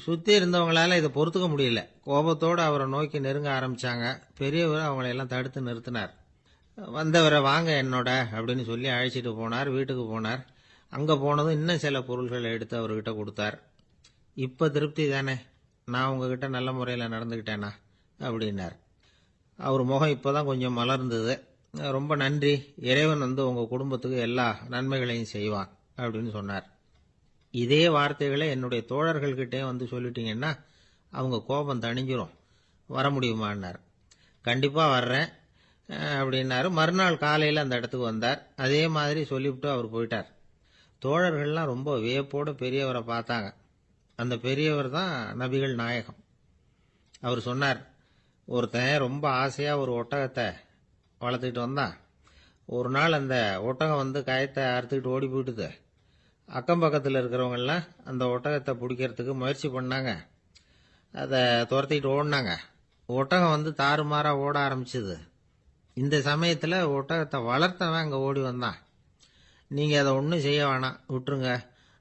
சுற்றி இருந்தவங்களால இதை பொறுத்துக்க முடியல. கோபத்தோடு அவரை நோக்கி நெருங்க ஆரம்பித்தாங்க. பெரியவர் அவங்களையெல்லாம் தடுத்து நிறுத்தினார். வந்தவரை வாங்க என்னோட அப்படின்னு சொல்லி அழைச்சிட்டு போனார். வீட்டுக்கு போனார். அங்கே போனதும் இன்னும் சில பொருள்களை எடுத்து அவர்கிட்ட கொடுத்தார். இப்போ திருப்தி தானே, நான் உங்ககிட்ட நல்ல முறையில் நடந்துக்கிட்டேனா அப்படின்னார். அவர் முகம் இப்போ தான் கொஞ்சம் மலர்ந்தது. ரொம்ப நன்றி, இறைவன் உங்கள் குடும்பத்துக்கு எல்லா நன்மைகளையும் செய்வான் அப்படின்னு சொன்னார். இதே வார்த்தைகளை என்னுடைய தோழர்கள்கிட்டே சொல்லிட்டீங்கன்னா அவங்க கோபம் தணிஞ்சிரும், வர முடியுமான்னார். கண்டிப்பாக வர்றேன் அப்படின்னாரு. மறுநாள் காலையில் அந்த இடத்துக்கு வந்தார். அதே மாதிரி சொல்லிவிட்டு அவர் போயிட்டார். தோழர்கள்லாம் ரொம்ப வியப்போடு பெரியவரை பார்த்தாங்க. அந்த பெரியவர் தான் நபிகள் நாயகம். அவர் சொன்னார், ஒருத்தன் ரொம்ப ஆசையாக ஒரு ஒட்டகத்தை வளர்த்துக்கிட்டு வந்தான். ஒரு நாள் அந்த ஒட்டகம் வந்து கயத்தை அறுத்துக்கிட்டு ஓடி போயிட்டுது. அக்கம் பக்கத்தில் இருக்கிறவங்கெல்லாம் அந்த ஒட்டகத்தை பிடிக்கிறதுக்கு முயற்சி பண்ணாங்க. அதை துரத்திக்கிட்டு ஓடினாங்க. ஒட்டகம் வந்து தாறுமாறாக ஓட ஆரம்பிச்சுது. இந்த சமயத்தில் ஒட்டகத்தை வளர்த்தவன் அங்கே ஓடி வந்தான். நீங்கள் அதை ஒன்றும் செய்ய வேணாம், விட்டுருங்க.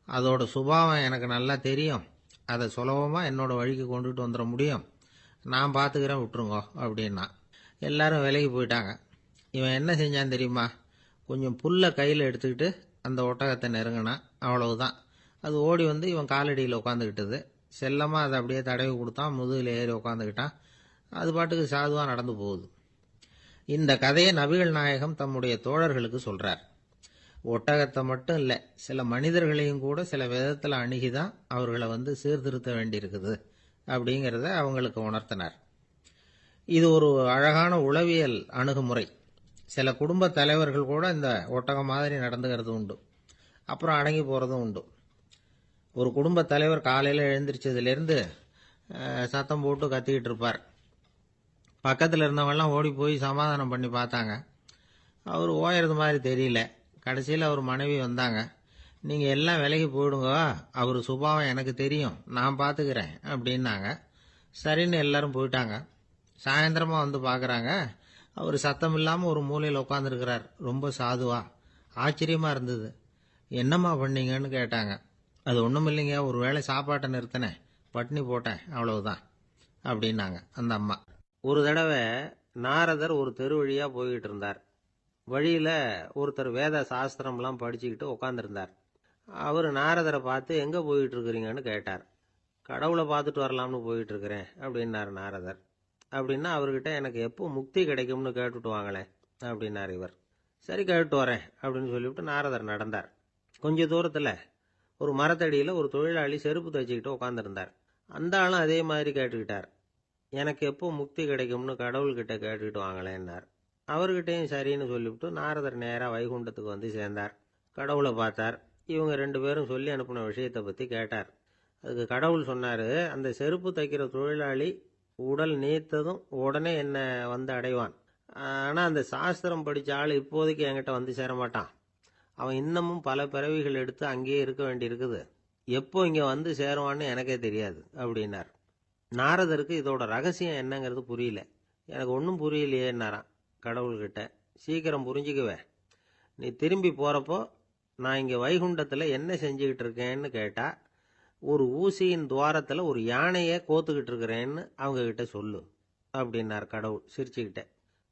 அதோட சுபாவம் எனக்கு நல்லா தெரியும். அதை சுலபமாக என்னோட வழிக்கு கொண்டுட்டு வந்துட முடியும். நான் பார்த்துக்கிறேன், விட்டுருங்கோ அப்படின்னா. எல்லாரும் விலகி போயிட்டாங்க. இவன் என்ன செஞ்சான் தெரியுமா? கொஞ்சம் புல்லை கையில் எடுத்துக்கிட்டு அந்த ஒட்டகத்தை நெருங்கினான். அவ்வளவுதான். அது ஓடி வந்து இவன் காலடியில் உட்காந்துக்கிட்டது. செல்லமாக அதை அப்படியே தடவி கொடுத்தான். முதுகில் ஏறி உட்காந்துக்கிட்டான். அது பாட்டுக்கு சாதுவாக நடந்து போகுது. இந்த கதையை நபிகள் நாயகம் தம்முடைய தோழர்களுக்கு சொல்றார். ஒட்டகத்தை மட்டும் இல்லை, சில மனிதர்களையும் கூட சில விதத்தில் அணுகிதான் அவர்களை வந்து சீர்திருத்த வேண்டியிருக்குது அப்படிங்கிறத அவங்களுக்கு உணர்த்தினார். இது ஒரு அழகான உளவியல் அணுகுமுறை. சில குடும்ப தலைவர்கள் கூட இந்த ஒட்டகம் மாதிரி நடந்துகிறது உண்டு. அப்புறம் அடங்கி போகிறதும் உண்டு. ஒரு குடும்ப தலைவர் காலையில் எழுந்திரிச்சதுலேருந்து சத்தம் போட்டு கத்திக்கிட்டு இருப்பார். பக்கத்தில் இருந்தவங்கெல்லாம் ஓடி போய் சமாதானம் பண்ணி பார்த்தாங்க. அவர் ஓயறது மாதிரி தெரியல. கடைசியில் அவர் மனைவி வந்தாங்க. நீங்கள் எல்லாம் விலகி போயிடுங்க, அவர் சுபாவம் எனக்கு தெரியும், நான் பார்த்துக்கிறேன் அப்படின்னாங்க. சரின்னு எல்லாரும் போயிட்டாங்க. சாயந்தரமாக வந்து பார்க்குறாங்க. அவர் சத்தம் இல்லாமல் ஒரு மூலையில் உட்காந்துருக்கிறார், ரொம்ப சாதுவா. ஆச்சரியமாக இருந்தது. என்னம்மா பண்ணீங்கன்னு கேட்டாங்க. அது ஒன்றும் இல்லைங்க, ஒரு வேளை சாப்பாட்டை நிறுத்தினேன், பட்னி போட்டேன், அவ்வளவுதான் அப்படின்னாங்க அந்த அம்மா. ஒரு தடவை நாரதர் ஒரு தெரு வழியாக போய்கிட்டு இருந்தார். வழியில் ஒருத்தர் வேத சாஸ்திரம்லாம் படிச்சுக்கிட்டு உட்காந்துருந்தார். அவர் நாரதரை பார்த்து எங்கே போயிட்டு இருக்கிறீங்கன்னு கேட்டார். கடவுளை பார்த்துட்டு வரலாம்னு போயிட்டு இருக்கிறேன் அப்படின்னார் நாரதர். அப்படின்னா அவர்கிட்ட எனக்கு எப்போ முக்தி கிடைக்கும்னு கேட்டுட்டு வாங்களேன் அப்படின்னார் இவர். சரி, கேட்டு வரேன் அப்படின்னு சொல்லிவிட்டு நாரதர் நடந்தார். கொஞ்ச தூரத்தில் ஒரு மரத்தடியில் ஒரு தொழிலாளி செருப்பு தைச்சிக்கிட்டு உட்காந்துருந்தார். அந்த ஆளும் அதே மாதிரி கேட்டுக்கிட்டார். எனக்கு எப்போ முக்தி கிடைக்கும்னு கடவுள்கிட்ட கேட்டுக்கிட்டு வாங்களேன்னார். அவர்கிட்டையும் சரின்னு சொல்லிவிட்டு நாரதர் நேராக வைகுண்டத்துக்கு வந்து சேர்ந்தார். கடவுளை பார்த்தார். இவங்க ரெண்டு பேரும் சொல்லி அனுப்பின விஷயத்தை பற்றி கேட்டார். அதுக்கு கடவுள் சொன்னார், அந்த செருப்பு தைக்கிற தொழிலாளி உடல் நீத்ததும் உடனே என்னை வந்து அடைவான். ஆனால் அந்த சாஸ்திரம் படித்த ஆள் இப்போதைக்கு என்கிட்ட வந்து சேரமாட்டான். அவன் இன்னமும் பல பிறவிகள் எடுத்து அங்கேயே இருக்க வேண்டியிருக்குது. எப்போ இங்கே வந்து சேருவான்னு எனக்கே தெரியாது அப்படின்னார். நாரதருக்கு இதோட ரகசியம் என்னங்கிறது புரியல. எனக்கு ஒன்றும் புரியலையேன்னாரான் கடவுள்கிட்ட. சீக்கிரம் புரிஞ்சுக்குவேன், நீ திரும்பி போகிறப்போ நான் இங்கே வைகுண்டத்தில் என்ன செஞ்சுக்கிட்டு இருக்கேன்னு கேட்டால், ஒரு ஊசியின் துவாரத்தில் ஒரு யானையை கோத்துக்கிட்டு இருக்கிறேன்னு அவங்கக்கிட்ட சொல்லு அப்படின்னார் கடவுள் சிரிச்சுக்கிட்டே.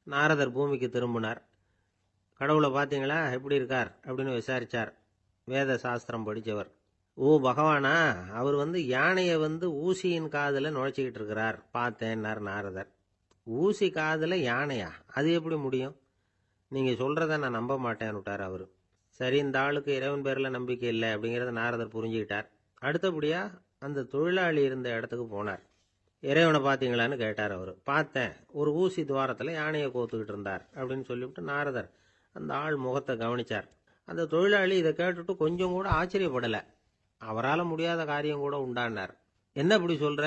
நாரதர் பூமிக்கு திரும்பினார். கடவுளை பார்த்தீங்களா, எப்படி இருக்கார் அப்படின்னு விசாரித்தார் வேத சாஸ்திரம் படித்தவர். ஓ பகவானா, அவர் வந்து யானையை வந்து ஊசியின் காதில் நுழைச்சிக்கிட்டு இருக்கிறார் பார்த்தேன்னார் நாரதர். ஊசி காதில் யானையா, அது எப்படி முடியும்? நீங்கள் சொல்கிறத நான் நம்ப மாட்டேன்னு விட்டார் அவர். சரி, இந்த ஆளுக்கு இறைவன் பேரில் நம்பிக்கை இல்லை அப்படிங்கிறத நாரதர் புரிஞ்சுக்கிட்டார். அடுத்தபடியாக அந்த தொழிலாளி இருந்த இடத்துக்கு போனார். இறைவனை பார்த்தீங்களான்னு கேட்டார் அவர். பார்த்தேன், ஒரு ஊசி துவாரத்தில் யானையை கோத்துக்கிட்டு இருந்தார் அப்படின்னு சொல்லிவிட்டு நாரதர் அந்த ஆள் முகத்தை கவனித்தார். அந்த தொழிலாளி இதை கேட்டுட்டு கொஞ்சம் கூட ஆச்சரியப்படலை. அவரால் முடியாத காரியம் கூட உண்டானார். என்ன இப்படி சொல்கிற,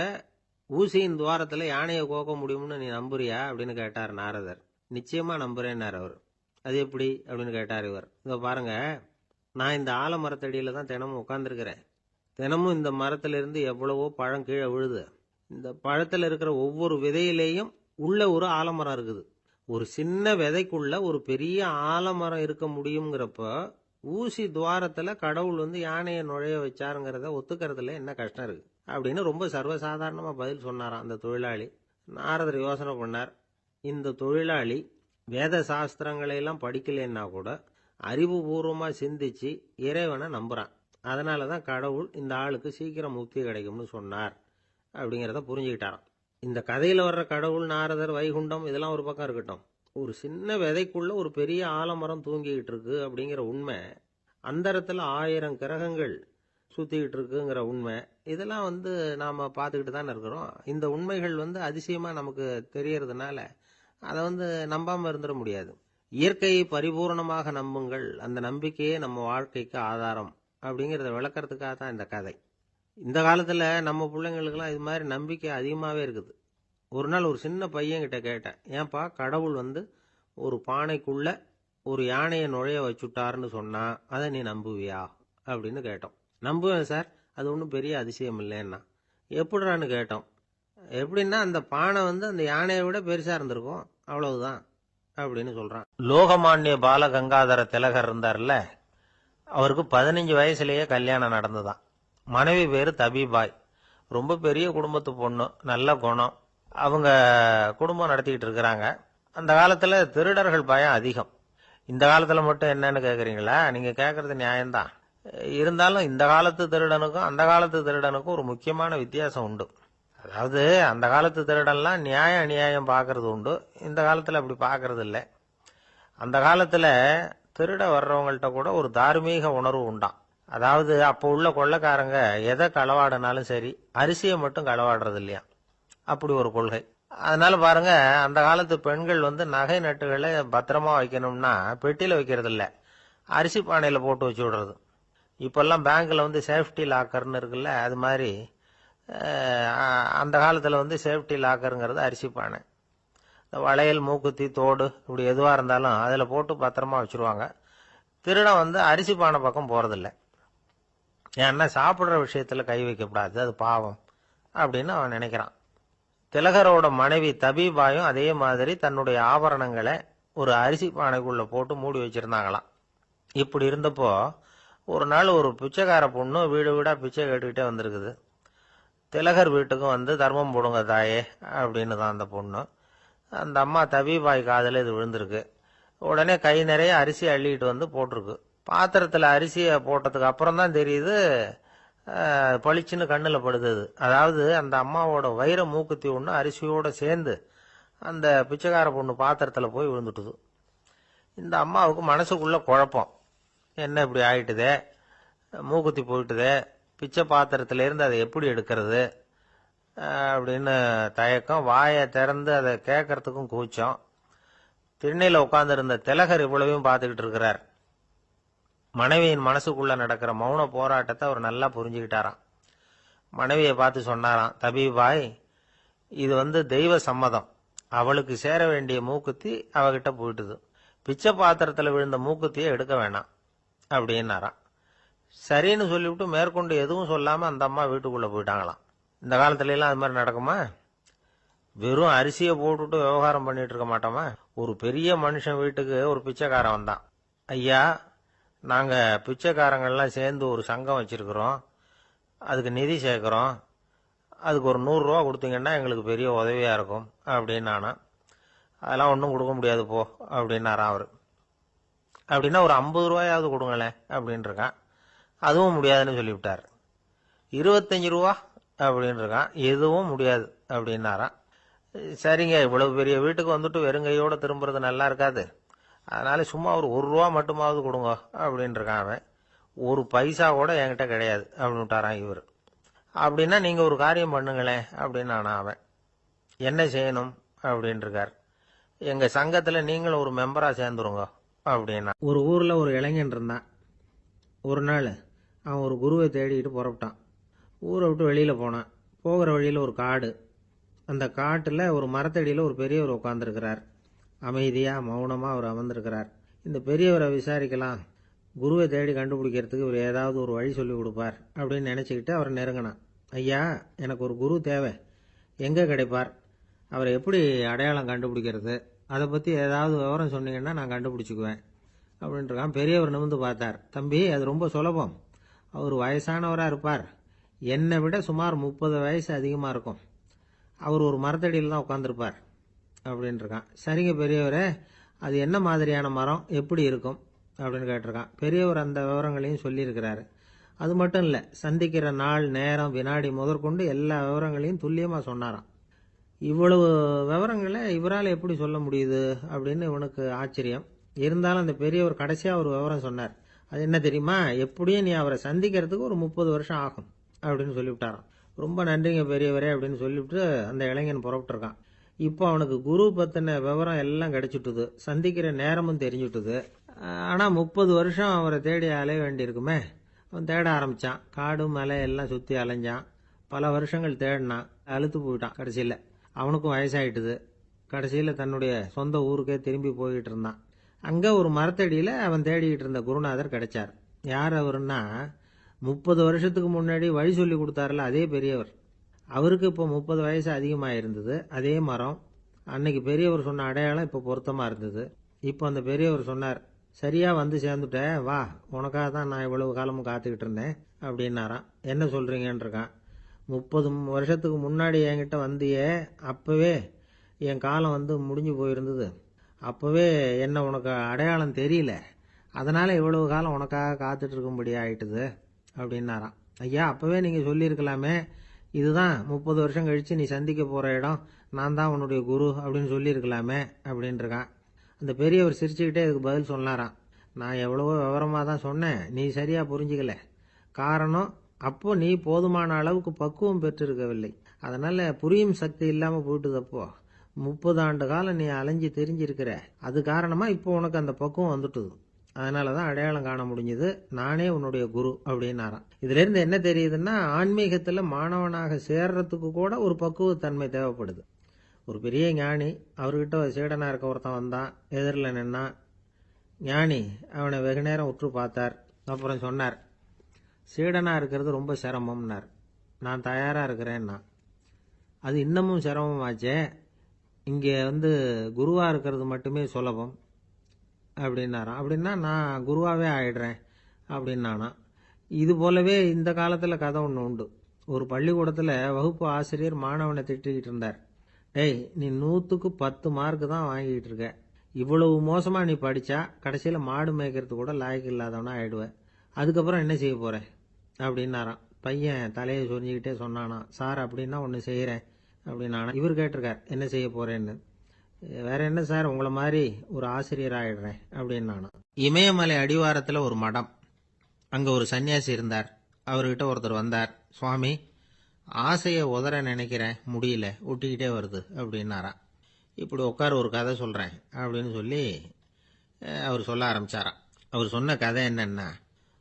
ஊசியின் துவாரத்தில் யானையை கோக்க முடியும்னு நீ நம்புறியா அப்படின்னு கேட்டார் நாரதர். நிச்சயமாக நம்புறேன்னார் அவர். அது எப்படி அப்படின்னு கேட்டார் இவர். இதோ பாருங்க, நான் இந்த ஆலமரத்தடியில் தான் தினமும் உட்காந்துருக்கிறேன். தினமும் இந்த மரத்திலிருந்து எவ்வளவோ பழம் கீழே விழுது. இந்த பழத்தில் இருக்கிற ஒவ்வொரு விதையிலேயும் உள்ள ஒரு ஆலமரம் இருக்குது. ஒரு சின்ன விதைக்குள்ள ஒரு பெரிய ஆலமரம் இருக்க முடியுங்கிறப்ப ஊசி துவாரத்தில் கடவுள் வந்து யானையை நுழைய வச்சாருங்கிறத ஒத்துக்கிறதுல என்ன கஷ்டம் இருக்கு அப்படின்னு ரொம்ப சர்வசாதாரணமாக பதில் சொன்னாராம் அந்த தொழிலாளி. நாரதர் யோசனை பண்ணார். இந்த தொழிலாளி வேத சாஸ்திரங்களையெல்லாம் படிக்கலைன்னா கூட அறிவுபூர்வமாக சிந்திச்சு இறைவனை நம்புகிறான். அதனால தான் கடவுள் இந்த ஆளுக்கு சீக்கிரம் முக்தி கிடைக்கும்னு சொன்னார் அப்படிங்கிறத புரிஞ்சுக்கிட்டாராம். இந்த கதையில் வர்ற கடவுள், நாரதர், வைகுண்டம் இதெல்லாம் ஒரு பக்கம் இருக்கட்டும், ஒரு சின்ன விதைக்குள்ள ஒரு பெரிய ஆலமரம் தூங்கிக்கிட்டு இருக்கு அப்படிங்கிற உண்மை, அந்தரத்தில் 1000 கிரகங்கள் சுற்றிக்கிட்டு இருக்குங்கிற உண்மை, இதெல்லாம் வந்து நாம் பார்த்துக்கிட்டு தானே இருக்கிறோம். இந்த உண்மைகள் வந்து அதிசயமாக நமக்கு தெரியறதுனால அதை வந்து நம்பாமல் இருந்துட முடியாது. இயற்கையை பரிபூர்ணமாக நம்புங்கள், அந்த நம்பிக்கையே நம்ம வாழ்க்கைக்கு ஆதாரம் அப்படிங்கிறத விளக்கறதுக்காக தான் இந்த கதை. இந்த காலத்தில் நம்ம பிள்ளைங்களுக்கெல்லாம் இது மாதிரி நம்பிக்கை அதிகமாகவே இருக்குது. ஒரு நாள் ஒரு சின்ன பையன்கிட்ட கேட்டேன், ஏன்பா கடவுள் ஒரு பானைக்குள்ள ஒரு யானையை நுழைய வச்சுட்டாருன்னு சொன்னா அதை நீ நம்புவியா அப்படின்னு கேட்டோம். நம்புவேன் சார், அது ஒன்றும் பெரிய அதிசயம் இல்லைன்னா. எப்படிறான்னு கேட்டோம். எப்படின்னா அந்த பானை அந்த யானையை விட பெருசா இருந்திருக்கும், அவ்வளவுதான் அப்படின்னு சொல்றான். லோகமானிய பாலகங்காதர திலகர் இருந்தார்ல, அவருக்கு 15 வயசுலயே கல்யாணம் நடந்துதான். மனைவி பேரு தபிபாய். ரொம்ப பெரிய குடும்பத்து பொண்ணு, நல்ல குணம். அவங்க குடும்பம் நடத்திக்கிட்டு இருக்கிறாங்க. அந்த காலத்துல திருடர்கள் பயம் அதிகம். இந்த காலத்துல மட்டும் என்னன்னு கேக்குறீங்களா? நீங்க கேக்குறது நியாயம்தான். இருந்தாலும் இந்த காலத்து திருடனுக்கும் அந்த காலத்து திருடனுக்கும் ஒரு முக்கியமான வித்தியாசம் உண்டு. அதாவது அந்த காலத்து திருடன்லாம் நியாயம் அநியாயம் பாக்குறது உண்டு, இந்த காலத்துல அப்படி பாக்குறது இல்லை. அந்த காலத்துல திருட வர்றவங்கள்ட்ட கூட ஒரு தார்மீக உணர்வு உண்டாம். அதாவது அப்போ உள்ள கொள்ளைக்காரங்க எதை களவாடினாலும் சரி, அரிசியை மட்டும் களவாடுறது இல்லையா, அப்படி ஒரு கொள்கை. அதனால பாருங்க, அந்த காலத்து பெண்கள் நகை நட்டுகளை பத்திரமா வைக்கணும்னா பெட்டியில வைக்கிறது இல்ல, அரிசி பானையில போட்டு வச்சு விடுறது. இப்பெல்லாம் பேங்க்ல சேஃப்டி லாக்கர்னு இருக்குல்ல, அது மாதிரி அந்த காலத்துல சேஃப்டி லாக்கருங்கிறது அரிசி பானை. இந்த வளையல், மூக்குத்தி, தோடு இப்படி எதுவா இருந்தாலும் அதுல போட்டு பத்திரமா வச்சிருவாங்க. திருடன் அரிசி பானை பக்கம் போறதில்லை. ஏன்னா சாப்பிடுற விஷயத்துல கை வைக்கக்கூடாது, அது பாவம் அப்படின்னு அவன் நினைக்கிறான். திலகரோட மனைவி தபீபாயும் அதே மாதிரி தன்னுடைய ஆபரணங்களை ஒரு அரிசி பானைக்குள்ள போட்டு மூடி வச்சிருந்தாங்களாம். இப்படி இருந்தப்போ ஒரு நாள் ஒரு பிச்சைக்கார பொண்ணு வீடு வீடா பிச்சை கேட்டுக்கிட்டே வந்திருக்குது. திலகர் வீட்டுக்கும் தர்மம் போடுங்க தாயே அப்படின்னு தான் அந்த பொண்ணு. அந்த அம்மா தபீபாய் காதுல இது விழுந்திருக்கு. உடனே கை நிறைய அரிசி அள்ளிட்டு போட்டிருக்கு. பாத்திரத்துல அரிசியை போட்டதுக்கு அப்புறம் தான் தெரியுது, பளிச்சுன்னு கண்ணுல படுது. அதாவது அந்த அம்மாவோட வைர மூக்குத்தி ஒண்ணு அரிசியோட சேர்ந்து அந்த பிச்சைக்கார பொண்ணு பாத்திரத்துல போய் விழுந்துட்டுது. இந்த அம்மாவுக்கு மனசுக்குள்ள குழப்பம், என்ன இப்படி ஆயிட்டுதே, மூக்குத்தி போயிட்டுதே, பிச்சை பாத்திரத்துல இருந்து அதை எப்படி எடுக்கிறது அப்படின்னு தயக்கம். வாயை திறந்து அதை கேட்கறதுக்கும் கூச்சம். திண்ணையில உட்கார்ந்து இருந்த திலகர் இவ்வளவையும் பார்த்துக்கிட்டு இருக்கிறார். மனைவியின் மனசுக்குள்ள நடக்கிற மௌன போராட்டத்தை அவர் நல்லா புரிஞ்சுக்கிட்டாராம். மனைவியை பார்த்து சொன்னாராம், தபீபாய், இது தெய்வ சம்மதம். அவளுக்கு சேர வேண்டிய மூக்குத்தி அவகிட்ட போயிட்டுது. பிச்சை பாத்திரத்துல விழுந்த மூக்குத்தியை எடுக்க வேணாம் அப்படின்னாராம். சரின்னு சொல்லிவிட்டு மேற்கொண்டு எதுவும் சொல்லாம அந்த அம்மா வீட்டுக்குள்ள போயிட்டாங்களாம். இந்த காலத்துல எல்லாம் அது மாதிரி நடக்குமா? வெறும் அரிசியை போட்டுட்டு விவகாரம் பண்ணிட்டு இருக்க மாட்டோமா? ஒரு பெரிய மனுஷன் வீட்டுக்கு ஒரு பிச்சைக்காரன் வந்தான். ஐயா, நாங்க பிச்சைக்காரங்கள்லாம் சேர்ந்து ஒரு சங்கம் வச்சிருக்கிறோம், அதுக்கு நிதி சேர்க்கிறோம், அதுக்கு ஒரு 100 ரூபா கொடுத்தீங்கன்னா எங்களுக்கு பெரிய உதவியா இருக்கும் அப்படின்னானா. அதெல்லாம் ஒன்றும் கொடுக்க முடியாது போ அப்படின்னாராம் அவரு. அப்படின்னா ஒரு 50 ரூபாயாவது கொடுங்களேன் அப்படின்னு இருக்கான். அதுவும் முடியாதுன்னு சொல்லிவிட்டார். 25 ரூபா அப்படின்னு இருக்கான். எதுவும் முடியாது அப்படின்னாராம். சரிங்க, இவ்வளவு பெரிய வீட்டுக்கு வெறுங்கையோட திரும்புறது நல்லா இருக்காது, அதனால சும்மா ஒரு 1 ரூபா மட்டுமாவது கொடுங்க அப்படின்னு இருக்கான் அவன். ஒரு பைசா கூட என்கிட்ட கிடையாது அப்படின்னு விட்டாரான் இவர். அப்படின்னா நீங்க ஒரு காரியம் பண்ணுங்களேன் அப்படின்னானா அவன். என்ன செய்யணும் அப்படின்னு இருக்கார். எங்க சங்கத்துல நீங்களும் ஒரு மெம்பரா சேர்ந்துருங்க அப்படின்னா. ஒரு ஊர்ல ஒரு இளைஞன் இருந்தான். ஒரு நாள் அவன் ஒரு குருவை தேடிட்டு புறப்பட்டான். ஊரை விட்டு வெளியில போனான். போகிற வழியில ஒரு காடு. அந்த காட்டுல ஒரு மரத்தடியில ஒரு பெரியவர் உட்கார்ந்துருக்கிறார். அமைதியா மௌனமா அவர் அமர்ந்திருக்கிறார். இந்த பெரியவரை விசாரிக்கலாம், குருவை தேடி கண்டுபிடிக்கிறதுக்கு இவர் ஏதாவது ஒரு வழி சொல்லி கொடுப்பார் அப்படின்னு நினைச்சுக்கிட்டு அவர் நெருங்கினான். ஐயா, எனக்கு ஒரு குரு தேவை, எங்க கிடைப்பார், அவரை எப்படி அடையாளம் கண்டுபிடிக்கிறது, அதை பத்தி ஏதாவது விவரம் சொன்னீங்கன்னா நான் கண்டுபிடிச்சுக்குவேன் அப்படின்றான். பெரியவர் நிமிர்ந்து பார்த்தார். தம்பி, அது ரொம்ப சுலபம். அவர் வயசானவரா இருப்பார், என்னை விட சுமார் 30 வயசு அதிகமா இருக்கும். அவர் ஒரு மரத்தடியில் தான் உட்கார்ந்துருப்பார் அப்படின்னு இருக்கான். சரிங்க பெரியவரே, அது என்ன மாதிரியான மரம், எப்படி இருக்கும் அப்படின்னு கேட்டிருக்கான். பெரியவர் அந்த விவரங்களையும் சொல்லியிருக்கிறாரு. அது மட்டும் இல்லை, சந்திக்கிற நாள், நேரம், வினாடி முதற்கொண்டு எல்லா விவரங்களையும் துல்லியமாக சொன்னாராம். இவ்வளவு விவரங்களை இவரால் எப்படி சொல்ல முடியுது அப்படின்னு இவனுக்கு ஆச்சரியம். இருந்தாலும் அந்த பெரியவர் கடைசியாக ஒரு விவரம் சொன்னார். அது என்ன தெரியுமா, எப்படியும் நீ அவரை சந்திக்கிறதுக்கு ஒரு 30 வருஷம் ஆகும் அப்படின்னு சொல்லிவிட்டாராம். ரொம்ப நன்றிங்க பெரியவரே அப்படின்னு சொல்லிவிட்டு அந்த இளைஞன் புறப்பட்டுருக்கான். இப்போ அவனுக்கு குரு பத்தின விவரம் எல்லாம் கிடைச்சிட்டுது, சந்திக்கிற நேரமும் தெரிஞ்சுட்டுது. ஆனா 30 வருஷம் அவரை தேடி அலைய வேண்டியிருக்குமே. அவன் தேட ஆரம்பிச்சான். காடு மலை எல்லாம் சுத்தி அலைஞ்சான். பல வருஷங்கள் தேடினான், அழுத்து போயிட்டான். கடைசியில அவனுக்கும் வயசாயிட்டுது. கடைசியில் தன்னுடைய சொந்த ஊருக்கே திரும்பி போய்கிட்டு இருந்தான். அங்கே ஒரு மரத்தடியில் அவன் தேடிக்கிட்டு இருந்த குருநாதர் கிடைச்சார். யார் அவருன்னா, 30 வருஷத்துக்கு முன்னாடி வழி சொல்லி கொடுத்தாருல அதே பெரியவர். அவருக்கு இப்போ 30 வயசு அதிகமாக இருந்தது. அதே மரம். அன்னைக்கு பெரியவர் சொன்ன அடையாளம் இப்போ பொருத்தமாக இருந்தது. இப்போ அந்த பெரியவர் சொன்னார், சரியா வந்து சேர்ந்துட்ட, வா, உனக்காக தான் நான் இவ்வளவு காலமும் காத்துக்கிட்டு இருந்தேன் அப்படின்னாராம். என்ன சொல்றீங்கன்னு இருக்கான். 30 வருஷத்துக்கு முன்னாடி என்கிட்ட வந்தியே, அப்பவே என் காலம் வந்து முடிஞ்சு போயிருந்தது. அப்பவே என்ன உனக்கு அடையாளம் தெரியல, அதனால இவ்வளவு காலம் உனக்காக காத்துட்டு இருக்கும்படி ஆயிட்டுது அப்படின்னாராம். ஐயா, அப்பவே நீங்க சொல்லியிருக்கலாமே, இதுதான் 30 வருஷம் கழிச்சு நீ சந்திக்க போற இடம், நான் தான் உன்னுடைய குரு அப்படின்னு சொல்லியிருக்கலாமே அப்படின்னு இருக்கான். அந்த பெரியவர் சிரிச்சுக்கிட்டே இதுக்கு பதில் சொன்னாராம். நான் எவ்வளவோ விவரமாக தான் சொன்னேன், நீ சரியா புரிஞ்சுக்கல. காரணம், அப்போ நீ போதுமான அளவுக்கு பக்குவம் பெற்றிருக்கவில்லை. அதனால புரியும் சக்தி இல்லாமல் போயிட்டுதப்போ. 30 ஆண்டு காலம் நீ அலைஞ்சு தெரிஞ்சிருக்கிற, அது காரணமா இப்போ உனக்கு அந்த பக்குவம் வந்துட்டுது. அதனால தான் அடையாளம் காண முடிஞ்சது, நானே உன்னுடைய குரு அப்படின்னாராம். இதுல இருந்து என்ன தெரியுதுன்னா, ஆன்மீகத்துல மாணவனாக சேர்றதுக்கு கூட ஒரு பக்குவத்தன்மை தேவைப்படுது. ஒரு பெரிய ஞானி, அவர்கிட்ட சீடனா இருக்க ஒருத்தன் வந்தான், எதிரில் நின்னான். ஞானி அவனை வெகு நேரம் உற்று பார்த்தார். அப்புறம் சொன்னார், சீடனா இருக்கிறது ரொம்ப சிரமம்னார். நான் தயாரா இருக்கிறேன்னா. அது இன்னமும் சிரமமாச்சே, இங்கே வந்து குருவா இருக்கிறது மட்டுமே சுலபம் அப்படின்னாராம். அப்படின்னா நான் குருவாவே ஆயிடுறேன் அப்படின்னானா. இது போலவே இந்த காலத்துல கதை ஒன்று உண்டு. ஒரு பள்ளிக்கூடத்துல வகுப்பு ஆசிரியர் மாணவனை திட்டிக்கிட்டு இருந்தார். டேய், நீ 100க்கு 10 மார்க் தான் வாங்கிட்டு இருக்க, இவ்வளவு மோசமா நீ படிச்சா கடைசியில மாடு மேய்க்கிறது கூட லாய்க்கு இல்லாதவனா ஆயிடுவ, அதுக்கப்புறம் என்ன செய்ய போற அப்படின்னாராம். பையன் தலையை சொரிஞ்சுக்கிட்டே சொன்னானா, சார் அப்படின்னா ஒன்று செய்யறேன் அப்படின்னானா. இவர் கேட்டிருக்கார், என்ன செய்ய போறேன்னு. வேற என்ன சார், உங்களை மாதிரி ஒரு ஆசிரியர் ஆயிடுறேன் அப்படின்னானா. இமயமலை அடிவாரத்தில் ஒரு மடம். அங்கே ஒரு சன்னியாசி இருந்தார். அவர்கிட்ட ஒருத்தர் வந்தார். சுவாமி, ஆசையை உதற நினைக்கிறேன், முடியல, ஒட்டிக்கிட்டே வருது அப்படின்னாராம். இப்படி உட்கார, ஒரு கதை சொல்கிறேன் அப்படின்னு சொல்லி அவர் சொல்ல ஆரம்பிச்சாராம். அவர் சொன்ன கதை என்னன்னா,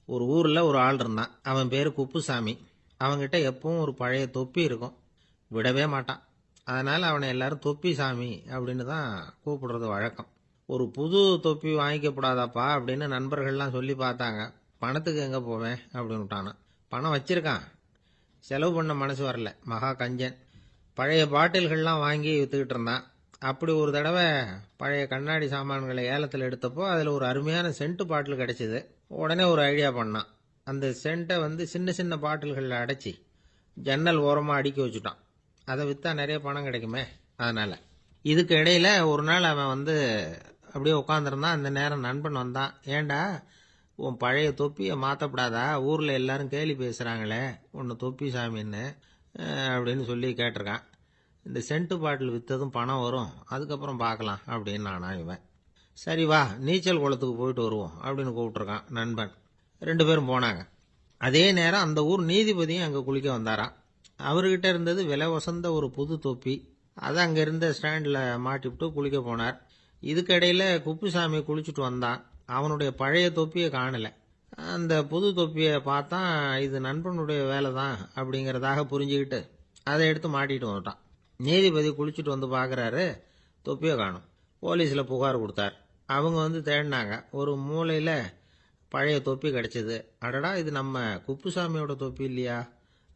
ஒரு ஊரில் ஒரு ஆள் இருந்தான். அவன் பேர் குப்புசாமி. அவன்கிட்ட எப்பவும் ஒரு பழைய தொப்பி இருக்கும், விடவே மாட்டான். அதனால் அவனை எல்லாரும் தொப்பி சாமி அப்படின்னு தான் கூப்பிடுறது வழக்கம். ஒரு புது தொப்பி வாங்கிக்கப்படாதாப்பா அப்படின்னு நண்பர்கள்லாம் சொல்லி பார்த்தாங்க. பணத்துக்கு எங்கே போவேன் அப்படின்னு விட்டானா. பணம் வச்சிருக்கான், செலவு பண்ண மனசு வரல, மகா கஞ்சன். பழைய பாட்டில்கள்லாம் வாங்கி விற்றுக்கிட்டு இருந்தான். அப்படி ஒரு தடவை பழைய கண்ணாடி சாமான்களை ஏலத்தில் எடுத்தப்போ அதில் ஒரு அருமையான சென்ட் பாட்டில் கிடைச்சிது. உடனே ஒரு ஐடியா பண்ணான். அந்த சென்ட்டை வந்து சின்ன சின்ன பாட்டில்களில் அடைச்சி ஜன்னல் ஓரமாக அடுக்கி வச்சுட்டான். அதை விற்றா நிறைய பணம் கிடைக்குமே, அதனால். இதுக்கு இடையில் ஒரு நாள் அவன் வந்து அப்படியே உட்காந்துருந்தான். அந்த நேரம் நண்பன் வந்தான். ஏண்டா, உன் பழைய தொப்பியை மாற்றப்படாதா, ஊரில் எல்லாரும் கேலி பேசுகிறாங்களே உன்னை தொப்பி சாமின்னு அப்படின்னு சொல்லி கேட்டிருக்கான். இந்த சென்ட்டு பாட்டில் விற்றதும் பணம் வரும், அதுக்கப்புறம் பார்க்கலாம் அப்படின்னு நானா இவன். சரி வா, நீச்சல் குளத்துக்கு போயிட்டு வருவோம் அப்படின்னு கூப்பிட்டுருக்கான் நண்பன். 2 பேரும் போனாங்க. அதே நேரம் அந்த ஊர் நீதிபதியும் அங்கே குளிக்க வந்தாராம். அவர்கிட்ட இருந்தது விலை வசந்த ஒரு புது தொப்பி. அதை அங்கே இருந்த ஸ்டாண்டில் மாட்டிவிட்டு குளிக்க போனார். இதுக்கிடையில் குப்புசாமி குளிச்சுட்டு வந்தான். அவனுடைய பழைய தொப்பியை காணலை. அந்த புது தொப்பியை பார்த்தா இது நண்பனுடைய வேலை தான் அப்படிங்கிறதாக புரிஞ்சுக்கிட்டு அதை எடுத்து மாட்டிட்டு வந்துட்டான். நீதிபதி குளிச்சுட்டு வந்து பார்க்குறாரு, தொப்பியை காணும். போலீஸில் புகார் கொடுத்தார். அவங்க வந்து தேடினாங்க. ஒரு மூலையில் பழைய தொப்பி கிடைச்சிது. அடடா, இது நம்ம குப்புசாமியோட தொப்பி இல்லையா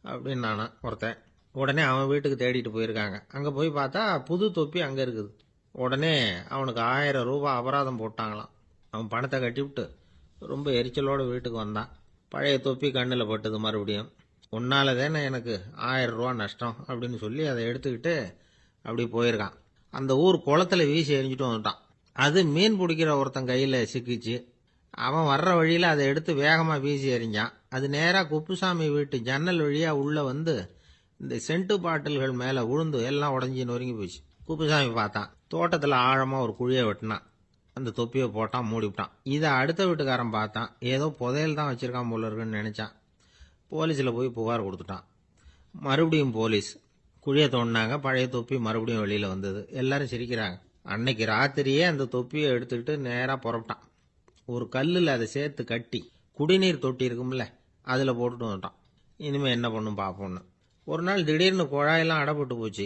அப்படின்னு நானா ஒருத்தன். உடனே அவன் வீட்டுக்கு தேடிட்டு போயிருக்காங்க. அங்கே போய் பார்த்தா புது தொப்பி அங்கே இருக்குது. உடனே அவனுக்கு 1000 ரூபாய் அபராதம் போட்டாங்களாம். அவன் பணத்தை கட்டிவிட்டு ரொம்ப எரிச்சலோடு வீட்டுக்கு வந்தான். பழைய தொப்பி கண்ணில் பட்டது. மறுபடியும், உன்னால தானே எனக்கு 1000 ரூபா நஷ்டம் அப்படின்னு சொல்லி அதை எடுத்துக்கிட்டு அப்படி போயிருக்கான். அந்த ஊர் குளத்துல வீசி எரிஞ்சிட்டு வந்துட்டான். அது மீன் பிடிக்கிற ஒருத்தன் கையில் சிக்கிச்சு. அவன் வர்ற வழியில் அதை எடுத்து வேகமாக வீசி எறிஞ்சான். அது நேராக குப்புசாமி வீட்டு ஜன்னல் வழியாக உள்ளே வந்து இந்த சென்ட்டு பாட்டில்கள் மேலே விழுந்து எல்லாம் உடஞ்சி நொறுங்கி போச்சு. குப்புசாமி பார்த்தான். தோட்டத்தில் ஆழமாக ஒரு குழியை வெட்டினான். அந்த தொப்பியை போட்டான், மூடிவிட்டான். இதை அடுத்த வீட்டுக்காரன் பார்த்தான். ஏதோ புதையல் தான் வச்சிருக்கான் போல இருக்குன்னு நினைச்சான். போலீஸில் போய் புகார் கொடுத்துட்டான். மறுபடியும் போலீஸ் குழியை தோண்டினாங்க. பழைய தொப்பி மறுபடியும் வெளியில் வந்தது. எல்லாரும் சிரிக்கிறாங்க. அன்னைக்கு ராத்திரியே அந்த தொப்பியை எடுத்துக்கிட்டு நேராக புறப்பட்டான். ஒரு கல்லில் அதை சேர்த்து கட்டி குடிநீர் தொட்டி இருக்கும்ல, அதில் போட்டுட்டு வந்துட்டான். இனிமேல் என்ன பண்ணும் பார்ப்போன்னு. ஒரு நாள் திடீர்னு குழாயெல்லாம் அடைப்பட்டு போச்சு.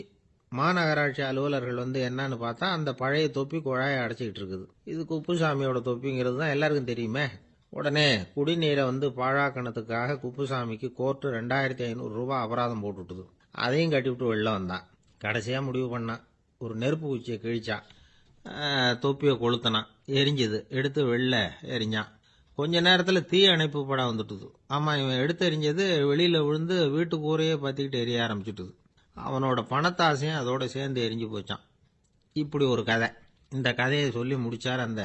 மாநகராட்சி அலுவலர்கள் என்னன்னு பார்த்தா அந்த பழைய தொப்பி குழாயை அடைச்சிக்கிட்டு இருக்குது. இது குப்புசாமியோட தொப்பிங்கிறது தான் எல்லாருக்கும் தெரியுமே. உடனே குடிநீரை பாழாக்கணத்துக்காக குப்புசாமிக்கு கோர்ட்டு 2500 ரூபாய் அபராதம் போட்டுவிட்டுது. அதையும் கட்டிவிட்டு வெளில வந்தான். கடைசியா முடிவு பண்ணான். ஒரு நெருப்பு குச்சியை கிழிச்சான். தொப்பியை கொளுத்தினான். எரிஞ்சது. எடுத்து வெளில எரிஞ்சான். கொஞ்ச நேரத்துல தீ அணைப்பு படம் வந்துட்டுது. ஆமா, இவன் எடுத்து எரிஞ்சது வெளியில விழுந்து வீட்டு கூரையே பத்திக்கிட்டு எரிய ஆரம்பிச்சுட்டுது. அவனோட பணத்தாசையும் அதோட சேர்ந்து எரிஞ்சு போச்சான். இப்படி ஒரு கதை. இந்த கதையை சொல்லி முடிச்சார் அந்த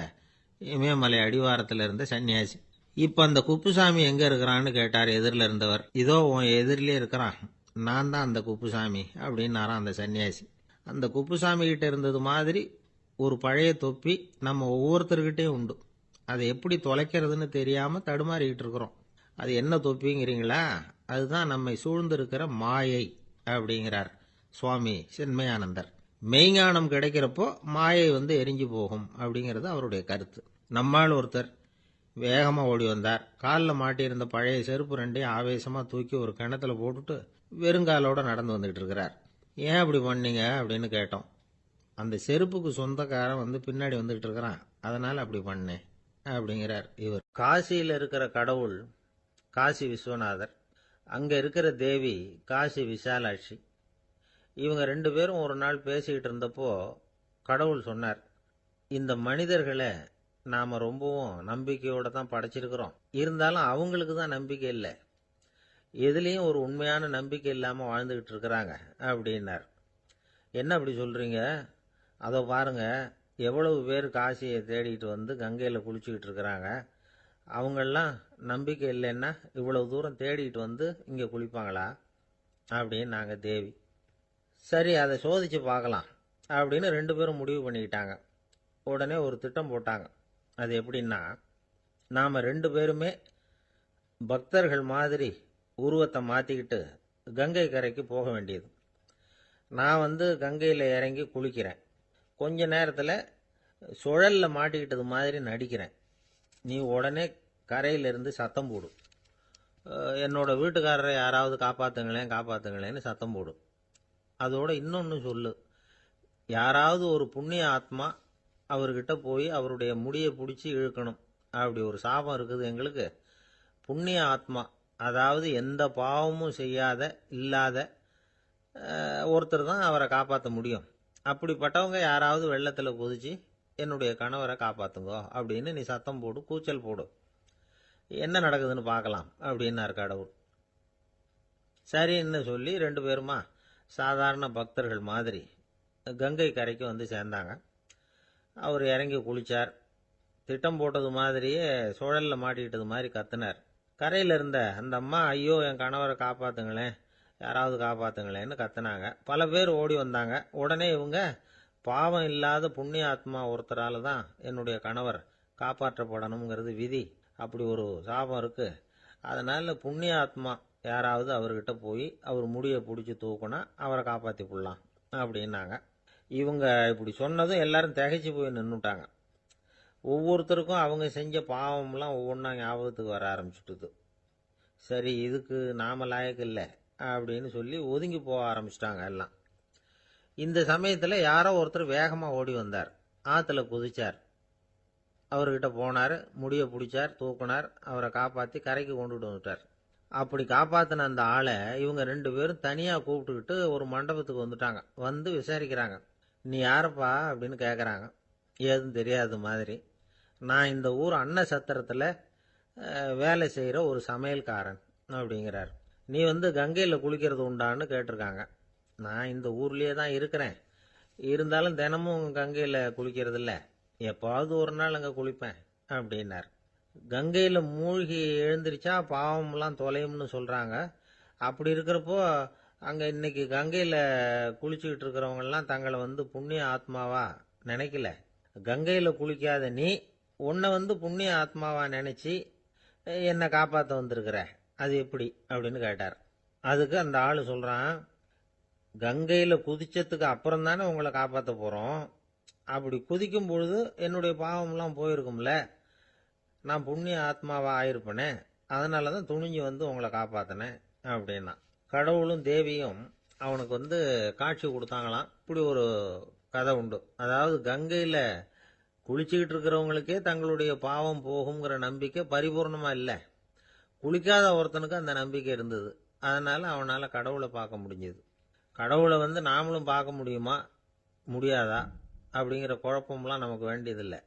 இமயமலை அடிவாரத்தில் இருந்த சன்னியாசி. இப்ப அந்த குப்புசாமி எங்க இருக்கிறான்னு கேட்டார் எதிரில் இருந்தவர். இதோ உன் எதிரிலே இருக்கிறான், நான் தான் அந்த குப்புசாமி அப்படின்னாராம் அந்த சன்னியாசி. அந்த குப்புசாமி கிட்ட இருந்தது மாதிரி ஒரு பழைய தொப்பி நம்ம ஒவ்வொருத்தர்கிட்டையும் உண்டு. அதை எப்படி தொலைக்கிறதுன்னு தெரியாம தடுமாறிக்கிட்டு இருக்கிறோம். அது என்ன தொப்பிங்கிறீங்களா? அதுதான் நம்மை சூழ்ந்திருக்கிற மாயை அப்படிங்கிறார் சுவாமி சின்மயானந்தர். மெய்ஞானம் கிடைக்கிறப்போ மாயை எரிஞ்சு போகும் அப்படிங்கிறது அவருடைய கருத்து. நம்மால் ஒருத்தர் வேகமா ஓடி வந்தார். காலில் மாட்டியிருந்த பழைய செருப்பு ரெண்டையும் ஆவேசமா தூக்கி ஒரு கிணத்துல போட்டுட்டு வெறுங்காலோட நடந்து வந்துகிட்டு இருக்கிறார். ஏன் அப்படி பண்ணீங்க அப்படின்னு கேட்டோம். அந்த செருப்புக்கு சொந்தக்காரன் பின்னாடி வந்துகிட்டு இருக்கிறான், அதனால அப்படி பண்ணேன் அப்படிங்கிறார் இவர். காசியில் இருக்கிற கடவுள் காசி விஸ்வநாதர், அங்க இருக்கிற தேவி காசி விசாலாட்சி. இவங்க 2 பேரும் ஒரு நாள் பேசிக்கிட்டு இருந்தப்போ கடவுள் சொன்னார், இந்த மனிதர்களை நாம ரொம்பவும் நம்பிக்கையோட தான் படைச்சிருக்கிறோம். இருந்தாலும் அவங்களுக்கு தான் நம்பிக்கை இல்லை, எதுலேயும் ஒரு உண்மையான நம்பிக்கை இல்லாமல் வாழ்ந்துக்கிட்டு இருக்கிறாங்க அப்படின்னார். என்ன அப்படி சொல்றீங்க? அதோ பாருங்க, எவ்வளவு பேர் காசியை தேடிட்டு கங்கையில் குளிச்சுக்கிட்டு இருக்கிறாங்க. அவங்கெல்லாம் நம்பிக்கை இல்லைன்னா இவ்வளவு தூரம் தேடிட்டு இங்கே குளிப்பாங்களா அப்படின்னு நாங்கள் தேவி. சரி, அதை சோதிச்சு பார்க்கலாம் அப்படின்னு 2 பேரும் முடிவு பண்ணிக்கிட்டாங்க. உடனே ஒரு திட்டம் போட்டாங்க. அது எப்படின்னா, நாம் 2 பேருமே பக்தர்கள் மாதிரி உருவத்தை மாற்றிக்கிட்டு கங்கை கரைக்கு போக வேண்டியது. நான் கங்கையில் இறங்கி குளிக்கிறேன். கொஞ்ச நேரத்தில் சுழலில் மாட்டிக்கிட்டது மாதிரி நடிக்கிறேன். நீ உடனே கரையிலிருந்து சத்தம் போடு, என்னோட வீட்டுக்காரரை யாராவது காப்பாற்றுங்களேன்னு சத்தம் போடு. அதோட இன்னொன்று சொல்லு, யாராவது ஒரு புண்ணிய ஆத்மா அவர்கிட்ட போய் அவருடைய முடியை பிடிச்சி இழுக்கணும். அப்படி ஒரு சாபம் இருக்குது எங்களுக்கு. புண்ணிய ஆத்மா, அதாவது எந்த பாவமும் செய்யாத இல்லாத ஒருத்தர் தான் அவரை காப்பாற்ற முடியும். அப்படிப்பட்டவங்க யாராவது வெள்ளத்தில் குதிச்சு என்னுடைய கணவரை காப்பாற்றுங்கோ அப்படின்னு நீ சத்தம் போடு, கூச்சல் போடு, என்ன நடக்குதுன்னு பார்க்கலாம் அப்படின்னார் கடவுள். சரின்னு சொல்லி 2 பேருமா சாதாரண பக்தர்கள் மாதிரி கங்கை கரைக்கு சேர்ந்தாங்க. அவர் இறங்கி குளிச்சார். திட்டம் போட்டது மாதிரியே சுழலில் மாட்டிக்கிட்டது மாதிரி கத்துனார். கரையில் இருந்த அந்த அம்மா, ஐயோ என் கணவரை காப்பாற்றுங்களேன், யாராவது காப்பாற்றுங்களேன்னு கத்துனாங்க. பல பேர் ஓடி வந்தாங்க. உடனே இவங்க, பாவம் இல்லாத புண்ணிய ஆத்மா ஒருத்தரால் தான் என்னுடைய கணவர் காப்பாற்றப்படணுங்கிறது விதி, அப்படி ஒரு சாபம் இருக்கு, அதனால புண்ணிய ஆத்மா யாராவது அவர்கிட்ட போய் அவர் முடியை பிடிச்சி தூக்குனா அவரை காப்பாற்றி போடலாம் அப்படின்னாங்க. இவங்க இப்படி சொன்னதும் எல்லாரும் திகைச்சு போய் நின்றுட்டாங்க. ஒவ்வொருத்தருக்கும் அவங்க செஞ்ச பாவம்லாம் ஒவ்வொன்றா ஞாபகத்துக்கு வர ஆரம்பிச்சுட்டுது. சரி, இதுக்கு நாம லாயக்கு இல்லை அப்படின்னு சொல்லி ஒதுங்கி போக ஆரம்பிச்சிட்டாங்க எல்லாம். இந்த சமயத்தில் யாரோ ஒருத்தர் வேகமாக ஓடி வந்தார். ஆற்றுல குதிச்சார். அவர்கிட்ட போனார், முடியை பிடிச்சார், தூக்குனார், அவரை காப்பாற்றி கரைக்கு கொண்டுட்டு வந்துட்டார். அப்படி காப்பாற்றின அந்த ஆளை இவங்க 2 பேரும் தனியாக கூப்பிட்டுக்கிட்டு ஒரு மண்டபத்துக்கு வந்துட்டாங்க. விசாரிக்கிறாங்க. நீ யாரப்பா அப்படின்னு கேட்குறாங்க. ஏதும் தெரியாத மாதிரி. நான் இந்த ஊர் அன்ன சத்திரத்தில் வேலை செய்கிற ஒரு சமையல்காரன் அப்படிங்கிறார். நீ கங்கையில் குளிக்கிறது உண்டான்னு கேட்டிருக்காங்க. நான் இந்த ஊர்லேயே தான் இருக்கிறேன், இருந்தாலும் தினமும் கங்கையில் குளிக்கிறது இல்லை, எப்பாவது ஒரு நாள் அங்கே குளிப்பேன் அப்படின்னார். கங்கையில் மூழ்கி எழுந்திரிச்சா பாவம்லாம் தொலையும்னு சொல்கிறாங்க. அப்படி இருக்கிறப்போ அங்கே இன்னைக்கு கங்கையில் குளிச்சுக்கிட்டு இருக்கிறவங்கெல்லாம் தங்களை புண்ணிய ஆத்மாவா நினைக்கல. கங்கையில் குளிக்காத நீ உன்னை புண்ணிய ஆத்மாவா நினைச்சி என்னை காப்பாற்ற வந்திருக்கிற, அது எப்படி அப்படின்னு கேட்டார். அதுக்கு அந்த ஆள் சொல்கிறான், கங்கையில் குதிச்சதுக்கு அப்புறம் தானே உங்களை காப்பாற்ற போகிறோம், அப்படி குதிக்கும் பொழுது என்னுடைய பாவம்லாம் போயிருக்கும்ல, நான் புண்ணிய ஆத்மாவா ஆயிருப்பேனே, அதனால தான் துணிஞ்சு உங்களை காப்பாற்றினேன் அப்படின்னா. கடவுளும் தேவியும் அவனுக்கு காட்சி கொடுத்தாங்களாம். இப்படி ஒரு கதை உண்டு. அதாவது கங்கையில் குளிச்சுக்கிட்டு இருக்கிறவங்களுக்கே தங்களுடைய பாவம் போகுங்கிற நம்பிக்கை பரிபூர்ணமாக இல்லை. குளிக்காத ஒருத்தனுக்கு அந்த நம்பிக்கை இருந்தது. அதனால் அவனால் கடவுளை பார்க்க முடிஞ்சது. கடவுளை நாமளும் பார்க்க முடியுமா முடியாதா அப்படிங்கிற குழப்பம்லாம் நமக்கு வேண்டியதில்லை.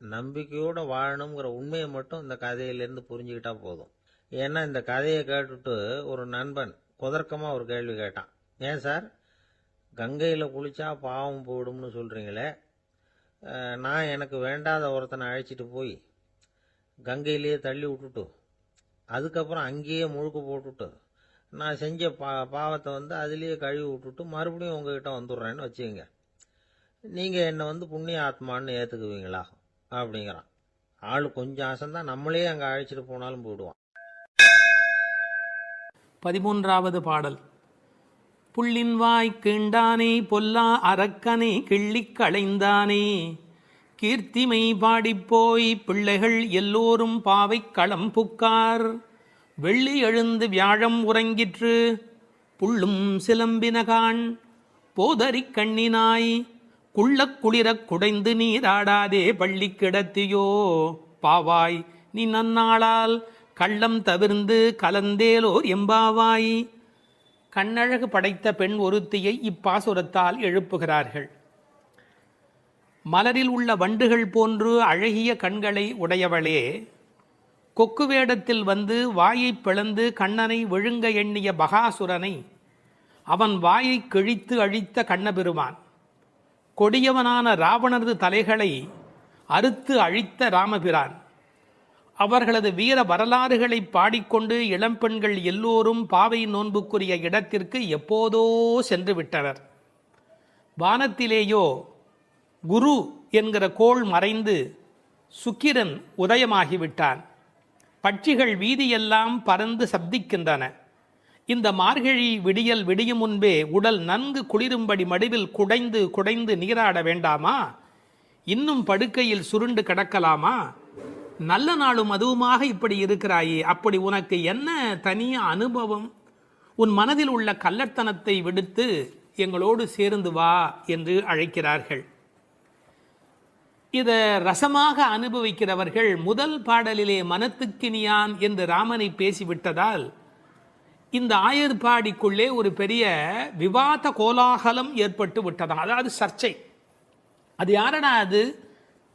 நம்பிக்கையோடு வாழணுங்கிற உண்மையை மட்டும் இந்த கதையிலேருந்து புரிஞ்சுக்கிட்டா போதும். ஏன்னா இந்த கதையை கேட்டுட்டு ஒரு நண்பன் குதர்க்கமாக ஒரு கேள்வி கேட்டான். ஏன் சார், கங்கையில் குளிச்சா பாவம் போயிடும்னு சொல்கிறீங்களே, நான் எனக்கு வேண்டாத ஒருத்தனை அழைச்சிட்டு போய் கங்கையிலேயே தள்ளி விட்டுட்டு அதுக்கப்புறம் அங்கேயே முழுக்க போட்டுட்டு நான் செஞ்ச பாவத்தை அதுலேயே கழுவி விட்டுட்டு மறுபடியும் உங்ககிட்ட வந்துடுறேன்னு வச்சுக்கோங்க, நீங்கள் என்னை புண்ணிய ஆத்மான்னு ஏற்றுக்குவீங்களா அப்படிங்கிறான். ஆள் கொஞ்சம் அசந்தான் நம்மளே அங்கே அழைச்சிட்டு போனாலும் போயிடுவான். 13வது பாடல். புள்ளின்வாய் கீண்டானே பொல்லா அரக்கனே கிள்ளிக் களைந்தானே, கீர்த்திமை பாடிப்போய் பிள்ளைகள் எல்லோரும் பாவை களம் புக்கார், வெள்ளி எழுந்து வியாழம் உறங்கிற்று புள்ளும் சிலம்பினகான், போதறிக் கண்ணினாய் குள்ளக் குளிரக் குடைந்து நீராடாதே பள்ளி கிடத்தியோ, பாவாய் நீ நன்னாளால் கள்ளம் தவிர்ந்து கலந்தேலோர் எம்பாவாய். கண்ணழகு படைத்த பெண் ஒருத்தியை இப்பாசுரத்தால் எழுப்புகிறார்கள். மலரில் உள்ள வண்டுகள் போன்று அழகிய கண்களை உடையவளே, கொக்கு வேடத்தில் வாயை பிளந்து கண்ணனை விழுங்க எண்ணிய பகாசுரனை அவன் வாயை கிழித்து அழித்த கண்ணபெருமான், கொடியவனான ராவணரது தலைகளை அறுத்து அழித்த ராமபிரான், அவர்களது வீர வரலாறுகளை பாடிக்கொண்டு இளம்பெண்கள் எல்லோரும் பாவை நோன்புக்குரிய இடத்திற்கு எப்போதோ சென்று விட்டனர். வானத்திலேயோ குரு என்கிற கோள் மறைந்து சுக்கிரன் உதயமாகிவிட்டான். பட்சிகள் வீதியெல்லாம் பறந்து சப்திக்கின்றன. இந்த மார்கழி விடியல் விடியும் முன்பே உடல் நன்கு குளிரும்படி மடுவில் குடைந்து குடைந்து நீராட வேண்டாமா? இன்னும் படுக்கையில் சுருண்டு கிடக்கலாமா? நல்ல நாளும் அதுவுமாக இப்படி இருக்கிறாயே, அப்படி உனக்கு என்ன தனிய அனுபவம்? உன் மனதில் உள்ள கள்ளத்தனத்தை விடுத்து எங்களோடு சேர்ந்து வா என்று அழைக்கிறார்கள். இதை ரசமாக அனுபவிக்கிறவர்கள் முதல் பாடலிலே மனத்துக்கினியான் என்று ராமனை பேசிவிட்டதால் இந்த ஆயர்பாடிக்குள்ளே ஒரு பெரிய விவாத கோலாகலம் ஏற்பட்டு விட்டதாம். அதாவது சர்ச்சை. அது யாரடா அது?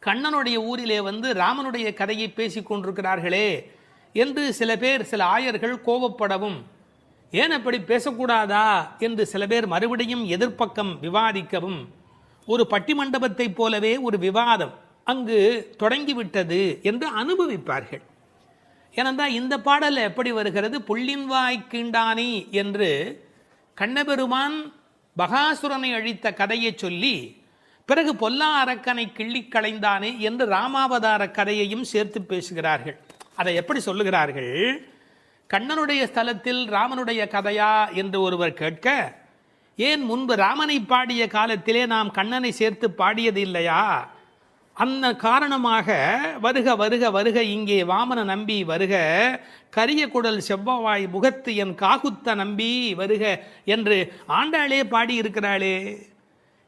கண்ணனுடைய ஊரிலே ராமனுடைய கதையை பேசி கொண்டிருக்கிறார்களே என்று சில பேர், சில ஆயர்கள் கோபப்படவும், ஏன் அப்படி பேசக்கூடாதா என்று சில பேர் மறுபடியும் எதிர்ப்பக்கம் விவாதிக்கவும், ஒரு பட்டிமண்டபத்தை போலவே ஒரு விவாதம் அங்கு தொடங்கிவிட்டது என்று அனுபவிப்பார்கள். ஏனென்றால் இந்த பாடல் எப்படி வருகிறது? புள்ளின்வாய் கீண்டானி என்று கண்ணபெருமான் பகாசுரனை அழித்த கதையை சொல்லி பிறகு பொல்லா அரக்கனை கிள்ளிக் களைந்தானே என்று ராமாவதார கதையையும் சேர்த்து பேசுகிறார்கள். அதை எப்படி சொல்லுகிறார்கள்? கண்ணனுடைய ஸ்தலத்தில் ராமனுடைய கதையா என்று ஒருவர் கேட்க, ஏன் முன்பு ராமனை பாடிய காலத்திலே நாம் கண்ணனை சேர்த்து பாடியது இல்லையா? அந்த காரணமாக வருக வருக வருக இங்கே வாமன நம்பி வருக, கரிய குடல் செவ்வவாய் முகத்து என் காகுத்த நம்பி வருக என்று ஆண்டாளே பாடியிருக்கிறாளே.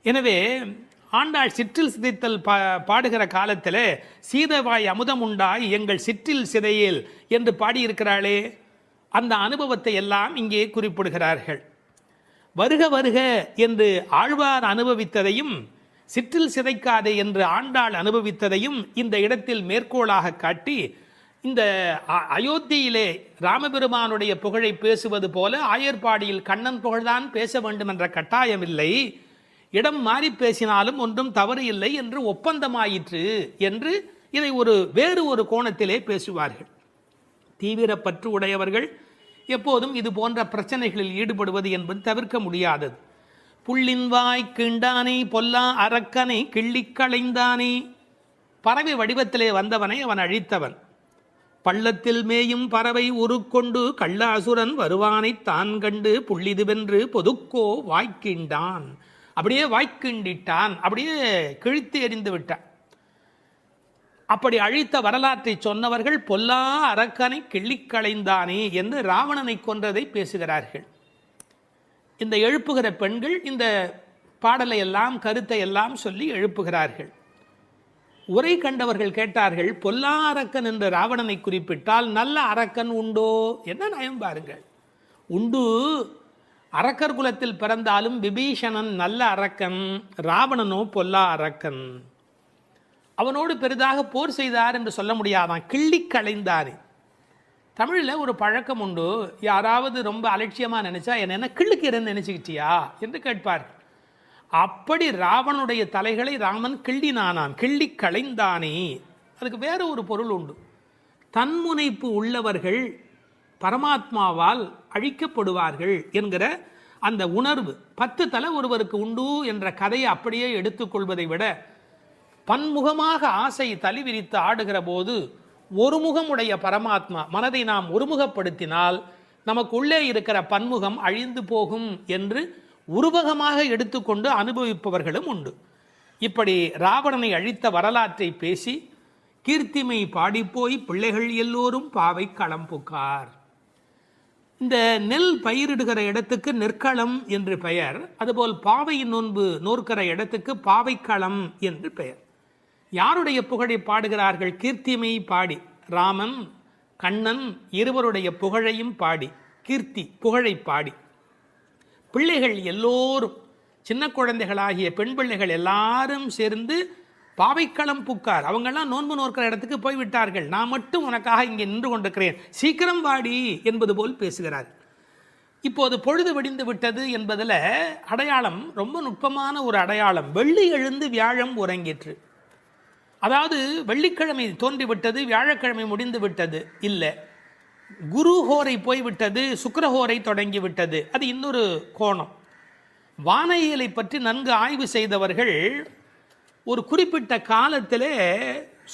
எனவே ஆண்டாள் சிற்றில் சிதைத்தல் பாடுகிற காலத்தில் சீதவாய் அமுதம் உண்டாய் எங்கள் சிற்றில் சிதையேல் என்று பாடியிருக்கிறாளே. அந்த அனுபவத்தை எல்லாம் இங்கே குறிப்பிடுகிறார்கள். வருக வருக என்று ஆழ்வார் அனுபவித்ததையும் சிற்றில் சிதைக்காதே என்று ஆண்டாள் அனுபவித்ததையும் இந்த இடத்தில் மேற்கோளாக காட்டி, இந்த அயோத்தியிலே ராமபெருமானுடைய புகழை பேசுவது போல ஆயர்பாடியில் கண்ணன் புகழ்தான் பேச வேண்டும் என்ற கட்டாயமில்லை, இடம் மாறி பேசினாலும் ஒன்றும் தவறு இல்லை என்று ஒப்பந்தமாயிற்று என்று இதை வேறு ஒரு கோணத்திலே பேசுவார்கள். தீவிர பற்று உடையவர்கள் எப்போதும் இது போன்ற பிரச்சனைகளில் ஈடுபடுவது என்பது தவிர்க்க முடியாதது. புள்ளின்வாய் கீண்டானே பொல்லா அரக்கனை கிள்ளிக் களைந்தானே, பறவை வடிவத்திலே வந்தவனை அவன் அழித்தவன். பள்ளத்தில் மேயும் பறவை உருக்கொண்டு கள்ள அசுரன் வருவானை தான் கண்டு புள்ளிதுவென்று பொதுக்கோ வாய்க்கின்றான், அப்படியே வாய்க்கிண்டிட்டான், அப்படியே கிழித்து எறிந்து விட்டான். அப்படி அழித்த வரலாற்றை சொன்னவர்கள் பொல்லா அரக்கனை கிள்ளிக் களைந்தானே என்று ராவணனை கொன்றதை பேசுகிறார்கள். இந்த எழுப்புகிற பெண்கள் இந்த பாடலை எல்லாம் கருத்தை எல்லாம் சொல்லி எழுப்புகிறார்கள். உரை கண்டவர்கள் கேட்டார்கள், பொல்லா அரக்கன் என்ற ராவணனை குறிப்பிட்டால் நல்ல அரக்கன் உண்டோ? என்ன நயம் பாருங்கள். உண்டு, அரக்கர் குலத்தில் பிறந்தாலும் விபீஷணன் நல்ல அரக்கன், ராவணனோ பொல்லா அரக்கன். அவனோடு பெரிதாக போர் செய்தார் என்று சொல்ல முடியாதான், கிள்ளி களைந்தார். தமிழில் ஒரு பழக்கம் உண்டு, யாராவது ரொம்ப அலட்சியமாக நினைச்சா என்ன கிள்ளுக்கிறேன்னு நினைச்சுக்கிட்டியா என்று கேட்பார். அப்படி ராவனுடைய தலைகளை ராமன் கிள்ளினானான், கிள்ளி களைந்தானே. அதுக்கு வேற ஒரு பொருள் உண்டு. தன்முனைப்பு உள்ளவர்கள் பரமாத்மாவால் அழிக்கப்படுவார்கள் என்கிற அந்த உணர்வு 10 தலை ஒருவருக்கு உண்டு என்ற கதையை அப்படியே எடுத்துக்கொள்வதை விட, பன்முகமாக ஆசை தலி விரித்து ஆடுகிற போது ஒருமுகமுடைய பரமாத்மா மனதை நாம் ஒருமுகப்படுத்தினால் நமக்கு உள்ளே இருக்கிற பன்முகம் அழிந்து போகும் என்று உருவகமாக எடுத்துக்கொண்டு அனுபவிப்பவர்களும் உண்டு. இப்படி ராவணனை அழித்த வரலாற்றை பேசி கீர்த்திமை பாடிப்போய் பிள்ளைகள் எல்லோரும் பாவை களம் புக்கார். இந்த நெல் பயிரிடுகிற இடத்துக்கு நெற்களம் என்று பெயர். அதுபோல் பாவையின் நோன்பு நோற்கிற இடத்துக்கு பாவைக்களம் என்று பெயர். யாருடைய புகழை பாடுகிறார்கள்? கீர்த்திமை பாடி, ராமன் கண்ணன் இருவருடைய புகழையும் பாடி, கீர்த்தி புகழை பாடி, பிள்ளைகள் எல்லோரும் சின்ன குழந்தைகளாகிய பெண் பிள்ளைகள் எல்லாரும் சேர்ந்து பாவைக்களம் புக்கார். அவங்கெல்லாம் நோன்பு நோக்கிற இடத்துக்கு போய்விட்டார்கள், நான் மட்டும் உனக்காக இங்கே நின்று கொண்டிருக்கிறேன், சீக்கிரம் வாடி என்பது போல் பேசுகிறார். இப்போது பொழுது வெடிந்து விட்டது என்பதில் அடையாளம் ரொம்ப நுட்பமான ஒரு அடையாளம். வெள்ளி எழுந்து வியாழம் உறங்கிற்று. அதாவது வெள்ளிக்கிழமை தோன்றிவிட்டது, வியாழக்கிழமை முடிந்து விட்டது இல்லை, குரு ஹோரை போய்விட்டது, சுக்கிரஹோரை தொடங்கி விட்டது. அது இன்னொரு கோணம். வானியலை பற்றி நன்கு ஆய்வு செய்தவர்கள் ஒரு குறிப்பிட்ட காலத்திலே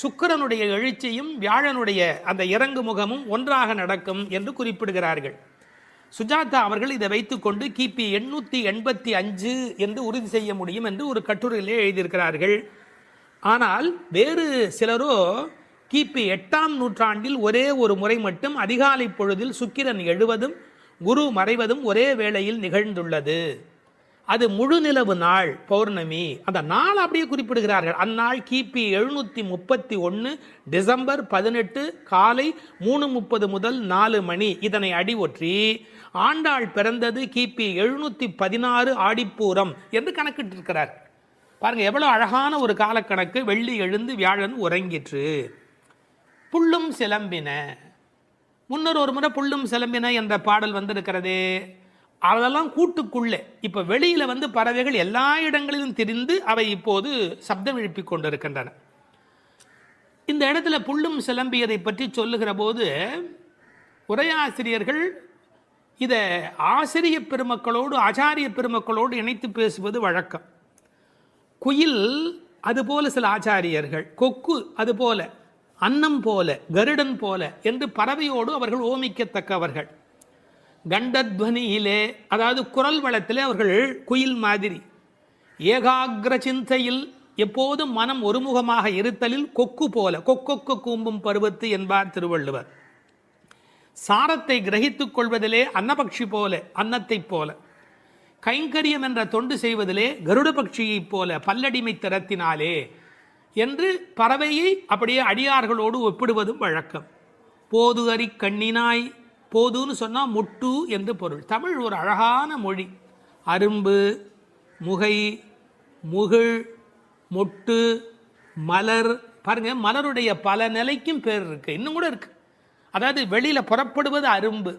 சுக்கிரனுடைய எழுச்சியும் வியாழனுடைய அந்த இறங்கு முகமும் ஒன்றாக நடக்கும் என்று குறிப்பிடுகிறார்கள். சுஜாதா அவர்கள் இதை வைத்துக்கொண்டு கிபி 885 என்று உறுதி செய்ய முடியும் என்று ஒரு கட்டுரையிலே எழுதியிருக்கிறார்கள். ஆனால் வேறு சிலரோ கிபி 8ஆம் நூற்றாண்டில் ஒரே ஒரு முறை மட்டும் அதிகாலை பொழுதில் சுக்கிரன் எழுவதும் குரு மறைவதும் ஒரே வேளையில் நிகழ்ந்துள்ளது. அது முழு நிலவு நாள், பௌர்ணமி. அந்த நாள் அப்படியே குறிப்பிடுகிறார்கள். அந்நாள் கிபி 731 டிசம்பர் 18 காலை 3:30 முதல் 4 மணி. இதனை அடி ஒற்றி ஆண்டாள் பிறந்தது கிபி 716 ஆடிப்பூரம் என்று கணக்கிட்டிருக்கிறார். பாருங்க, எவ்வளவு அழகான ஒரு காலக்கணக்கு. வெள்ளி எழுந்து வியாழன் உறங்கிற்று. புள்ளும் சிலம்பின. முன்னர் ஒரு முறை புள்ளும் சிலம்பின என்ற பாடல் வந்திருக்கிறதே, அதெல்லாம் கூட்டுக்குள்ளே. இப்போ வெளியில் பறவைகள் எல்லா இடங்களிலும் திரிந்து அவை இப்போது சப்தம் எழுப்பிக் கொண்டிருக்கின்றன. இந்த இடத்துல புள்ளும் சிலம்பியதை பற்றி சொல்லுகிற போது உரையாசிரியர்கள் இதை ஆசிரிய பெருமக்களோடு ஆச்சாரிய பெருமக்களோடு இணைத்து பேசுவது வழக்கம். குயில் அதுபோல சில ஆச்சாரியர்கள், கொக்கு அதுபோல, அன்னம் போல, கருடன் போல என்று பறவையோடு அவர்கள் ஓமிக்கத்தக்கவர்கள். கண்டத்வனியிலே, அதாவது குரல் வளத்திலே அவர்கள் குயில் மாதிரி. ஏகாகிர சிந்தையில், எப்போதும் மனம் ஒருமுகமாக இருத்தலில் கொக்கு போல, கொக்கொக்கு கூம்பும் பருவத்து என்பார் திருவள்ளுவர். சாரத்தை கிரகித்துக் கொள்வதிலே அன்னபக்ஷி போல, அன்னத்தைப் போல. கைங்கரியம் என்ற தொண்டு செய்வதிலே கருட பட்சியைப் போல, பல்லடிமை திறத்தினாலே என்று பறவையை அப்படியே அடியார்களோடு ஒப்பிடுவதும் வழக்கம். போது அறி கண்ணினாய், போதுன்னு சொன்னால் முட்டு என்று பொருள். தமிழ் ஒரு அழகான மொழி. அரும்பு, முகை, முகிழ், மொட்டு, மலர். பாருங்க, மலருடைய பல நிலைக்கும் பேர் இருக்கு, இன்னும் கூட இருக்கு. அதாவது வெளியில் புறப்படுவது அரும்பு,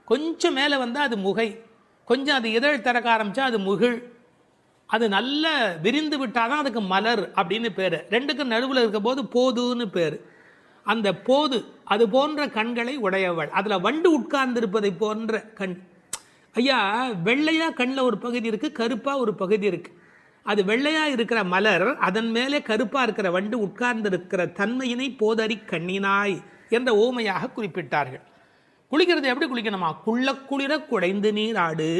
கொஞ்சம் மேலே வந்தால் அது முகை, கொஞ்சம் அது இதழ் திறக்க ஆரம்பித்தா அது முகிழ், அது நல்ல விரிந்து விட்டால் தான் அதுக்கு மலர் அப்படின்னு பேர். ரெண்டுக்கும் நடுவில் இருக்க போது போதுன்னு பேர். அந்த போது அது போன்ற கண்களை உடையவள். அதில் வண்டு உட்கார்ந்திருப்பதை போன்ற கண். ஐயா, வெள்ளையாக கண்ணில் ஒரு பகுதி இருக்குது, கருப்பாக ஒரு பகுதி இருக்குது. அது வெள்ளையாக இருக்கிற மலர், அதன் மேலே கருப்பாக இருக்கிற வண்டு உட்கார்ந்திருக்கிற தன்மையினை போதறி கண்ணினாய் என்ற ஓமையாக குறிப்பிட்டார்கள். குளிக்கிறது எப்படி குளிக்கணுமா? குள்ள குளிர குடைந்து நீர் ஆடு.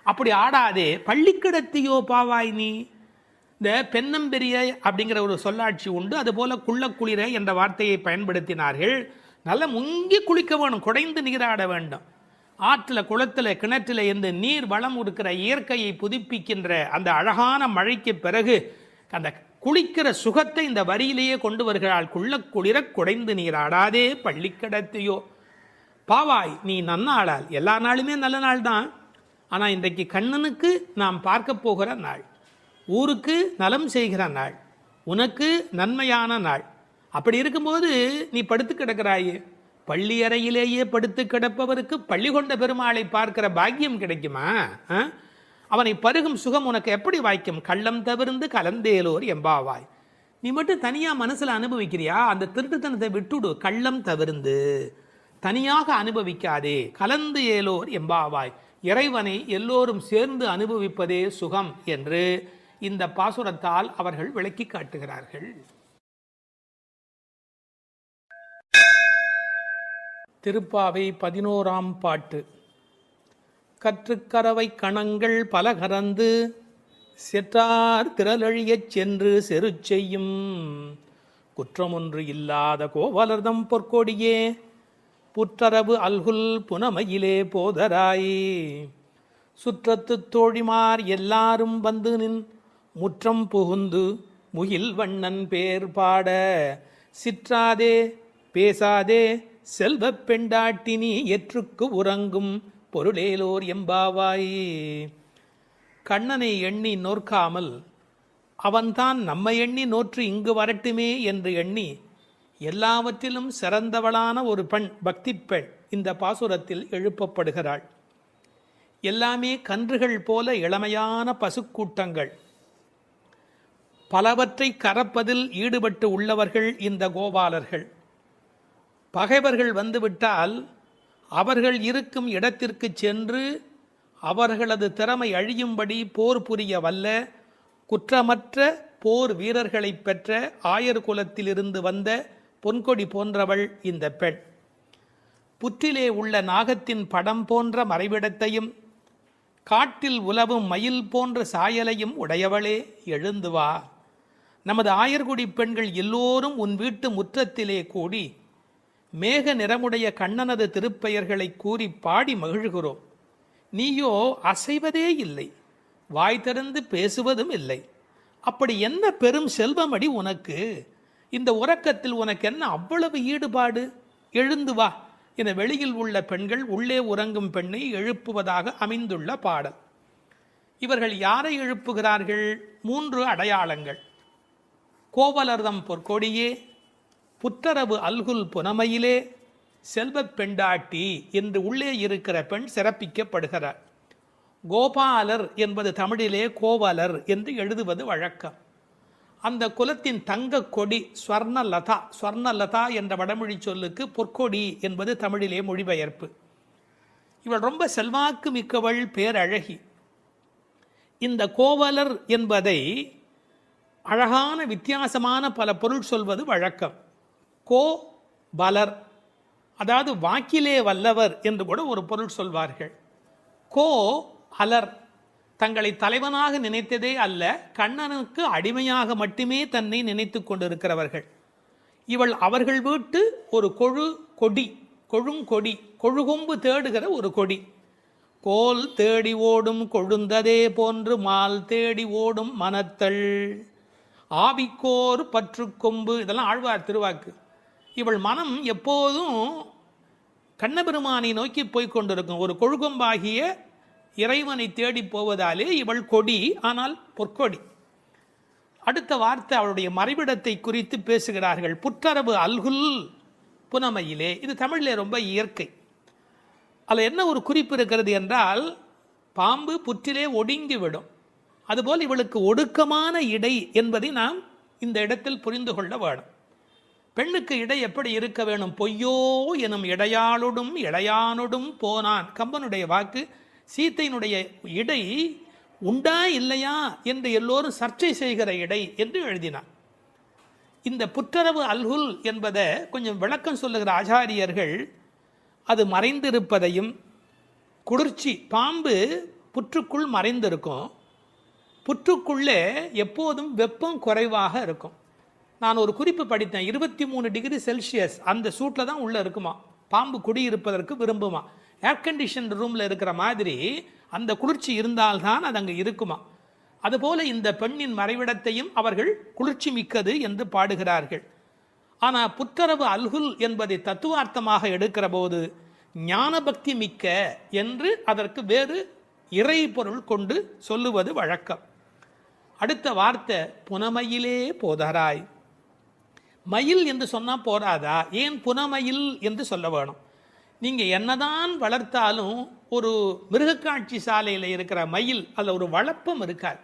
அப்படி ஆடாதே, பள்ளிக்கிடத்தியோ பாவாய் நீ. இந்த பெண்ணம்பெரிய அப்படிங்கிற ஒரு சொல்லாட்சி உண்டு. அதுபோல குள்ள குளிர என்ற வார்த்தையை பயன்படுத்தினார்கள். நல்லா முங்கி குளிக்க வேணும், குடைந்து நீராட வேண்டும். ஆற்றில் குளத்தில் கிணற்றில் இருந்து நீர் வளம் இருக்கிற இயற்கையை புதுப்பிக்கின்ற அந்த அழகான மழைக்கு பிறகு அந்த குளிக்கிற சுகத்தை இந்த வரியிலேயே கொண்டு வருகிறாள். குளிர குடைந்து நீராடாதே பள்ளி கடத்தியோ பாவாய் நீ நன்னாளால். எல்லா நாளுமே நல்ல நாள் தான். ஆனால் இன்றைக்கு கண்ணனுக்கு நாம் பார்க்க போகிற நாள், ஊருக்கு நலம் செய்கிற நாள், உனக்கு நன்மையான நாள். அப்படி இருக்கும்போது நீ படுத்து கிடக்கிறாயே, பள்ளி அறையிலேயே படுத்து கிடப்பவருக்கு பள்ளி கொண்ட பெருமாளை பார்க்கிற பாக்கியம் கிடைக்குமா? அவனை பருகும் சுகம் உனக்கு எப்படி வாய்க்கும்? கள்ளம் தவிர்ந்து கலந்தேலோர் எம்பாவாய். நீ மட்டும் தனியாக மனசில் அனுபவிக்கிறியா? அந்த திருட்டுத்தனத்தை விட்டுடு. கள்ளம் தவிர்ந்து தனியாக அனுபவிக்காதே, கலந்து ஏலோர் எம்பாவாய். இறைவனை எல்லோரும் சேர்ந்து அனுபவிப்பதே சுகம் என்று இந்த பாசுரத்தால் அவர்கள் விளக்கி காட்டுகிறார்கள். திருப்பாவை 11ஆம் பாட்டு. கற்றுக்கரவை கணங்கள் பல கறந்து செற்றார் திரளழியச் சென்று செரு செய்யும் குற்றமொன்று இல்லாத கோவலர்தம் பொற்கொடியே புற்றரவு அல்குல் புனமையிலே போதராய். சுற்றத்து தோழிமார் எல்லாரும் வந்து நின் முற்றம் புகுந்து முகில் வண்ணன் பேர் பாட சிற்றாதே பேசாதே செல்வப் பெண்டாட்டினி எற்றுக்கு உறங்கும் பொருளேலோர் எம்பாவாய். கண்ணனை எண்ணி நோற்காமல் அவன்தான் நம்மை எண்ணி நோற்று இங்கு வரட்டுமே என்று எண்ணி எல்லாவற்றிலும் சிறந்தவளான ஒரு பெண், பக்தி பெண் இந்த பாசுரத்தில் எழுப்பப்படுகிறாள். எல்லாமே கன்றுகள் போல இளமையான பசுக்கூட்டங்கள், பலவற்றை கறப்பதில் ஈடுபட்டு உள்ளவர்கள் இந்த கோபாலர்கள். பகைவர்கள் வந்துவிட்டால் அவர்கள் இருக்கும் இடத்திற்கு சென்று அவர்களது திறமை அழியும்படி போர் புரிய வல்ல குற்றமற்ற போர் வீரர்களை பெற்ற ஆயர் குலத்திலிருந்து வந்த பொன்கொடி போன்றவள் இந்த பெண். புற்றிலே உள்ள நாகத்தின் படம் போன்ற மறைவிடத்தையும் காட்டில் உலவும் மயில் போன்ற சாயலையும் உடையவளே, எழுந்து வா. நமது ஆயர்குடி பெண்கள் எல்லோரும் உன் வீட்டு முற்றத்திலே கூடி மேக நிறமுடைய கண்ணனது திருப்பெயர்களை கூறி பாடி மகிழ்கிறோம். நீயோ அசைவதே இல்லை, வாய் திறந்து பேசுவதும் இல்லை. அப்படி என்ன பெரும் செல்வமடி உனக்கு? இந்த உறக்கத்தில் உனக்கு என்ன அவ்வளவு ஈடுபாடு? எழுந்து வா என வெளியில் உள்ள பெண்கள் உள்ளே உறங்கும் பெண்ணை எழுப்புவதாக அமைந்துள்ள பாடல். இவர்கள் யாரை எழுப்புகிறார்கள்? 3 அடையாளங்கள். கோவலர்தம் பொற்கொடியே, புற்றரவு அல்குல் புனமையிலே, செல்வப் பெண்டாட்டி என்று உள்ளே இருக்கிற பெண் சிறப்பிக்கப்படுகிறார். கோபாலர் என்பது தமிழிலே கோவலர் என்று எழுதுவது வழக்கம். அந்த குலத்தின் தங்க கொடி ஸ்வர்ணலதா. ஸ்வர்ணலதா என்ற வடமொழி சொல்லுக்கு பொற்கொடி என்பது தமிழிலே மொழிபெயர்ப்பு. இவள் ரொம்ப செல்வாக்கு மிக்கவள், பேரழகி. இந்த கோவலர் என்பதை அழகான வித்தியாசமான பல பொருள் சொல்வது வழக்கம். கோ பலர், அதாவது வாக்கிலே வல்லவர் என்று கூட ஒரு பொருள் சொல்வார்கள். கோ அலர், தங்களை தலைவனாக நினைத்ததே அல்ல, கண்ணனுக்கு அடிமையாக மட்டுமே தன்னை நினைத்து கொண்டிருக்கிறவர்கள். இவள் அவர்கள் வீட்டு ஒரு கொடி, கொழுங்கொடி, கொழுகொம்பு தேடுகிற ஒரு கொடி. கோல் தேடி ஓடும் கொழுந்ததே போன்று மால் தேடி ஓடும் மனத்தள் ஆவிக்கோர் பற்றுக்கொம்பு, இதெல்லாம் ஆழ்வார் திருவாக்கு. இவள் மனம் எப்போதும் கண்ணபெருமானை நோக்கி போய்கொண்டிருக்கும். ஒரு கொழுகொம்பாகிய இறைவனை தேடி போவதாலே இவள் கொடி, ஆனால் பொற்கொடி. அடுத்த வார்த்தை அவளுடைய மறைவிடத்தை குறித்து பேசுகிறார்கள். புற்றரவு அல்குல் புனமையிலே, இது தமிழிலே ரொம்ப இயற்கை. அதில் என்ன ஒரு குறிப்பு இருக்கிறது என்றால், பாம்பு புற்றிலே ஒடுங்கிவிடும், அதுபோல் இவளுக்கு ஒடுக்கமான இடை என்பதை நாம் இந்த இடத்தில் புரிந்து கொள்ள வேணும். பெண்ணுக்கு இடை எப்படி இருக்க வேணும்? பொய்யோ எனும் இடையாளொடும் இளையானொடும் போனான், கம்பனுடைய வாக்கு. சீத்தையினுடைய இடை உண்டா இல்லையா என்று எல்லோரும் சர்ச்சை செய்கிற இடை என்று எழுதினார். இந்த புற்றரவு அல்குல் என்பதை கொஞ்சம் விளக்கம் சொல்லுகிற ஆச்சாரியர்கள் அது மறைந்திருப்பதையும், குளிர்ச்சி, பாம்பு புற்றுக்குள் மறைந்திருக்கும், புற்றுக்குள்ளே எப்போதும் வெப்பம் குறைவாக இருக்கும். நான் ஒரு குறிப்பு படித்தேன், 23 டிகிரி செல்சியஸ் அந்த சூட்டில் தான் உள்ளே இருக்குமா பாம்பு குடியிருப்பதற்கு விரும்புமா. ஏர் கண்டிஷன் ரூமில் இருக்கிற மாதிரி அந்த குளிர்ச்சி இருந்தால்தான் அது அங்கே இருக்குமா. அதுபோல இந்த பெண்ணின் மறைவிடத்தையும் அவர்கள் குளிர்ச்சி மிக்கது என்று பாடுகிறார்கள். ஆனால் புத்தரவு அல்குல் என்பதை தத்துவார்த்தமாக எடுக்கிற போது ஞானபக்தி மிக்க என்று அதற்கு வேறு இறை பொருள் கொண்டு சொல்லுவது வழக்கம். அடுத்த வார்த்தை புனமயிலே போதராய். மயில் என்று சொன்னால் போராதா, ஏன் புனமயில் என்று சொல்ல வேணும்? நீங்கள் என்னதான் வளர்த்தாலும் ஒரு மிருகக்காட்சி சாலையில் இருக்கிற மயில் அதில் ஒரு வளப்பம் இருக்காது.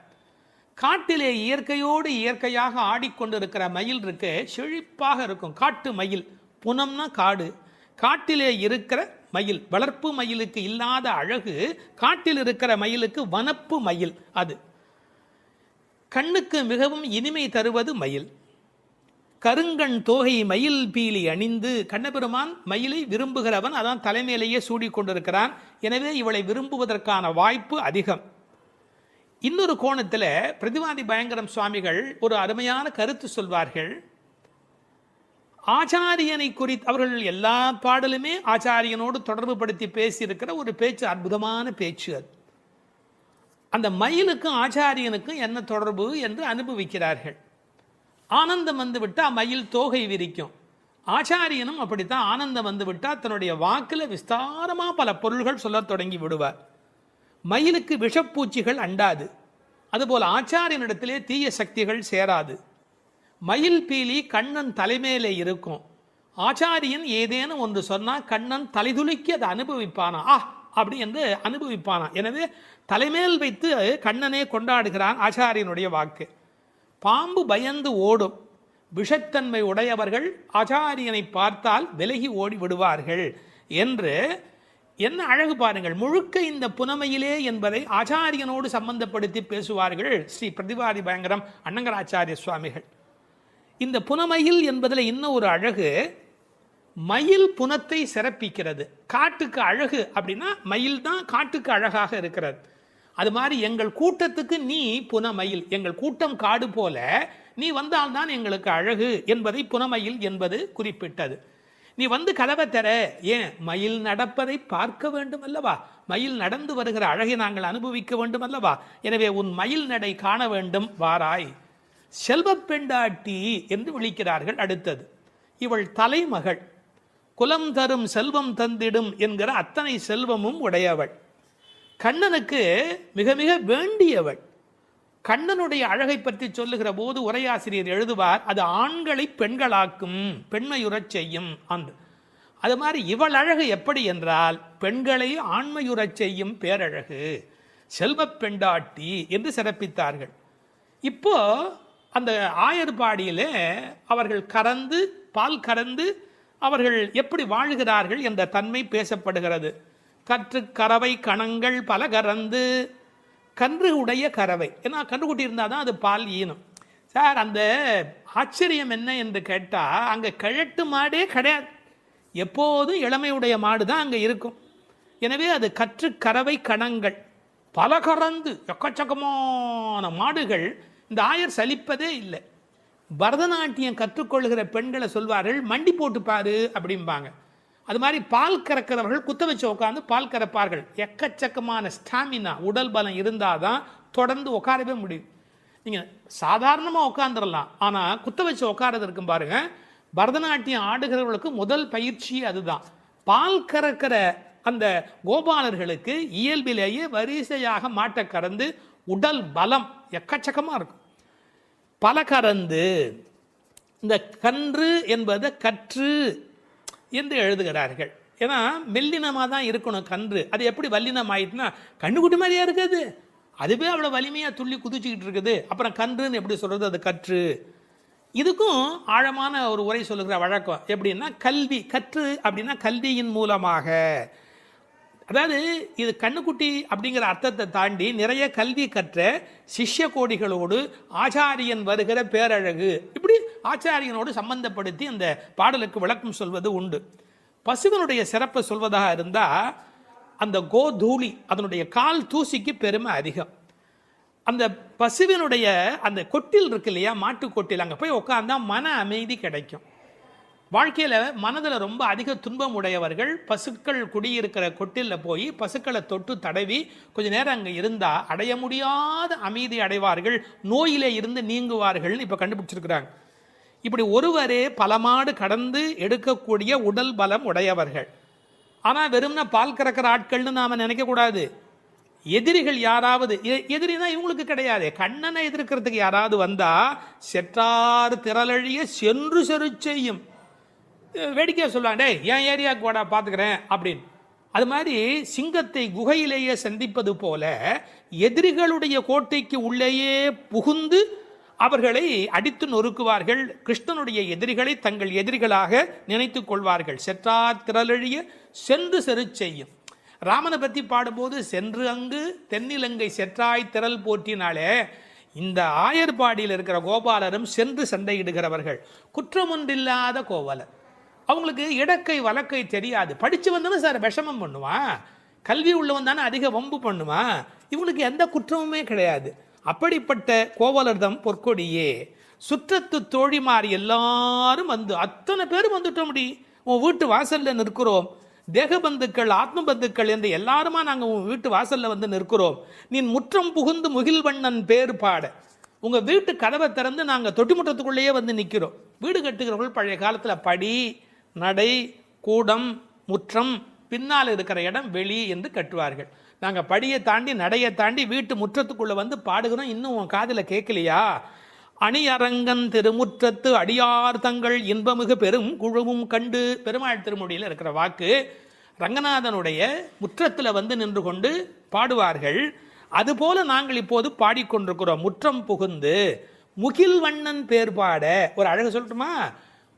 காட்டிலே இயற்கையோடு இயற்கையாக ஆடிக்கொண்டிருக்கிற மயில் இருக்கு, செழிப்பாக இருக்கும். காட்டு மயில், புனம்னா காடு, காட்டிலே இருக்கிற மயில். வளர்ப்பு மயிலுக்கு இல்லாத அழகு காட்டில் இருக்கிற மயிலுக்கு வனப்பு மயில். அது கண்ணுக்கு மிகவும் இனிமை தருவது மயில். கருங்கண் தோகை மயில் பீலி அணிந்து, கண்ணபெருமான் மயிலை விரும்புகிறவன், அதான் தலைமையிலேயே சூடிக்கொண்டிருக்கிறான். எனவே இவளை விரும்புவதற்கான வாய்ப்பு அதிகம். இன்னொரு கோணத்தில் பிரதிவாதி பயங்கரம் சுவாமிகள் ஒரு அருமையான கருத்து சொல்வார்கள். ஆச்சாரியனை குறித்து அவர்கள் எல்லா பாடலுமே ஆச்சாரியனோடு தொடர்பு படுத்தி பேசியிருக்கிற ஒரு பேச்சு, அற்புதமான பேச்சு அது. அந்த மயிலுக்கும் ஆச்சாரியனுக்கும் என்ன தொடர்பு என்று அனுபவிக்கிறார்கள். ஆனந்தம் வந்து விட்டால் மயில் தோகை விரிக்கும். ஆச்சாரியனும் அப்படித்தான், ஆனந்தம் வந்து விட்டால் தன்னுடைய வாக்கில் விஸ்தாரமாக பல பொருள்கள் சொல்ல தொடங்கி விடுவார். மயிலுக்கு விஷப்பூச்சிகள் அண்டாது, அதுபோல் ஆச்சாரியனிடத்திலே தீய சக்திகள் சேராது. மயில் பீலி கண்ணன் தலைமையிலே இருக்கும். ஆச்சாரியன் ஏதேனும் ஒன்று சொன்னால் கண்ணன் தலைதுலுக்கி அதை அனுபவிப்பானா, அப்படி என்று அனுபவிப்பானா. எனவே தலைமேல் வைத்து கண்ணனே கொண்டாடுகிறான் ஆச்சாரியனுடைய வாக்கு. பாம்பு பயந்து ஓடும், விஷத்தன்மை உடையவர்கள் ஆச்சாரியனை பார்த்தால் விலகி ஓடி விடுவார்கள் என்று என்ன அழகு பாருங்கள். முழுக்க இந்த புனமையிலே என்பதை ஆச்சாரியனோடு சம்பந்தப்படுத்தி பேசுவார்கள் ஸ்ரீ பிரதிவாதி பயங்கரம் அண்ணங்கராச்சாரிய சுவாமிகள். இந்த புனமையில் என்பதில் இன்னும் ஒரு அழகு, மயில் புனத்தை சிறப்பிக்கிறது. காட்டுக்கு அழகு அப்படின்னா மயில் தான் காட்டுக்கு அழகாக இருக்கிறது. அது மாதிரி எங்கள் கூட்டத்துக்கு நீ புனமயில், எங்கள் கூட்டம் காடு போல நீ வந்தால்தான் எங்களுக்கு அழகு என்பதை புனமயில் என்பது குறிப்பிட்டது. நீ வந்து கதவை தர, ஏன் மயில் நடப்பதை பார்க்க வேண்டும் அல்லவா, மயில் நடந்து வருகிற அழகை நாங்கள் அனுபவிக்க வேண்டும் அல்லவா. எனவே உன் மயில் நடை காண வேண்டும், வாராய். செல்வ பெண்டாட்டி என்று விழிக்கிறார்கள். அடுத்தது, இவள் தலைமகள், குலம் தரும் செல்வம் தந்திடும் என்கிற அத்தனை செல்வமும் உடையவள், கண்ணனுக்கு மிக மிக வேண்டியவள். கண்ணனுடைய அழகை பற்றி சொல்லுகிற போது உரையாசிரியர் எழுதுவார், அது ஆண்களை பெண்களாக்கும், பெண்மையுறச் செய்யும் என்று. அது மாதிரி இவள் அழகு எப்படி என்றால் பெண்களை ஆண்மையுறச் செய்யும் பேரழகு, செல்வ பெண்டாட்டி என்று சிறப்பித்தார்கள். இப்போ அந்த ஆயர்பாடியிலே அவர்கள் கறந்து பால் கறந்து அவர்கள் எப்படி வாழ்கிறார்கள் என்ற தன்மை பேசப்படுகிறது. கற்று கறவை கணங்கள் பல கறந்து, கன்று உடைய கறவை, ஏன்னா கன்றுக்குட்டி இருந்தால் தான் அது பால் ஈனும். சார் அந்த ஆச்சரியம் என்ன என்று கேட்டால், அங்கே கிழட்டு மாடே கிடையாது, எப்போதும் இளமையுடைய மாடு தான் அங்கே இருக்கும். எனவே அது கற்று கறவை கணங்கள் பல கறந்து, எக்கச்சக்கமான மாடுகள். இந்த ஆயர் சலிப்பதே இல்லை. பரதநாட்டியம் கற்றுக்கொள்கிற பெண்களை சொல்வார்கள், மண்டி போட்டு பாரு அப்படிம்பாங்க. அது மாதிரி பால் கறக்கிறவர்கள் குத்த வச்சு உட்காந்து பால் கறப்பார்கள். எக்கச்சக்கமான ஸ்டாமினா, உடல் பலம் இருந்தால் தான் தொடர்ந்து உட்காரவே முடியும். நீங்கள் சாதாரணமாக உட்காந்துடலாம், ஆனால் குத்த வச்சு உட்காரது இருக்கும் பாருங்க. பரதநாட்டியம் ஆடுகிறவர்களுக்கு முதல் பயிற்சி அதுதான். பால் கறக்கிற அந்த கோபாலர்களுக்கு இயல்பிலேயே வரிசையாக மாட்டை கறந்து உடல் பலம் எக்கச்சக்கமாக இருக்கும். பல கறந்து, இந்த கன்று என்பதை கற்று என்று எழுதுகிறார்கள். ஏன்னா மெல்லினமாக தான் இருக்கணும் கன்று. அது எப்படி வல்லினம் ஆயிட்டுனா கண்ணுக்குட்டி மாதிரியா இருக்குது, அதுவே அவ்வளோ வலிமையாக துள்ளி குதிச்சுக்கிட்டு இருக்குது. அப்புறம் கன்றுன்னு எப்படி சொல்கிறது, அது கற்று. இதுக்கும் ஆழமான ஒரு உரை சொல்லுகிற வழக்கம் எப்படின்னா, கல்வி கற்று அப்படின்னா கல்வியின் மூலமாக. அதாவது இது கண்ணுக்குட்டி அப்படிங்கிற அர்த்தத்தை தாண்டி நிறைய கல்வி கற்ற சிஷ்ய கோடிகளோடு ஆச்சாரியன் வருகிற பேரழகு, இப்படி ஆச்சாரியனோடு சம்பந்தப்படுத்தி அந்த பாடலுக்கு விளக்கம் சொல்வது உண்டு. பசுவனுடைய சிறப்பை சொல்வதாக இருந்தால், அந்த கோதூளி, அதனுடைய கால் தூசிக்கு பெருமை அதிகம். அந்த பசுவினுடைய அந்த கொட்டில் இருக்கு இல்லையா, மாட்டு கொட்டில், அங்கே போய் உட்காந்தா மன அமைதி கிடைக்கும். வாழ்க்கையில் மனதில் ரொம்ப அதிக துன்பம் உடையவர்கள் பசுக்கள் குடியிருக்கிற கொட்டிலில் போய் பசுக்களை தொட்டு தடவி கொஞ்ச நேரம் அங்கே இருந்தால் அடைய முடியாத அமைதி அடைவார்கள், நோயிலே இருந்து நீங்குவார்கள்னு இப்போ கண்டுபிடிச்சிருக்கிறாங்க. இப்படி ஒருவரே பல மாடு கடந்து எடுக்கக்கூடிய உடல் பலம் உடையவர்கள். ஆனால் வெறும்னா பால் கறக்கிற ஆட்கள்னு நாம் நினைக்கக்கூடாது. எதிரிகள் யாராவது, எதிரினா இவங்களுக்கு கிடையாது, கண்ணனை எதிர்க்கிறதுக்கு யாராவது வந்தா செற்றார் திரளழிய சென்று செரு செய்யும். வேடிக்கையாக சொல்லாண்டே என் ஏரியாவுக்கு வாடா பார்த்துக்கிறேன் அப்படின்னு. அது மாதிரி சிங்கத்தை குகையிலேயே சந்திப்பது போல எதிரிகளுடைய கோட்டைக்கு உள்ளேயே புகுந்து அவர்களை அடித்து நொறுக்குவார்கள். கிருஷ்ணனுடைய எதிரிகளை தங்கள் எதிரிகளாக நினைத்துக் கொள்வார்கள். செற்றார் திரளழிய சென்று செரு செய்யும். ராமனை பற்றி பாடும்போது சென்று அங்கு தென்னிலங்கை செற்றாய் திரள் போற்றினாலே, இந்த ஆயர்பாடியில் இருக்கிற கோபாலரும் சென்று சண்டையிடுகிறவர்கள். குற்றம் ஒன்றில்லாத கோவலர். அவங்களுக்கு இடக்கை வழக்கை தெரியாது. படித்து வந்தவன் சார் விஷமம் பண்ணுவான், கல்வி உள்ளவன் தானே அதிக வம்பு பண்ணுவான். இவங்களுக்கு எந்த குற்றமுமே கிடையாது. அப்படிப்பட்ட கோவலர்தம் பொற்கொடியே. சுற்றத்து தோழிமார் எல்லாரும் வந்து அத்தனை பேரும் வந்துட்டோம். முடி உன் வீட்டு வாசல்ல நிற்கிறோம். தேகபந்துக்கள் ஆத்ம பந்துக்கள் என்று எல்லாருமா நாங்கள் உங்கள் வீட்டு வாசலில் வந்து நிற்கிறோம். நீ முற்றம் புகுந்து முகில்வண்ணன் பேர் பாட. உங்கள் வீட்டு கதவை திறந்து நாங்கள் தொட்டி முற்றத்துக்குள்ளேயே வந்து நிற்கிறோம். வீடு கட்டுகிறவர்கள் பழைய காலத்தில் படி, நடை, கூடம், முற்றம், பின்னால் இருக்கிற இடம் வெளி என்று கட்டுவார்கள். நாங்கள் படியை தாண்டி நடையை தாண்டி வீட்டு முற்றத்துக்குள்ளே வந்து பாடுகிறோம். இன்னும் உன் காதில் கேட்கலையா? அணியரங்கன் திருமுற்றத்து அடியார் தங்கள் இன்பமிகு பெரும் குழுவும் கண்டு. பெருமாள் திருமொழியில் இருக்கிற வாக்கு. ரங்கநாதனுடைய முற்றத்தில் வந்து நின்று கொண்டு பாடுவார்கள். அதுபோல நாங்கள் இப்போது பாடிக்கொண்டிருக்கிறோம். முற்றம் புகுந்து முகில் வண்ணன் பேர் பாட. ஒரு அழகு சொல்லட்டுமா?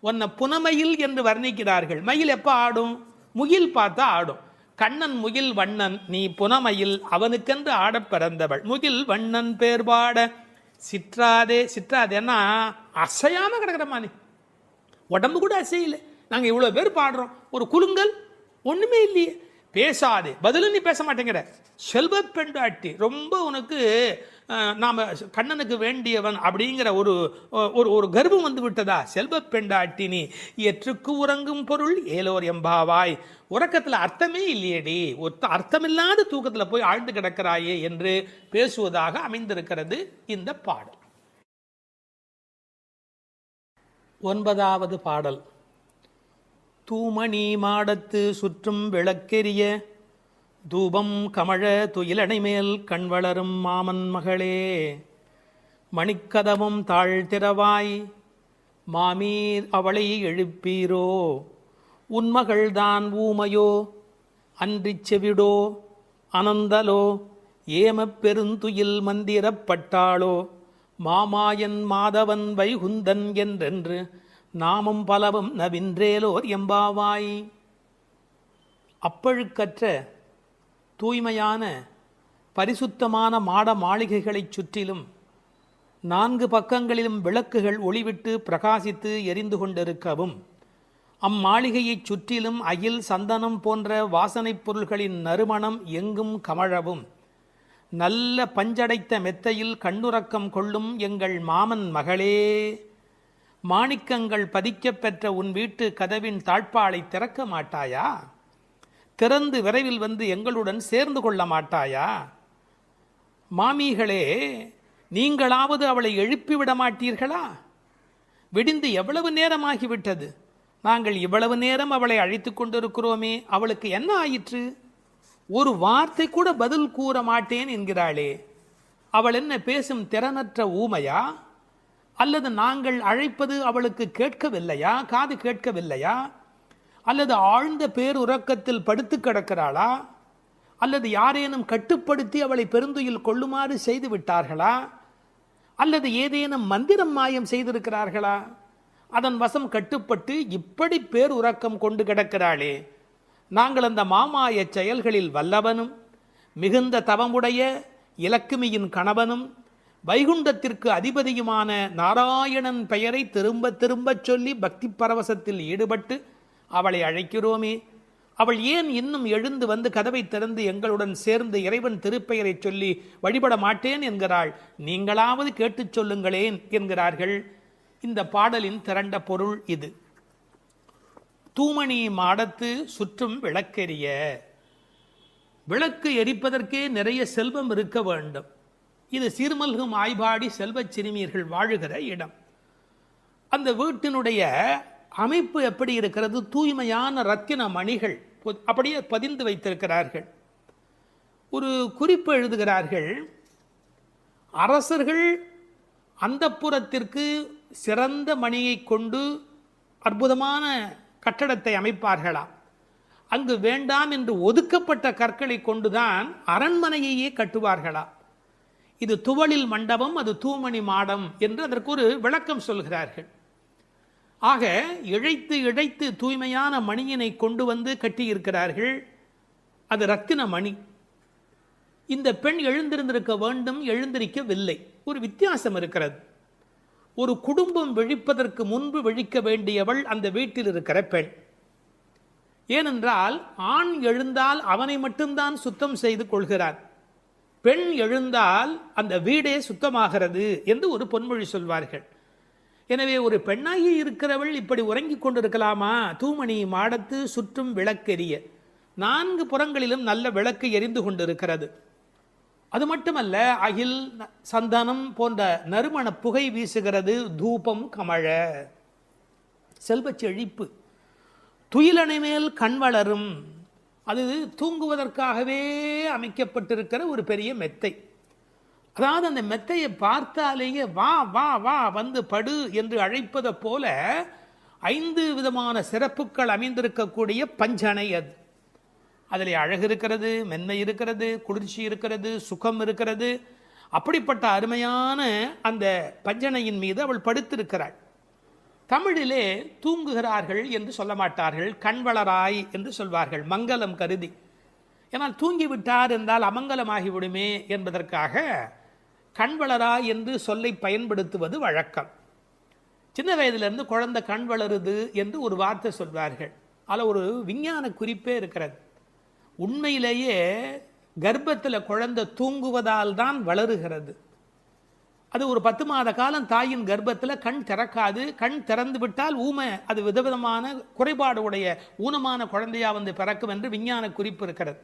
உன்னை புனமயில் என்று வர்ணிக்கிறார்கள். மயில் எப்போ ஆடும்? முகில் பார்த்தா ஆடும். கண்ணன் முகில் வண்ணன், நீ புனமயில், அவனுக்கென்று ஆடப் பிறந்தவள். முகில் வண்ணன் பேர் பாட சிற்றாதே. சிற்றாதேன்னா அசையாம கிடக்கிறமா, நீ உடம்பு கூட அசையில. நாங்கள் இவ்வளோ பேர் பாடுறோம், ஒரு குலுங்கல் ஒன்றுமே இல்லையே. பேசாதே, பதிலும் நீ பேச மாட்டேங்கிற. செல்வ பெண்டாட்டி, ரொம்ப உனக்கு நாம் கண்ணனுக்கு வேண்டியவன் அப்படிங்கிற ஒரு ஒரு கர்வம் வந்து விட்டதா? செல்வ பெண்டாட்டி நீ எற்றுக்கு உறங்கும் பொருள் ஏலோர் எம்பாவாய். உறக்கத்தில் அர்த்தமே இல்லையேடி, அர்த்தமில்லாத தூக்கத்தில் போய் ஆழ்ந்து கிடக்கிறாயே என்று பேசுவதாக அமைந்திருக்கிறது இந்த பாடல். 9வது பாடல். தூமணி மாடத்து சுற்றும் விளக்கெரிய தூபம் கமழ துயிலடை மேல் கண் வளரும் மாமன் மகளே. மணிக்கதவும் தாழ்த்திரவாய் மாமீர் அவளை எழுப்பீரோ. உன்மகள்தான் ஊமையோ அன்றிச் செவிடோ அனந்தலோ ஏமப் பெருந்துயில் மந்திரப்பட்டாளோ. மாமாயன் மாதவன் வைகுந்தன் என்றென்று நாமும் பலவும் நவின்றேலோர் எம்பாவாய். அப்பழுக்கற்ற தூய்மையான பரிசுத்தமான மாட மாளிகைகளைச் சுற்றிலும் 4 பக்கங்களிலும் விளக்குகள் ஒளிவிட்டு பிரகாசித்து எரிந்து கொண்டிருக்கவும், அம்மாளிகையைச் சுற்றிலும் அயில் சந்தனம் போன்ற வாசனைப் பொருள்களின் நறுமணம் எங்கும் கமழவும், நல்ல பஞ்சடைத்த மெத்தையில் கண்ணுறக்கம் கொள்ளும் எங்கள் மாமன் மகளே. மாணிக்கங்கள் பதிக்கப் பெற்ற உன் வீட்டு கதவின் தாழ்பாளை திறக்க மாட்டாயா? திறந்து விரைவில் வந்து எங்களுடன் சேர்ந்து கொள்ள மாட்டாயா? மாமிகளே, நீங்களாவது அவளை எழுப்பிவிட மாட்டீர்களா? விடிந்து எவ்வளவு நேரமாகிவிட்டது. நாங்கள் இவ்வளவு நேரம் அவளை அழைத்து கொண்டிருக்கிறோமே, அவளுக்கு என்ன ஆயிற்று? ஒரு வார்த்தை கூட பதில் கூற மாட்டேன் என்கிறாளே. அவள் என்ன பேசும் திறனற்ற ஊமையா? அல்லது நாங்கள் அழைப்பது அவளுக்கு கேட்கவில்லையா? காது கேட்கவில்லையா? அல்லது ஆழ்ந்த பேருறக்கத்தில் படுத்து கிடக்கிறாளா? அல்லது யாரேனும் கட்டுப்படுத்தி அவளை பெருந்துயில் கொள்ளுமாறு செய்து விட்டார்களா? அல்லது ஏதேனும் மந்திரம் மாயம் செய்திருக்கிறார்களா? அதன் வசம் கட்டுப்பட்டு இப்படி பேருறக்கம் கொண்டு கிடக்கிறாளே. நாங்கள் அந்த மாமாய செயல்களில் வல்லவனும் மிகுந்த தவமுடைய இலக்குமியின் கணவனும் வைகுண்டத்திற்கு அதிபதியுமான நாராயணன் பெயரை திரும்ப திரும்பச் சொல்லி பக்தி பரவசத்தில் ஈடுபட்டு அவளை அழைக்கிறோமே. அவள் ஏன் இன்னும் எழுந்து வந்து கதவை திறந்து எங்களுடன் சேர்ந்து இறைவன் திருப்பெயரை சொல்லி வழிபட மாட்டேன் என்கிறாள்? நீங்களாவது கேட்டுச் சொல்லுங்களேன் என்கிறார்கள். இந்த பாடலின் திரண்ட பொருள் இது. தூமணி மாடத்து சுற்றும் விளக்கெரிய. விளக்கு எரிப்பதற்கே நிறைய செல்வம் இருக்க வேண்டும். இது சீர்மல்கும் ஆய்பாடி செல்வச் சிறுமியர்கள் வாழுகிற இடம். அந்த வீட்டினுடைய அமைப்பு எப்படி இருக்கிறது? தூய்மையான ரத்தின மணிகள் அப்படியே பதிந்து வைத்திருக்கிறார்கள். ஒரு குறிப்பு எழுதுகிறார்கள், அரசர்கள் அந்தப்புறத்திற்கு சிறந்த மணியை கொண்டு அற்புதமான கட்டடத்தை அமைப்பார்களாம். அங்கு வேண்டாம் என்று ஒதுக்கப்பட்ட கற்களை கொண்டுதான் அரண்மனையையே கட்டுவார்களாம். இது துவளில் மண்டபம், அது தூமணி மாடம் என்று அதற்கு ஒரு விளக்கம் சொல்கிறார்கள். ஆக இழைத்து இழைத்து தூய்மையான மணியினை கொண்டு வந்து கட்டியிருக்கிறார்கள். அது ரத்தின மணி. இந்த பெண் எழுந்திருந்திருக்க வேண்டும், எழுந்திருக்கவில்லை. ஒரு வித்தியாசம் இருக்கிறது. ஒரு குடும்பம் விழிப்பதற்கு முன்பு விழிக்க வேண்டியவள் அந்த வீட்டில் இருக்கிற பெண். ஏனென்றால் ஆண் எழுந்தால் அவனை மட்டும்தான் சுத்தம் செய்து கொள்கிறான். பெண் எழுந்தால் அந்த வீடே சுத்தமாகிறது என்று ஒரு பொன்மொழி சொல்வார்கள். எனவே ஒரு பெண்ணாகி இருக்கிறவள் இப்படி உறங்கிக் கொண்டிருக்கலாமா? தூமணி மாடத்து சுற்றும் விளக்கெரிய. 4 புறங்களிலும் நல்ல விளக்கு எரிந்து கொண்டிருக்கிறது. அது மட்டுமல்ல, அகில் சந்தனம் போன்ற நறுமண புகை வீசுகிறது. தூபம் கமழ. செல்வச் செழிப்பு. துயிலணை மேல் கண் வளரும். அது தூங்குவதற்காகவே அமைக்கப்பட்டிருக்கிற ஒரு பெரிய மெத்தை. அதாவது அந்த மெத்தையை பார்த்தாலேயே வா வா வா வந்து படு என்று அழைப்பதை போல 5 விதமான சிறப்புகள் அமைந்திருக்கக்கூடிய பஞ்சனை அது. அதில் அழகு இருக்கிறது, மென்மை இருக்கிறது, குளிர்ச்சி இருக்கிறது, சுகம் இருக்கிறது. அப்படிப்பட்ட அருமையான அந்த பஞ்சனையின் மீது அவள் படுத்திருக்கிறாள். தமிழிலே தூங்குகிறார்கள் என்று சொல்ல மாட்டார்கள், கண்வளராய் என்று சொல்வார்கள், மங்களம் கருதி. ஏன்னால் தூங்கிவிட்டார் என்றால் அமங்கலமாகிவிடுமே என்பதற்காக கண்வளராய் என்று சொல்லை பயன்படுத்துவது வழக்கம். சின்ன வயதிலிருந்து குழந்தை கண் வளருது என்று ஒரு வார்த்தை சொல்வார்கள். அதில் ஒரு விஞ்ஞான குறிப்பே இருக்கிறது. உண்மையிலேயே கர்ப்பத்தில் குழந்தை தூங்குவதால் தான் வளருகிறது. அது ஒரு 10 மாத காலம் தாயின் கர்ப்பத்தில் கண் திறக்காது. கண் திறந்து விட்டால் ஊமை, அது விதவிதமான குறைபாடு உடைய ஊனமான குழந்தையா வந்து பிறக்கும் என்று விஞ்ஞான குறிப்பு இருக்கிறது.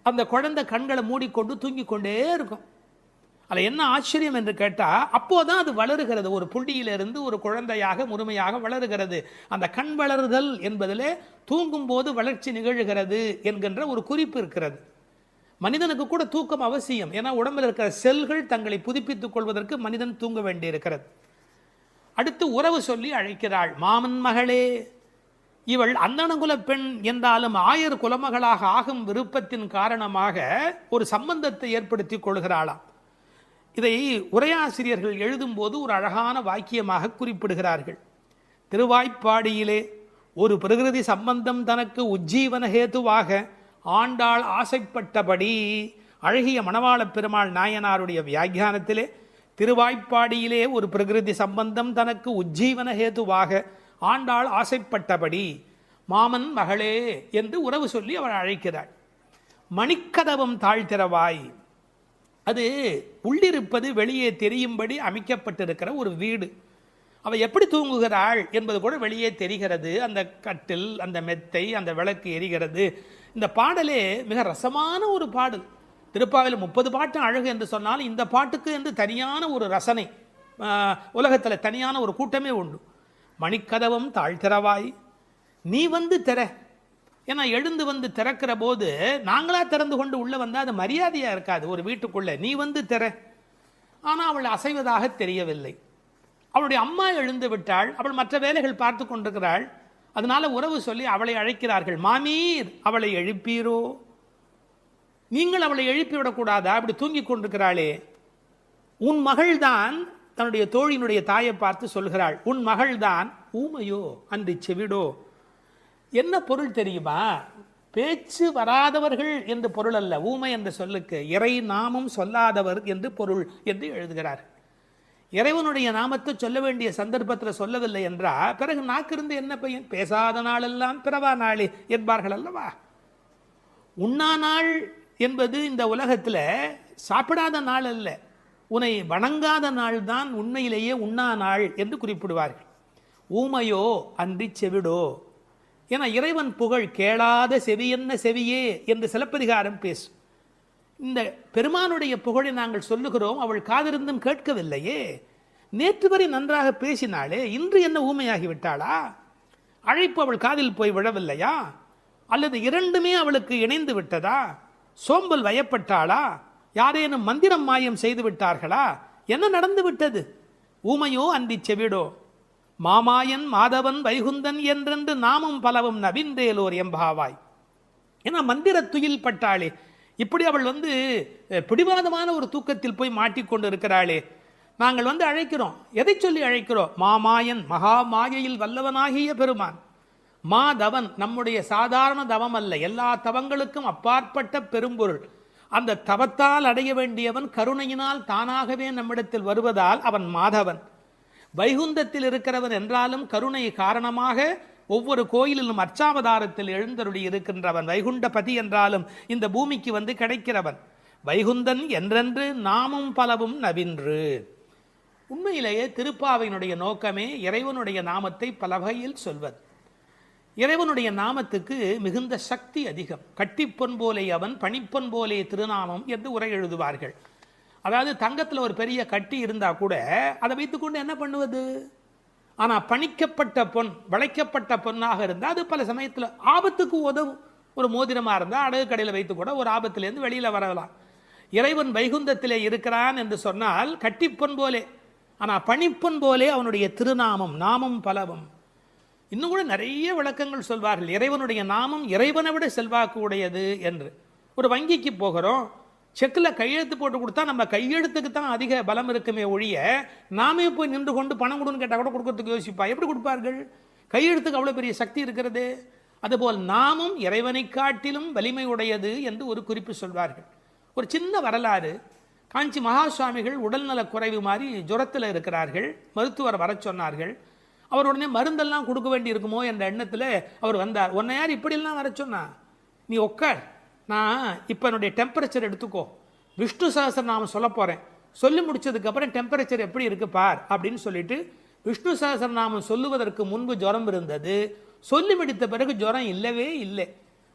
அந்த குழந்தை கண்களை மூடிக்கொண்டு தூங்கிக் கொண்டே இருக்கும். அதில் என்ன ஆச்சரியம் என்று கேட்டால், அப்போதான் அது வளருகிறது. ஒரு புள்ளியிலிருந்து ஒரு குழந்தையாக முழுமையாக வளருகிறது. அந்த கண் வளருதல் என்பதிலே தூங்கும் போது வளர்ச்சி நிகழ்கிறது என்கின்ற ஒரு குறிப்பு இருக்கிறது. மனிதனுக்கு கூட தூக்கம் அவசியம். ஏன்னா உடம்பில் இருக்கிற செல்கள் தங்களை புதுப்பித்துக் கொள்வதற்கு மனிதன் தூங்க வேண்டியிருக்கிறது. அடுத்து உறவு சொல்லி அழைக்கிறாள். மாமன் மகளே. இவள் அந்தணகுல பெண் என்றாலும் ஆயர் குலமகளாக ஆகும் விருப்பத்தின் காரணமாக ஒரு சம்பந்தத்தை ஏற்படுத்தி கொள்கிறாளாம். இதை உரையாசிரியர்கள் எழுதும்போது ஒரு அழகான வாக்கியமாக குறிப்பிடுகிறார்கள். திருவாய்ப்பாடியிலே ஒரு பிரகிருதி சம்பந்தம் தனக்கு உஜ்ஜீவன ஹேதுவாக ஆண்டாள் ஆசைப்பட்டபடி. அழகிய மணவாள பெருமாள் நாயனாருடைய வியாக்கியானத்திலே திருவாய்ப்பாடியிலே ஒரு பிரகிருதி சம்பந்தம் தனக்கு உஜ்ஜீவன ஹேதுவாக ஆண்டாள் ஆசைப்பட்டபடி மாமன் மகளே என்று உறவு சொல்லி அவள் அழைக்கிறாள். மணிக்கதவம் தாழ்த்திரவாய். அது உள்ளிருப்பது வெளியே தெரியும்படி அமைக்கப்பட்டிருக்கிற ஒரு வீடு. அவள் எப்படி தூங்குகிறாள் என்பது கூட வெளியே தெரிகிறது. அந்த கட்டில், அந்த மெத்தை, அந்த விளக்கு எரிகிறது. இந்த பாடலே மிக ரசமான ஒரு பாடல். திருப்பாவையில் 30 பாட்டு அழகு என்று சொன்னால் இந்த பாட்டுக்கு என்று தனியான ஒரு ரசனை உலகத்தில் தனியான ஒரு கூட்டமே உண்டு. மணிக்கதவம் தாழ்த்திரவாய், நீ வந்து திற. ஏன்னா எழுந்து வந்து திறக்கிற போது நாங்களா திறந்து கொண்டு உள்ளே வந்தால் அது மரியாதையாக இருக்காது ஒரு வீட்டுக்குள்ளே. நீ வந்து திற. ஆனால் அவள் அசைவதாக தெரியவில்லை. அவளுடைய அம்மா எழுந்து விட்டாள். அவள் மற்ற வேலைகள் பார்த்து கொண்டிருக்கிறாள். அதனால உறவு சொல்லி அவளை அழைக்கிறார்கள். மாமீர், அவளை எழுப்பீரோ? நீங்கள் அவளை எழுப்பிவிடக்கூடாதா? அப்படி தூங்கி கொண்டிருக்கிறாளே. உன் மகள்தான் தன்னுடைய தோழியினுடைய தாயை பார்த்து சொல்கிறாள், உன் மகள்தான் ஊமையோ அன்றி செவிடோ. என்ன பொருள் தெரியுமா? பேச்சு வராதவர்கள் என்று பொருள் அல்ல. ஊமை என்ற சொல்லுக்கு இறை நாமம் சொல்லாதவர் என்று பொருள் என்று எழுதுகிறார். இறைவனுடைய நாமத்தை சொல்ல வேண்டிய சந்தர்ப்பத்தில் சொல்லவில்லை என்றால் பிறகு நாக்கிருந்து என்ன பையன்? பேசாத நாளெல்லாம் பிறவா நாளே என்பார்கள் அல்லவா? உண்ணா நாள் என்பது இந்த உலகத்தில் சாப்பிடாத நாள் அல்ல, உன்னை வணங்காத நாள் தான் உண்மையிலேயே உண்ணா நாள் என்று குறிப்பிடுவார்கள். ஊமையோ அன்றி செவிடோ. ஏன்னா இறைவன் புகழ் கேளாத செவியென்ன செவியே என்று சிலப்பதிகாரம் பேசும். இந்த பெருமானுடைய புகழை நாங்கள் சொல்லுகிறோம், அவள் காதிருந்தும் கேட்கவில்லையே. நேற்று வரை நன்றாக பேசினாளே, இன்று என்ன ஊமையாகி விட்டாளா? அழைப்பு அவள் காதில் போய் விழவில்லையா? அல்லது இரண்டுமே அவளுக்கு இணைந்து விட்டதா? சோம்பல் வயப்பட்டாளா? யாரேனும் மந்திரம் மாயம் செய்து விட்டார்களா? என்ன நடந்து விட்டது? ஊமையோ அன்றி செவிடோ, மாமாயன் மாதவன் வைகுந்தன் என்றென்று நாமும் பலவும் நவின்றேலோர் எம்பாவாய். ஏன்னா மந்திர துயில் பட்டாளே, இப்படி அவள் பிடிவாதமான ஒரு தூக்கத்தில் போய் மாட்டிக்கொண்டு இருக்கிறாளே. நாங்கள் அழைக்கிறோம், எதை சொல்லி அழைக்கிறோம்? மாமாயன், மகா மாயையில் வல்லவனாகிய பெருமான். மாதவன் நம்முடைய சாதாரண தவம் அல்ல, எல்லா தவங்களுக்கும் அப்பாற்பட்ட பெரும்பொருள். அந்த தவத்தால் அடைய வேண்டியவன் கருணையினால் தானாகவே நம்மிடத்தில் வருவதால் அவன் மாதவன். வைகுந்தத்தில் இருக்கிறவன் என்றாலும் கருணை காரணமாக ஒவ்வொரு கோயிலிலும் அர்ச்சாவதாரத்தில் எழுந்தருளி இருக்கின்றவன். வைகுண்டபதி என்றாலும் இந்த பூமிக்கு கிடைக்கிறவன். வைகுந்தன் என்றென்று நாமும் பலவும் நவின்று. உண்மையிலேயே திருப்பாவையினுடைய நோக்கமே இறைவனுடைய நாமத்தை பல வகையில் சொல்வது. இறைவனுடைய நாமத்துக்கு மிகுந்த சக்தி அதிகம். கட்டிப்பொன் போலே அவன், பணிப்பொன் போலே திருநாமம் என்று உரை எழுதுவார்கள். அதாவது தங்கத்தில் ஒரு பெரிய கட்டி இருந்தால் கூட அதை வைத்துக்கொண்டு என்ன பண்ணுவது? ஆனால் பணிக்கப்பட்ட பொன், வளைக்கப்பட்ட பொன்னாக இருந்தால் அது பல சமயத்தில் ஆபத்துக்கு உதவும். ஒரு மோதிரமாக இருந்தால் அடகு கடையில் வைத்து கூட ஒரு ஆபத்திலேருந்து வெளியில் வரலாம். இறைவன் வைகுந்தத்திலே இருக்கிறான் என்று சொன்னால் கட்டிப்பொன் போலே, ஆனால் பணிப்பொன் போலே அவனுடைய திருநாமம், நாமம் பலவும். இன்னும் கூட நிறைய விளக்கங்கள் சொல்வார்கள். இறைவனுடைய நாமம் இறைவனை விட செல்வாக்கு உடையது என்று. ஒரு வங்கிக்கு போகிறோம், செக்கில் கையெழுத்து போட்டு கொடுத்தா நம்ம கையெழுத்துக்கு தான் அதிக பலம் இருக்குமே ஒழிய, நாமே போய் நின்று கொண்டு பணம் கொடுன்னு கேட்டால் கூட கொடுக்கறதுக்கு யோசிப்பா. எப்படி கொடுப்பார்கள்? கையெழுத்துக்கு அவ்வளோ பெரிய சக்தி இருக்கிறது. அதுபோல் நாமும் இறைவனை காட்டிலும் வலிமை உடையது என்று ஒரு குறிப்பு சொல்வார்கள். ஒரு சின்ன வரலாறு. காஞ்சி மகா சுவாமிகள் உடல்நல குறைவு மாதிரி ஜுரத்தில் இருக்கிறார்கள். மருத்துவர் வர சொன்னார்கள். அவர் உடனே மருந்தெல்லாம் கொடுக்க வேண்டி இருக்குமோ என்ற எண்ணத்தில் அவர் வந்தார். உன்னை யார் இப்படிலாம் வர சொன்னா? நீ உட்கார், நான் இப்போ என்னுடைய டெம்பரேச்சர் எடுத்துக்கோ, விஷ்ணு சஹஸ்ரநாமம் சொல்ல போகிறேன், சொல்லி முடிச்சதுக்கப்புறம் டெம்பரேச்சர் எப்படி இருக்கு பார் அப்படின்னு சொல்லிட்டு விஷ்ணு சஹஸ்ரநாமம் சொல்லுவதற்கு முன்பு ஜுரம் இருந்தது. சொல்லி முடித்த பிறகு ஜுரம் இல்லவே இல்லை.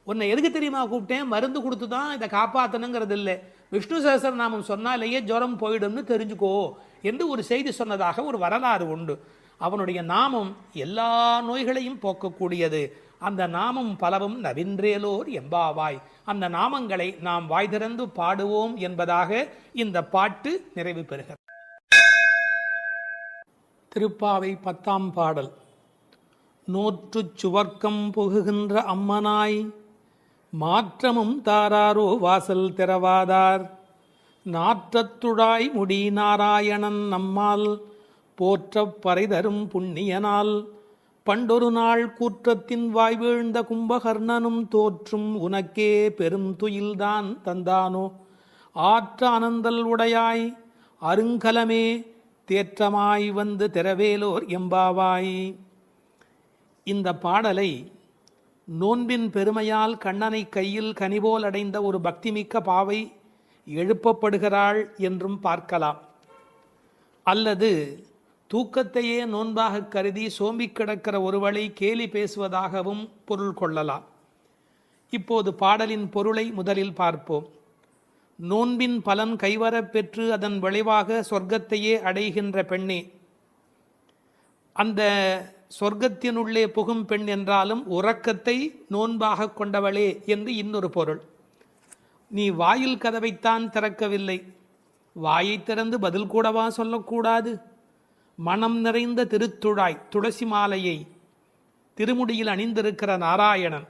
உன்னை எதுக்கு தெரியுமா கூப்பிட்டேன்? மருந்து கொடுத்து தான் இதை காப்பாற்றணுங்கிறது இல்லை, விஷ்ணு சஹஸ்ரநாமம் சொன்னாலேயே ஜுரம் போயிடும்னு தெரிஞ்சுக்கோ என்று ஒரு செய்தி சொன்னதாக ஒரு வரலாறு உண்டு. அவனுடைய நாமம் எல்லா நோய்களையும் போக்கக்கூடியது. அந்த நாமம் பலவும் நவின்றேலோர் எம்பாவாய். அந்த நாமங்களை நாம் வாய் திறந்து பாடுவோம் என்பதாக இந்த பாட்டு நிறைவு பெறுகிறது. திருப்பாவை 10ஆம் பாடல். நோற்றுச் சுவர்க்கம் புகுகின்ற அம்மனாய், மாற்றமும் தாராரோ வாசல் திறவாதார், நாற்றத்துழாய் முடி நாராயணன் நம்மால் போற்றப் பறைதரும் புண்ணியனால், பண்டொரு நாள் கூற்றத்தின் வாய் வீழ்ந்த கும்பகர்ணனும் தோற்றும் உனக்கே பெரும் துயில்தான் தந்தானோ, ஆற்ற அனந்தல் உடையாய் அருங்கலமே தேற்றமாய் வந்து திரவேலோர் எம்பாவாய். இந்த பாடலை நோன்பின் பெருமையால் கண்ணனை கையில் கனிபோல் அடைந்த ஒரு பக்திமிக்க பாவை எழுப்பப்படுகிறாள் என்றும் பார்க்கலாம். அல்லது தூக்கத்தையே நோன்பாக கருதி சோம்பி கிடக்கிற ஒருவளை கேலி பேசுவதாகவும் பொருள் கொள்ளலாம். இப்போது பாடலின் பொருளை முதலில் பார்ப்போம். நோன்பின் பலன் கைவரப் பெற்று அதன் விளைவாக சொர்க்கத்தையே அடைகின்ற பெண்ணே, அந்த சொர்க்கத்தினுள்ளே புகும் பெண் என்றாலும் உறக்கத்தை நோன்பாக கொண்டவளே என்று இன்னொரு பொருள். நீ வாயில் கதவைத்தான் திறக்கவில்லை, வாயை திறந்து பதில் கூடவா சொல்லக்கூடாது? மனம் நிறைந்த திருத்துழாய் துளசி மாலையை திருமுடியில் அணிந்திருக்கிற நாராயணன்,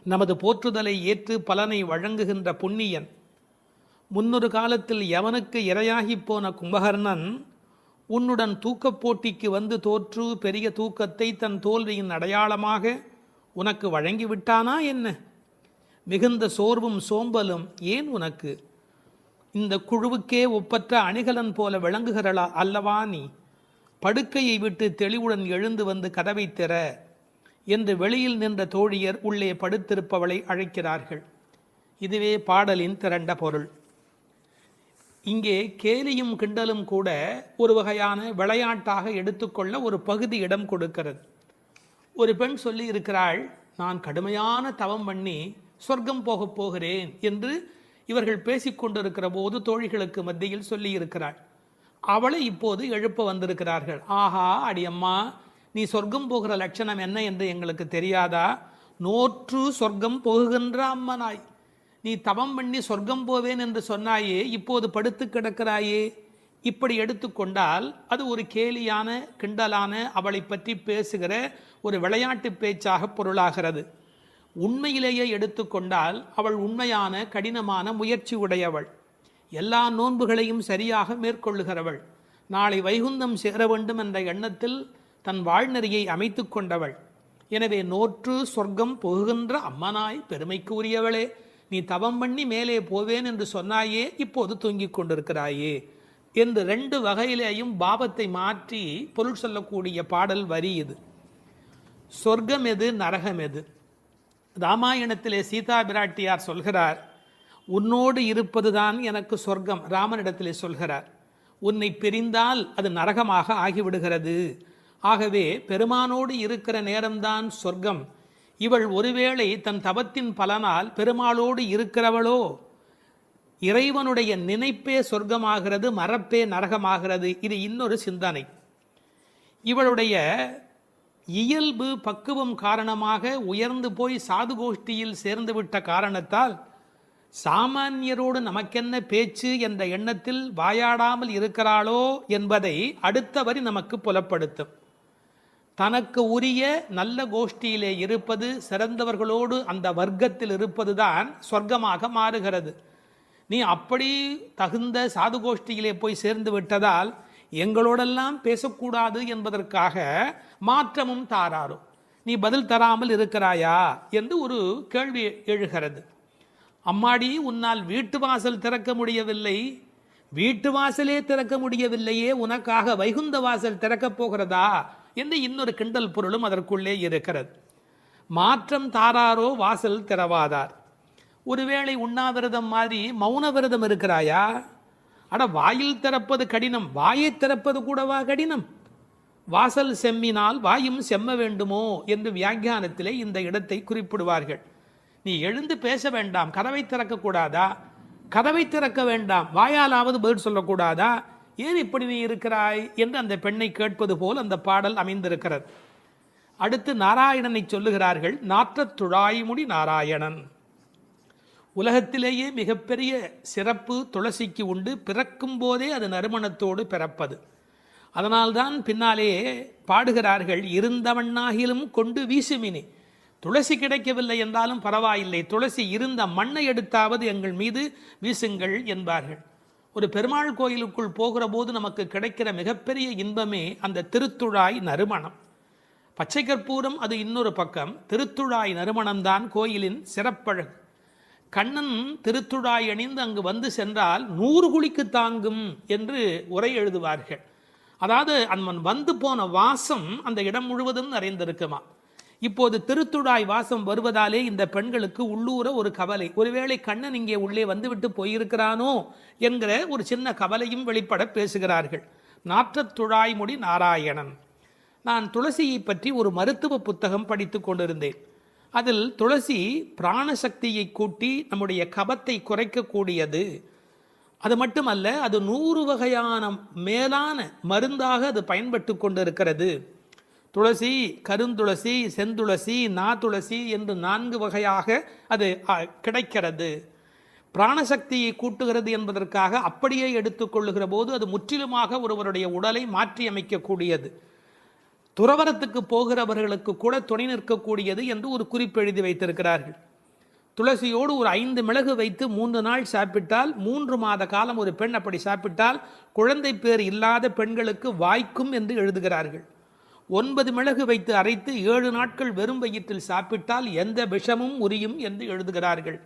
நமது போற்றுதலை ஏற்று பலனை வழங்குகின்ற புண்ணியன், முன்னொரு காலத்தில் யவனுக்கு இரையாகி போன கும்பகர்ணன் உன்னுடன் தூக்கப் போட்டிக்கு வந்து தோற்று பெரிய தூக்கத்தை தன் தோல்வியின் அடையாளமாக உனக்கு வழங்கிவிட்டானா என்ன? மிகுந்த சோர்வும் சோம்பலும் ஏன் உனக்கு? இந்த குழுவுக்கே ஒப்பற்ற அணிகலன் போல விளங்குகிறளா அல்லவா நீ? படுக்கையை விட்டு தெளிவுடன் எழுந்து வந்து கதவை திற என்று வெளியில் நின்ற தோழியர் உள்ளே படுத்திருப்பவளை அழைக்கிறார்கள். இதுவே பாடலின் திரண்ட பொருள். இங்கே கேலியும் கிண்டலும் கூட ஒரு வகையான விளையாட்டாக எடுத்துக்கொள்ள ஒரு பகுதி இடம் கொடுக்கிறது. ஒரு பெண் சொல்லி இருக்கிறாள், நான் கடுமையான தவம் பண்ணி சொர்க்கம் போகப் போகிறேன் என்று இவர்கள் பேசிக்கொண்டிருக்கிற போது தோழிகளுக்கு மத்தியில் சொல்லி இருக்கிறாள். அவளை இப்போது எழுப்ப வந்திருக்கிறார்கள். ஆஹா, அடியம்மா, நீ சொர்க்கம் போகிற லட்சணம் என்ன என்று எங்களுக்கு தெரியாதா? நோற்று சொர்க்கம் போகுகின்ற அம்மனாய், நீ தவம் பண்ணி சொர்க்கம் போவேன் என்று சொன்னாயே, இப்போது படுத்து கிடக்கிறாயே. இப்படி எடுத்துக்கொண்டால் அது ஒரு கேலியான கிண்டலான அவளை பற்றி பேசுகிற ஒரு விளையாட்டு பேச்சாக பொருளாகிறது. உண்மையிலேயே எடுத்துக்கொண்டால் அவள் உண்மையான கடினமான முயற்சி உடையவள், எல்லா நோன்புகளையும் சரியாக மேற்கொள்ளுகிறவள், நாளை வைகுந்தம் சேர வேண்டும் என்ற எண்ணத்தில் தன் வாழ்நெறியை அமைத்து கொண்டவள். எனவே நோற்று சொர்க்கம் போகின்ற அம்மனாய், பெருமைக்கு உரியவளே, நீ தவம் பண்ணி மேலே போவேன் என்று சொன்னாயே, இப்போது தூங்கிக் கொண்டிருக்கிறாயே என்று 2 வகையிலேயும் பாவத்தை மாற்றி பொருள் சொல்லக்கூடிய பாடல் வரி இது. சொர்க்கம் எது, நரகம் எது? ராமாயணத்திலே சீதா பிராட்டியார் சொல்கிறார், உன்னோடு இருப்பதுதான் எனக்கு சொர்க்கம். ராமனிடத்திலே சொல்கிறார், உன்னை பிரிந்தால் அது நரகமாக ஆகிவிடுகிறது. ஆகவே பெருமானோடு இருக்கிற நேரம்தான் சொர்க்கம். இவள் ஒருவேளை தன் தவத்தின் பலனால் பெருமாளோடு இருக்கிறவளோ, இறைவனுடைய நினைப்பே சொர்க்கமாகிறது, மறப்பே நரகமாகிறது. இது இன்னொரு சிந்தனை. இவளுடைய இயல்பு பக்குவம் காரணமாக உயர்ந்து போய் சாது கோஷ்டியில் சேர்ந்து விட்ட காரணத்தால் சாமானியரோடு நமக்கென்ன பேச்சு என்ற எண்ணத்தில் வாயாடாமல் இருக்கிறாளோ என்பதை அடுத்த வரி நமக்கு புலப்படுத்தும். தனக்கு உரிய நல்ல கோஷ்டியிலே இருப்பது, சிறந்தவர்களோடு அந்த வர்க்கத்தில் இருப்பதுதான் சொர்க்கமாக மாறுகிறது. நீ அப்படி தகுந்த சாது கோஷ்டியிலே போய் சேர்ந்து விட்டதால் எங்களோடெல்லாம் பேசக்கூடாது என்பதற்காக மாற்றமும் தாராரோ, நீ பதில் தராமல் இருக்கிறாயா என்று ஒரு கேள்வி எழுகிறது. அம்மாடி, உன்னால் வீட்டு வாசல் திறக்க முடியவில்லை, வீட்டு வாசலே திறக்க முடியவில்லையே, உனக்காக வைகுந்த வாசல் திறக்கப் போகிறதா என்று இன்னொரு கிண்டல் பொருளும் அதற்குள்ளே இருக்கிறது. மாற்றம் தாராரோ, வாசல் திறவாதார். ஒருவேளை உண்ணாவிரதம் மாதிரி மௌன விரதம் இருக்கிறாயா? அட, வாயில் திறப்பது கடினம், வாயை திறப்பது கூடவா கடினம்? வாசல் செம்மினால் வாயும் செம்ம வேண்டுமோ என்று வியாக்கியானத்திலே இந்த இடத்தை குறிப்பிடுவார்கள். நீ எழுந்து பேச வேண்டாம், கதவை திறக்கக்கூடாதா? கதவை திறக்க வேண்டாம், வாயாலாவது பதில் சொல்லக்கூடாதா? ஏன் இப்படி நீ இருக்கிறாய் என்று அந்த பெண்ணை கேட்பது போல் அந்த பாடல் அமைந்திருக்கிறது. அடுத்து நாராயணனை சொல்லுகிறார்கள். நாற்றத்துழாய்முடி நாராயணன். உலகத்திலேயே மிகப்பெரிய சிறப்பு துளசிக்கு உண்டு. பிறக்கும் போதே அது நறுமணத்தோடு பிறப்பது. அதனால்தான் பின்னாலே பாடுகிறார்கள், இருந்தவண்ணாகிலும் கொண்டு வீசுமினி. துளசி கிடைக்கவில்லை என்றாலும் பரவாயில்லை, துளசி இருந்த மண்ணை எடுத்தாவது எங்கள் மீது வீசுங்கள் என்பார்கள். ஒரு பெருமாள் கோயிலுக்குள் போகிற போது நமக்கு கிடைக்கிற மிகப்பெரிய இன்பமே அந்த திருத்துழாய் நறுமணம். பச்சை கற்பூரம் அது இன்னொரு பக்கம், திருத்துழாய் நறுமணம்தான் கோயிலின் சிறப்பழகு. கண்ணன் திருத்துழாய் அணிந்து அங்கு வந்து சென்றால் 100 குழிக்கு தாங்கும் என்று உரை எழுதுவார்கள். அதாவது அவன் வந்து போன வாசம் அந்த இடம் முழுவதும் நிறைந்திருக்குமா. இப்போது திருத்துழாய் வாசம் வருவதாலே இந்த பெண்களுக்கு உள்ளூர ஒரு கவலை, ஒருவேளை கண்ணன் இங்கே உள்ளே வந்துவிட்டு போயிருக்கிறானோ என்கிற ஒரு சின்ன கவலையும் வெளிப்பட பேசுகிறார்கள். நாற்றத்துழாய்முடி நாராயணன். நான் துளசியை பற்றி ஒரு மருத்துவ புத்தகம் படித்து கொண்டிருந்தேன். அதில் துளசி பிராணசக்தியை கூட்டி நம்முடைய கபத்தை குறைக்கக்கூடியது. அது மட்டுமல்ல, அது 100 வகையான மேலான மருந்தாக அது பயன்பட்டு கொண்டிருக்கிறது. துளசி, கருந்துளசி, செந்துளசி, நாதுளசி என்று 4 வகையாக அது கிடைக்கிறது. பிராணசக்தியை கூட்டுகிறது என்பதற்காக அப்படியே எடுத்துக்கொள்ளுகிற போது அது முற்றிலுமாக ஒருவருடைய உடலை மாற்றி அமைக்கக்கூடியது. துறவரத்துக்கு போகிறவர்களுக்கு கூட துணை நிற்கக்கூடியது என்று ஒரு குறிப்பு எழுதி வைத்திருக்கிறார்கள். துளசியோடு ஒரு 5 மிளகு வைத்து 3 நாள் சாப்பிட்டால் 3 மாத காலம் ஒரு பெண் அப்படி சாப்பிட்டால் குழந்தை பேர் இல்லாத பெண்களுக்கு வாய்க்கும் என்று எழுதுகிறார்கள். 9 மிளகு வைத்து அரைத்து 7 நாட்கள் வெறும் வயிற்றில் சாப்பிட்டால் எந்த விஷமும் உரியும் என்று எழுதுகிறார்கள்.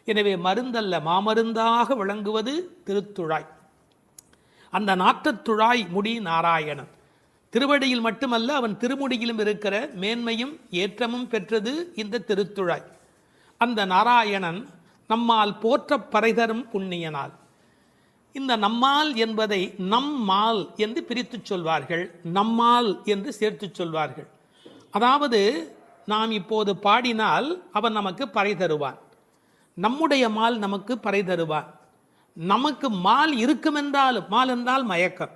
எனவே மருந்தல்ல, மாமருந்தாக விளங்குவது திருத்துழாய். அந்த நாற்றத்துழாய் முடி நாராயணன். திருவடியில் மட்டுமல்ல, அவன் திருமுடியிலும் இருக்கிற மேன்மையும் ஏற்றமும் பெற்றது இந்த திருத்துழாய். அந்த நாராயணன் நம்மால் போற்ற பறைதரும் புண்ணியனால். இந்த நம்மால் என்பதை நம்மால் என்று பிரித்து சொல்வார்கள், நம்மால் என்று சேர்த்து சொல்வார்கள். அதாவது நாம் இப்போது பாடினால் அவன் நமக்கு பறை தருவான், நம்முடைய மால் நமக்கு பறை தருவான். நமக்கு மால் இருக்குமென்றாலும், மால் என்றால் மயக்கம்.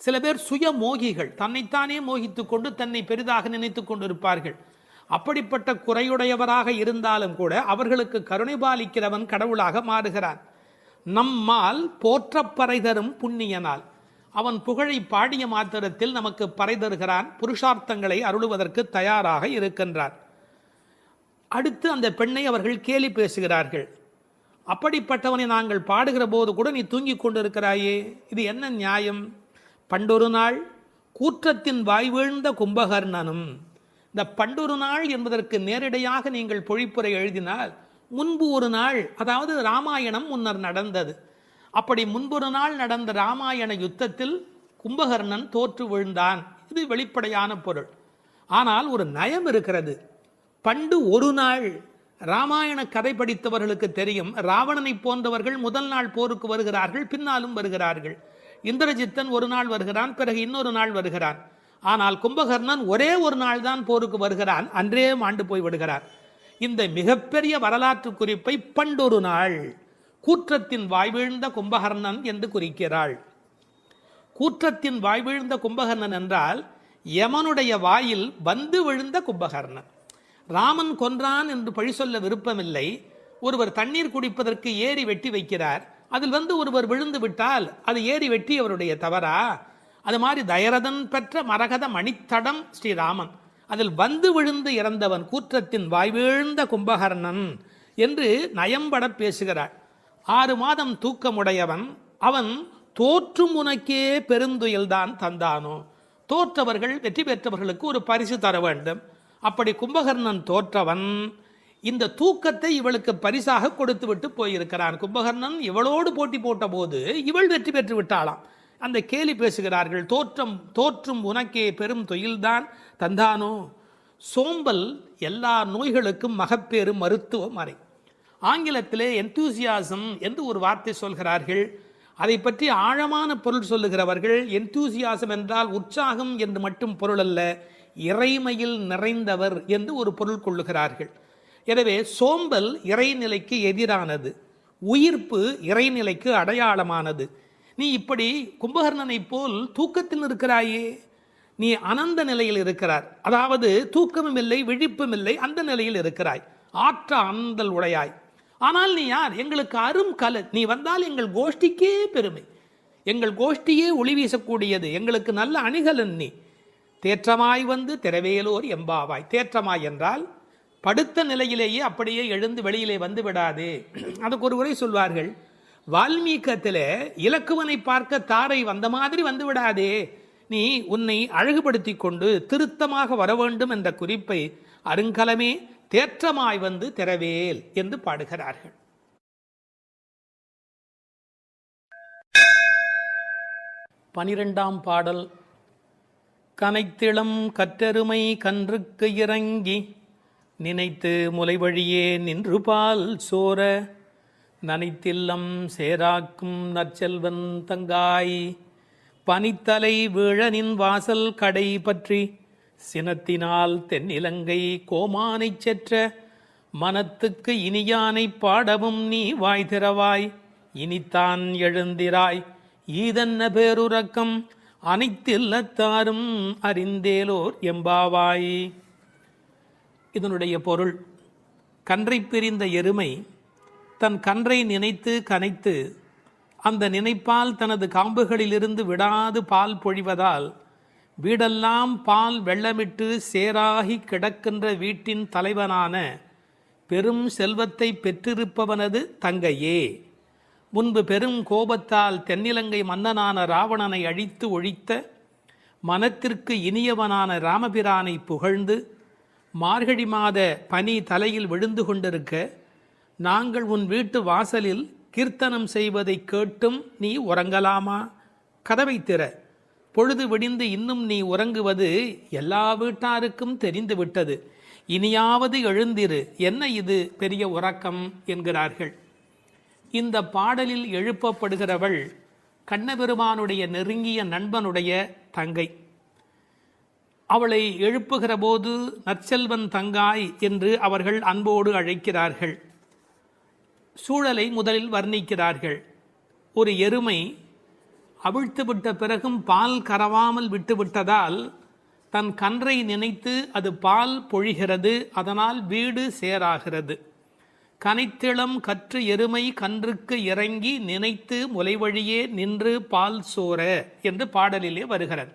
சில பேர் சுய மோகிகள், தன்னைத்தானே மோகித்து கொண்டு தன்னை பெரிதாக நினைத்து கொண்டிருப்பார்கள். அப்படிப்பட்ட குறையுடையவராக இருந்தாலும் கூட அவர்களுக்கு கருணை பாலிக்கிறவன் கடவுளாக மாறுகிறான். நம்மால் போற்றப் பறை தரும் புண்ணியனால், அவன் புகழை பாடிய மாத்திரத்தில் நமக்கு பறை தருகிறான், புருஷார்த்தங்களை அருளுவதற்கு தயாராக இருக்கின்றான். அடுத்து அந்த பெண்ணை அவர்கள் கேலி பேசுகிறார்கள். அப்படிப்பட்டவனை நாங்கள் பாடுகிற போது கூட நீ தூங்கிக் கொண்டிருக்கிறாயே, இது என்ன நியாயம்? பண்டொரு நாள் கூற்றத்தின் வாய் வீழ்ந்த கும்பகர்ணனும். இந்த பண்டொரு நாள் என்பதற்கு நேரடியாக நீங்கள் பொழிப்புரை எழுதினால், முன்பு ஒரு நாள், அதாவது ராமாயணம் முன்னர் நடந்தது. அப்படி முன்பொரு நாள் நடந்த ராமாயண யுத்தத்தில் கும்பகர்ணன் தோற்று விழுந்தான். இது வெளிப்படையான பொருள். ஆனால் ஒரு நயம் இருக்கிறது. பண்டு ஒரு நாள், ராமாயண கதை படித்தவர்களுக்கு தெரியும், ராவணனை போன்றவர்கள் முதல் நாள் போருக்கு வருகிறார்கள், பின்னாலும் வருகிறார்கள். இந்திரஜித்தன் ஒரு நாள் வருகிறான், பிறகு இன்னொரு நாள் வருகிறான். ஆனால் கும்பகர்ணன் ஒரே ஒரு நாள் தான் போருக்கு வருகிறான், அன்றே மாண்டு போய் விடுகிறார். இந்த மிகப்பெரிய வரலாற்று குறிப்பை பண்டொரு நாள் கூற்றத்தின் வாய்வீழ்ந்த கும்பகர்ணன் என்று குறிக்கிறாள். கூற்றத்தின் வாய்வீழ்ந்த கும்பகர்ணன் என்றால் யமனுடைய வாயில் வந்து விழுந்த கும்பகர்ணன். ராமன் கொன்றான் என்று பழி சொல்ல விருப்பமில்லை. ஒருவர் தண்ணீர் குடிப்பதற்கு ஏரி வெட்டி வைக்கிறார், அதில் வந்து ஒருவர் விழுந்து விட்டால் அது ஏரி வெட்டி அவருடைய தவறா? அது மாதிரி தயரதன் பெற்ற மரகத மணித்தடம் ஸ்ரீராமன், அதில் வந்து விழுந்து இறந்தவன் கூற்றத்தின் வாய்வீழ்ந்த கும்பகர்ணன் என்று நயம்பட பேசுகிறாள். 6 மாதம் தூக்கமுடையவன் அவன் தோற்றும் உனக்கே பெருந்துயில்தான் தந்தானோ. தோற்றவர்கள் வெற்றி பெற்றவர்களுக்கு ஒரு பரிசு தர வேண்டும். அப்படி கும்பகர்ணன் தோற்றவன் இந்த தூக்கத்தை இவளுக்கு பரிசாக கொடுத்து விட்டு போயிருக்கிறான். கும்பகர்ணன் இவளோடு போட்டி போட்ட போது இவள் வெற்றி பெற்று விட்டாளாம். அந்த கேலி பேசுகிறார்கள், தோற்றும் உனக்கே பெரும் தொழில்தான் தந்தானோ. சோம்பல் எல்லா நோய்களுக்கும் மகப்பேறு மருத்துவ மறை. ஆங்கிலத்திலே என்தூசியாசம் என்று ஒரு வார்த்தை சொல்கிறார்கள். அதை பற்றி ஆழமான பொருள் சொல்லுகிறவர்கள், என்தூசியாசம் என்றால் உற்சாகம் என்று மட்டும் பொருள் அல்ல, இறைமையில் நிறைந்தவர் என்று ஒரு பொருள் கொள்ளுகிறார்கள். எனவே சோம்பல் இறைநிலைக்கு எதிரானது, உயிர்ப்பு இறைநிலைக்கு அடையாளமானது. நீ இப்படி கும்பகர்ணனை போல் தூக்கத்தில் இருக்கிறாயே, நீ அனந்த நிலையில் இருக்கிறார், அதாவது தூக்கமும் இல்லை விழிப்பும் இல்லை, அந்த நிலையில் இருக்கிறாய், ஆற்ற ஆனந்தல் உடையாய். ஆனால் நீ யார்? எங்களுக்கு அரும் கலை. நீ வந்தால் எங்கள் கோஷ்டிக்கே பெருமை, எங்கள் கோஷ்டியே ஒளி வீசக்கூடியது, எங்களுக்கு நல்ல அணிகலன் நீ. தேற்றமாய் வந்து திரவேலோர் எம்பாவாய். தேற்றமாய் என்றால் படுத்த நிலையிலேயே அப்படியே எழுந்து வெளியிலே வந்து விடாதே. அதுக்கு ஒரு உரை சொல்வார்கள், வால்மீகத்தில் இலக்குவனை பார்க்க தாரை வந்த மாதிரி வந்து விடாதே, நீ உன்னை அழகுபடுத்தி கொண்டு திருத்தமாக வர வேண்டும் என்ற குறிப்பை அருங்கலமே தேற்றமாய் வந்து திரவேல் என்று பாடுகிறார்கள். பனிரெண்டாம் பாடல். கனைத்திளம் கற்றருமை கன்றுக்கு இறங்கி நினைத்து முலை வழியே நின்று பால் சோர நனைத்தில்லம் சேராக்கும் நற்செல்வன் தங்காய் பனித்தலை வீழனின் வாசல் கடை பற்றி சினத்தினால் தென்னிலங்கை கோமானைச் செற்ற மனத்துக்கு இனியானை பாடவும் நீ வாய் திறவாய். இனித்தான் எழுந்திராய் ஈதன்ன பேருறக்கம் அனைத்தில்லத்தாரும் அறிந்தேலோர் எம்பாவாய். இதனுடைய பொருள், கன்றை பிரிந்த எருமை தன் கன்றை நினைத்து கனைத்து அந்த நினைப்பால் தனது காம்புகளிலிருந்து விடாது பால் பொழிவதால் வீடெல்லாம் பால் வெள்ளமிட்டு சேராகி கிடக்கின்ற வீட்டின் தலைவனான பெரும் செல்வத்தை பெற்றிருப்பவனது தங்கையே. முன்பு பெரும் கோபத்தால் தென்னிலங்கை மன்னனான ராவணனை அழித்து ஒழித்த மனத்திற்கு இனியவனான ராமபிரானை புகழ்ந்து மார்கழி மாத பனி தலையில் விழுந்து கொண்டிருக்க நாங்கள் உன் வீட்டு வாசலில் கீர்த்தனம் செய்வதை கேட்டும் நீ உறங்கலாமா? கதவை திற, பொழுது விடிந்து இன்னும் நீ உறங்குவது எல்லா வீட்டாருக்கும் தெரிந்து விட்டது, இனியாவது எழுந்திரு, என்ன இது பெரிய உறக்கம் என்கிறார்கள். இந்த பாடலில் எழுப்பப்படுகிறவள் கண்ணபெருமானுடைய நெருங்கிய நண்பனுடைய தங்கை. அவளை எழுப்புகிற போது நற்செல்வன் தங்காய் என்று அவர்கள் அன்போடு அழைக்கிறார்கள். சூழலை முதலில் வர்ணிக்கிறார்கள். ஒரு எருமை அவிழ்த்து விட்ட பிறகும் பால் கறவாமல் விட்டுவிட்டதால் தன் கன்றை நினைத்து அது பால் பொழிகிறது, அதனால் வீடு சேராகிறது. கனைத்திளம் கற்று எருமை கன்றுக்கு இறங்கி நினைத்து முலைவழியே நின்று பால் சோர என்று பாடலிலே வருகிறது.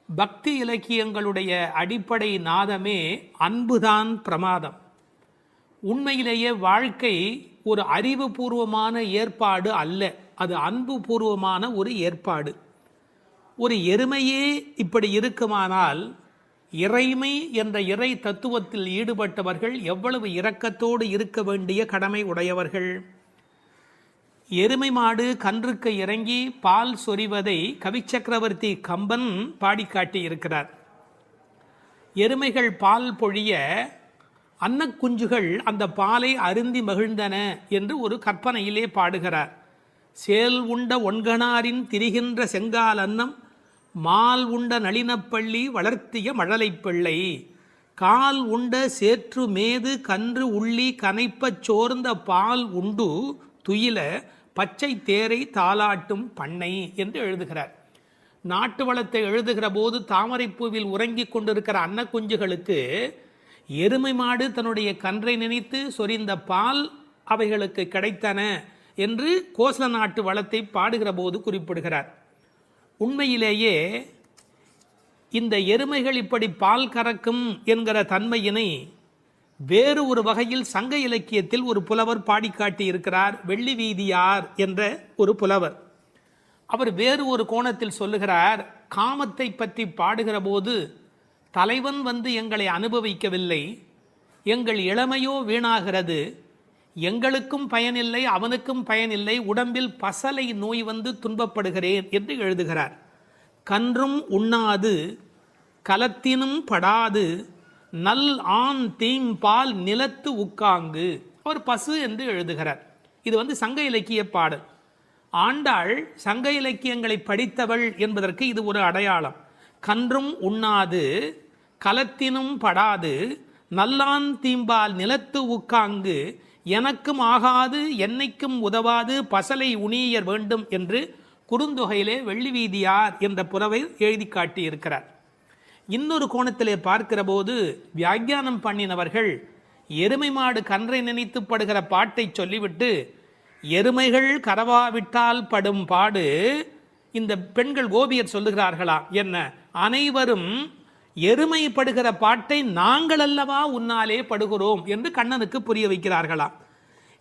பக்தி இலக்கியங்களுடைய அடிப்படை நாதமே அன்புதான் பிரமாதம். உண்மையிலேயே வாழ்க்கை ஒரு அறிவுபூர்வமான ஏற்பாடு அல்ல, அது அன்பு பூர்வமான ஒரு ஏற்பாடு. ஒரு எருமையே இப்படி இருக்குமானால் இறைமை என்ற இறை தத்துவத்தில் ஈடுபட்டவர்கள் எவ்வளவு இரக்கத்தோடு இருக்க வேண்டிய கடமை உடையவர்கள். எருமை மாடு கன்றுக்கு இறங்கி பால் சொரிவதை கவிச்சக்கரவர்த்தி கம்பன் பாடி காட்டியிருக்கிறார். எருமைகள் பால் பொழிய அன்னக்குஞ்சுகள் அந்த பாலை அருந்தி மகிழ்ந்தன என்று ஒரு கற்பனையிலே பாடுகிறார். சேல் உண்ட ஒன்கணாரின் திரிகின்ற செங்கால் அன்னம் மால் உண்ட நளினப்பள்ளி வளர்த்திய மழலை பிள்ளை கால் உண்ட சேற்று மேது கன்று உள்ளி கனைப்பச் சோர்ந்த பால் உண்டு துயில பச்சை தேரை தாலாட்டும் பண்ணை என்று எழுதுகிறார். நாட்டு வளத்தை எழுதுகிற போது தாமரைப்பூவில் உறங்கிக் கொண்டிருக்கிற அன்னக்குஞ்சுகளுக்கு எருமை மாடு தன்னுடைய கன்றை நினைத்து சொரிந்த பால் அவைகளுக்கு கிடைத்தன என்று கோசல நாட்டு வளத்தை பாடுகிற போது குறிப்பிடுகிறார். உண்மையிலேயே இந்த எருமைகள் இப்படி பால் கறக்கும் என்கிற தன்மையினை வேறு ஒரு வகையில் சங்க இலக்கியத்தில் ஒரு புலவர் பாடி காட்டியிருக்கிறார். வெள்ளி வீதியார் என்ற ஒரு புலவர். அவர் வேறு ஒரு கோணத்தில் சொல்லுகிறார். காமத்தை பற்றி பாடுகிற போது தலைவன் வந்து எங்களை அனுபவிக்கவில்லை, எங்கள் இளமையோ வீணாகிறது, எங்களுக்கும் பயனில்லை அவனுக்கும் பயனில்லை, உடம்பில் பசலை நோய் வந்து துன்பப்படுகிறேன் என்று எழுதுகிறார். கன்றும் உண்ணாது கலத்தினும் படாது நல் ஆண் தீம்பால் நிலத்து உக்காங்கு, அவர் பசு என்று எழுதுகிறார். இது சங்க இலக்கிய பாடல். ஆண்டாள் சங்க இலக்கியங்களை படித்தவள் என்பதற்கு இது ஒரு அடையாளம். கன்றும் உண்ணாது கலத்தினும் படாது நல்லான் தீம்பால் நிலத்து உக்காங்கு எனக்கும் ஆகாது என்னைக்கும் உதவாது பசலை உணியர் வேண்டும் என்று குறுந்தொகையிலே வெள்ளி வீதியார் என்ற புலவர் எழுதி காட்டியிருக்கிறார். இன்னொரு கோணத்திலே பார்க்கிற போது வியாக்கியானம் பண்ணினவர்கள் எருமை மாடு கன்றை நினைத்து படுகிற பாட்டை சொல்லிவிட்டு எருமைகள் கரவாவிட்டால் படும் பாடு இந்த பெண்கள் கோபியர் சொல்லுகிறார்களா என்ன, அனைவரும் எருமை படுகிற பாட்டை நாங்கள் அல்லவா உன்னாலே படுகிறோம் என்று கண்ணனுக்கு புரிய வைக்கிறார்களாம்.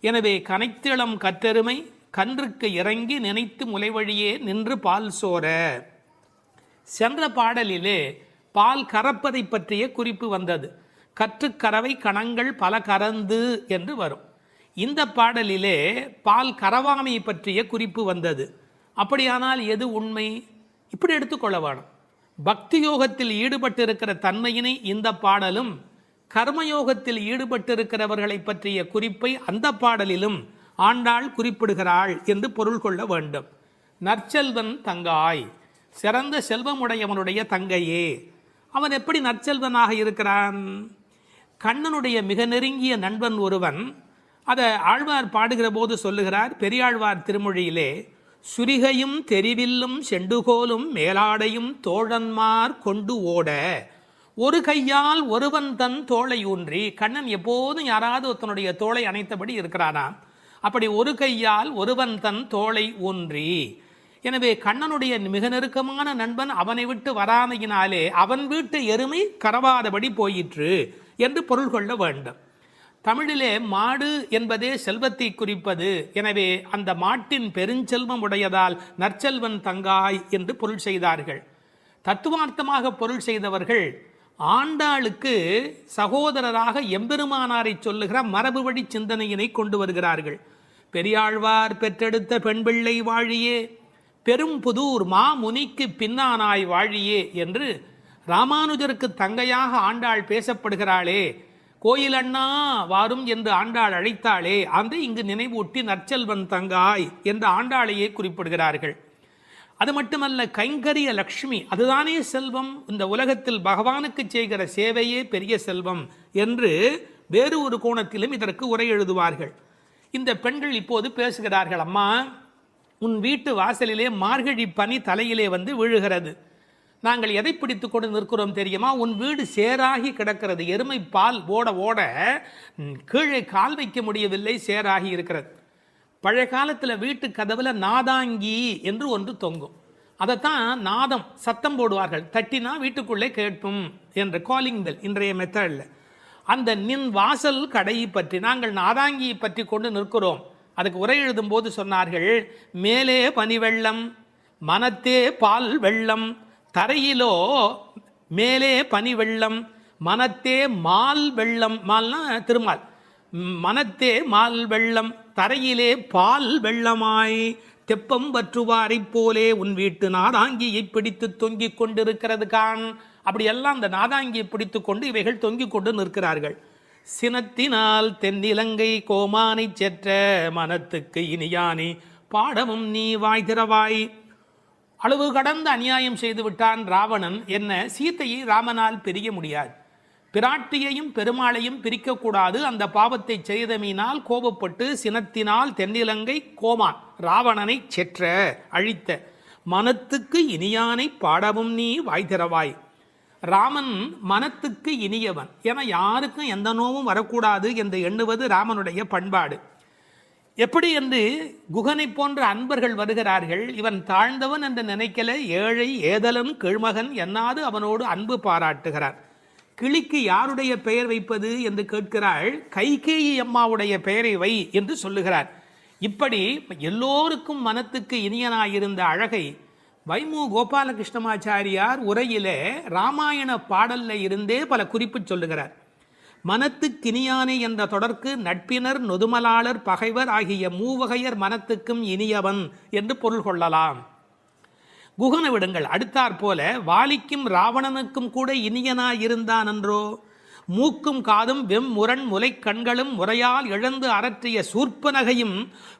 எனவே கனைத்திளம் கற்றெருமை கன்றுக்கு இறங்கி நினைத்து முலைவழியே நின்று பால் சோர. சென்ற பாடலிலே பால் கறப்பதை பற்றிய குறிப்பு வந்தது. கற்றுக்கறவை கணங்கள் பல கறந்து என்று வரும். இந்த பாடலிலே பால் கறவாமை பற்றிய குறிப்பு வந்தது. அப்படியானால் எது உண்மை? இப்படி எடுத்துக்கொள்ள வேணும். பக்தி யோகத்தில் ஈடுபட்டிருக்கிற தன்மையினை இந்த பாடலும், கர்மயோகத்தில் ஈடுபட்டிருக்கிறவர்களை பற்றிய குறிப்பை அந்த பாடலிலும் ஆண்டாள் குறிப்பிடுகிறாள் என்று பொருள் கொள்ள வேண்டும். நற்செல்வன் தங்காய், சிறந்த செல்வமுடையவனுடைய தங்கையே. அவன் எப்படி நற்செல்வனாக இருக்கிறான்? கண்ணனுடைய மிக நெருங்கிய நண்பன் ஒருவன், அதை ஆழ்வார் பாடுகிற போது சொல்லுகிறார். பெரியாழ்வார் திருமொழியிலே சுரிகையும் தெரிவில்லும் செண்டுகோலும் மேலாடையும் தோழன்மார் கொண்டு ஓட ஒரு கையால் ஒருவன் தன் தோளை ஊன்றி. கண்ணன் எப்போதும் யாராவது ஒருத்தனுடைய தோளை அணைத்தபடி இருக்கிறானாம். அப்படி ஒரு கையால் ஒருவன் தன் தோளை ஊன்றி. எனவே கண்ணனுடைய மிக நெருக்கமான நண்பன் அவனை விட்டு வராமையினாலே அவன் வீட்டு எருமை கரவாதபடி போயிற்று என்று பொருள் கொள்ள வேண்டும். தமிழிலே மாடு என்பதே செல்வத்தை குறிப்பது. எனவே அந்த மாட்டின் பெருஞ்செல்வம் உடையதால் நற்செல்வன் தங்காய் என்று பொருள் செய்தார்கள். தத்துவார்த்தமாக பொருள் செய்தவர்கள் ஆண்டாளுக்கு சகோதரராக எம்பெருமானாரை சொல்லுகிற மரபு வழி சிந்தனையினை கொண்டு வருகிறார்கள். பெரியாழ்வார் பெற்றெடுத்த பெண் பிள்ளை வாழியே, பெரும் புதூர் மாமுனிக்கு பின்னானாய் வாழியே என்று ராமானுஜருக்கு தங்கையாக ஆண்டாள் பேசப்படுகிறாளே. கோயில் அண்ணா வாரும் என்று ஆண்டாள் அழைத்தாளே, அந்த இங்கு நினைவூட்டி நற்செல்வன் தங்காய் என்று ஆண்டாளையே குறிப்பிடுகிறார்கள். அது மட்டுமல்ல, கைங்கரிய லக்ஷ்மி, அதுதானே செல்வம், இந்த உலகத்தில் பகவானுக்கு செய்கிற சேவையே பெரிய செல்வம் என்று வேறு ஒரு கோணத்திலும் இதற்கு உரை எழுதுவார்கள். இந்த பெண்கள் இப்போது பேசுகிறார்கள், அம்மா உன் வீட்டு வாசலிலே மார்கழி பனி தலையிலே வந்து விழுகிறது, நாங்கள் எதை பிடித்து கொண்டு நிற்கிறோம் தெரியுமா? உன் வீடு சேராகி கிடக்கிறது, எருமை பால் ஓட ஓட கீழே கால் வைக்க முடியவில்லை, சேராகி இருக்கிறது. பழைய காலத்தில் வீட்டு கதவுல நாதாங்கி என்று ஒன்று தொங்கும், அதைத்தான் நாதம் சத்தம் போடுவார்கள், தட்டினா வீட்டுக்குள்ளே கேட்கும் என்ற காலிங் பெல் இன்றைய மெத்தடில். அந்த நின் வாசல் கடையை பற்றி நாங்கள் நாதாங்கியை பற்றி கொண்டு நிற்கிறோம். அதுக்கு உரை எழுதும் போது சொன்னார்கள், மேலே பனி வெள்ளம், மனத்தே பால் வெள்ளம், தரையிலோ மேலே பனி வெள்ளம், மனத்தே மால் வெள்ளம், மால்னா திருமால், மனத்தே மால் வெள்ளம், தரையிலே பால் வெள்ளமாய் தெப்பம் வற்றுவாரை போலே உன் வீட்டு நாதாங்கியை பிடித்து தொங்கிக் கொண்டிருக்கிறது கான். அப்படியெல்லாம் அந்த நாதாங்கியை பிடித்து கொண்டு இவைகள் தொங்கிக் கொண்டு நிற்கிறார்கள். சினத்தினால் தென்னிலங்கை கோமானை செற்ற மனத்துக்கு இனியானி பாடமும் நீ வாய் திறவாய். அளவு கடந்த அநியாயம் செய்து விட்டான் ராவணன். என்ன, சீத்தையை ராமனால் பிரிய முடியாது, பிராட்டியையும் பெருமாளையும் பிரிக்கக்கூடாது. அந்த பாவத்தை செய்தமையினால் கோபப்பட்டு சினத்தினால் தென்னிலங்கை கோமான் ராவணனை செற்ற அழித்த மனத்துக்கு இனியானை பாடவும் நீ வாய் திறவாய். ராமன் மனத்துக்கு இனியவன் என யாருக்கும் எந்த நோவும் வரக்கூடாது என்று எண்ணுவது ராமனுடைய பண்பாடு. எப்படி என்று குகனை போன்ற அன்பர்கள் வருகிறார்கள், இவன் தாழ்ந்தவன் என்று நினைக்கல, ஏழை ஏதலன் கீழ்மகன் என்னாது அவனோடு அன்பு பாராட்டுகிறார். கிளிக்கு யாருடைய பெயர் வைப்பது என்று கேட்கிறாள், கைகேயி அம்மாவுடைய பெயரை வை என்று சொல்லுகிறார். இப்படி எல்லோருக்கும் மனத்துக்கு இனியனாயிருந்த அழகை வைமு கோபாலகிருஷ்ணமாச்சாரியார் உரையிலே ராமாயண பாடல்ல இருந்தே பல குறிப்பு சொல்லுகிறார். மனத்துக்கினியானே என்ற தொடர்க்கு நட்பினர் நொதுமலாளர் பகைவர் ஆகிய மூவகையர் மனத்துக்கும் இனியவன் என்று பொருள் கொள்ளலாம். குகனை விடுங்கள், அடுத்தாற் போல வாலிக்கும் ராவணனுக்கும் கூட இனியனாயிருந்தான் என்றோ. மூக்கும் காதும் வெம்முரண் முலை கண்களும் முறையால் இழந்து அரற்றிய சூர்ப்பனகையும்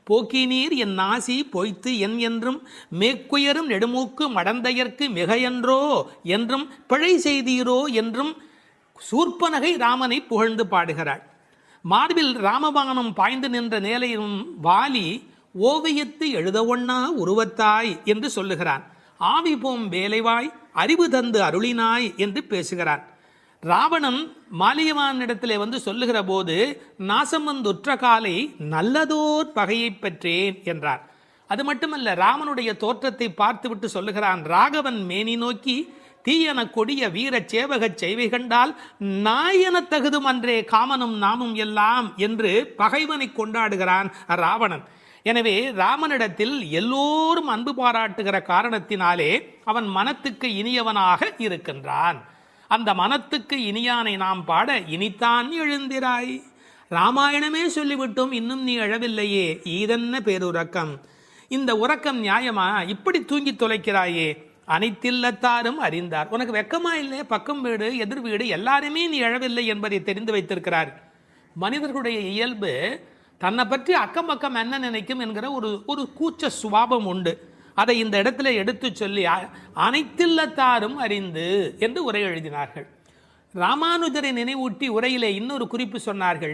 போக்கினீர் என் நாசி பொய்த்து என் என்றும் மேக்குயரும் நெடுமூக்கு மடந்தையர்க்கு மிகையன்றோ என்றும் பிழை செய்தீரோ என்றும் சூர்ப்பனகை ராமனை புகழ்ந்து பாடுகிறாள். மார்பில் ராமபானம் பாய்ந்து நின்ற நிலையும் வாலி ஓவியத்து எழுத ஒண்ணா உருவத்தாய் என்று சொல்லுகிறான். ஆவி போம் வேலைவாய் அறிவு தந்து அருளினாய் என்று பேசுகிறான். ராவணன் மாலியவானிடத்திலே வந்து சொல்லுகிற போது நாசம் வந்துற்ற காலை நல்லதோர் பகையை பெற்றேன் என்றார். அது மட்டுமல்ல, ராமனுடைய தோற்றத்தை பார்த்துவிட்டு சொல்லுகிறான், ராகவன் மேனி நோக்கி தீயன கொடிய வீர சேவகச் செய்வை கண்டால் நாயன தகுதும் அன்றே காமனும் நாமும் எல்லாம் என்று பகைவனை கொண்டாடுகிறான் ராவணன். எனவே ராமனிடத்தில் எல்லோரும் அன்பு பாராட்டுகிற காரணத்தினாலே அவன் மனத்துக்கு இனியவனாக இருக்கின்றான். அந்த மனத்துக்கு இனியானை நாம் பாட இனித்தான் எழுந்திராய். ராமாயணமே சொல்லிவிட்டோம், இன்னும் நீ எழவில்லையே, ஈதென்ன பேருறக்கம். இந்த உறக்கம் நியாயமா? இப்படி தூங்கி தொலைக்கிறாயே. அனைத்தில்லத்தாரும் அறிந்தார். உனக்கு வெக்கமா இல்லை? பக்கம் வீடு எதிர் வீடு எல்லாருமே நீ எழவில்லை என்பதை தெரிந்து வைத்திருக்கிறார். மனிதர்களுடைய இயல்பு தன்னை பற்றி அக்கம் பக்கம் என்ன நினைக்கும் என்கிற ஒரு கூச்ச சுபாவம் உண்டு. அதை இந்த இடத்துல எடுத்து சொல்லி அனைத்தில்லத்தாரும் அறிந்து என்று உரை எழுதினார்கள். ராமானுஜரை நினைவூட்டி உரையிலே இன்னொரு குறிப்பு சொன்னார்கள்.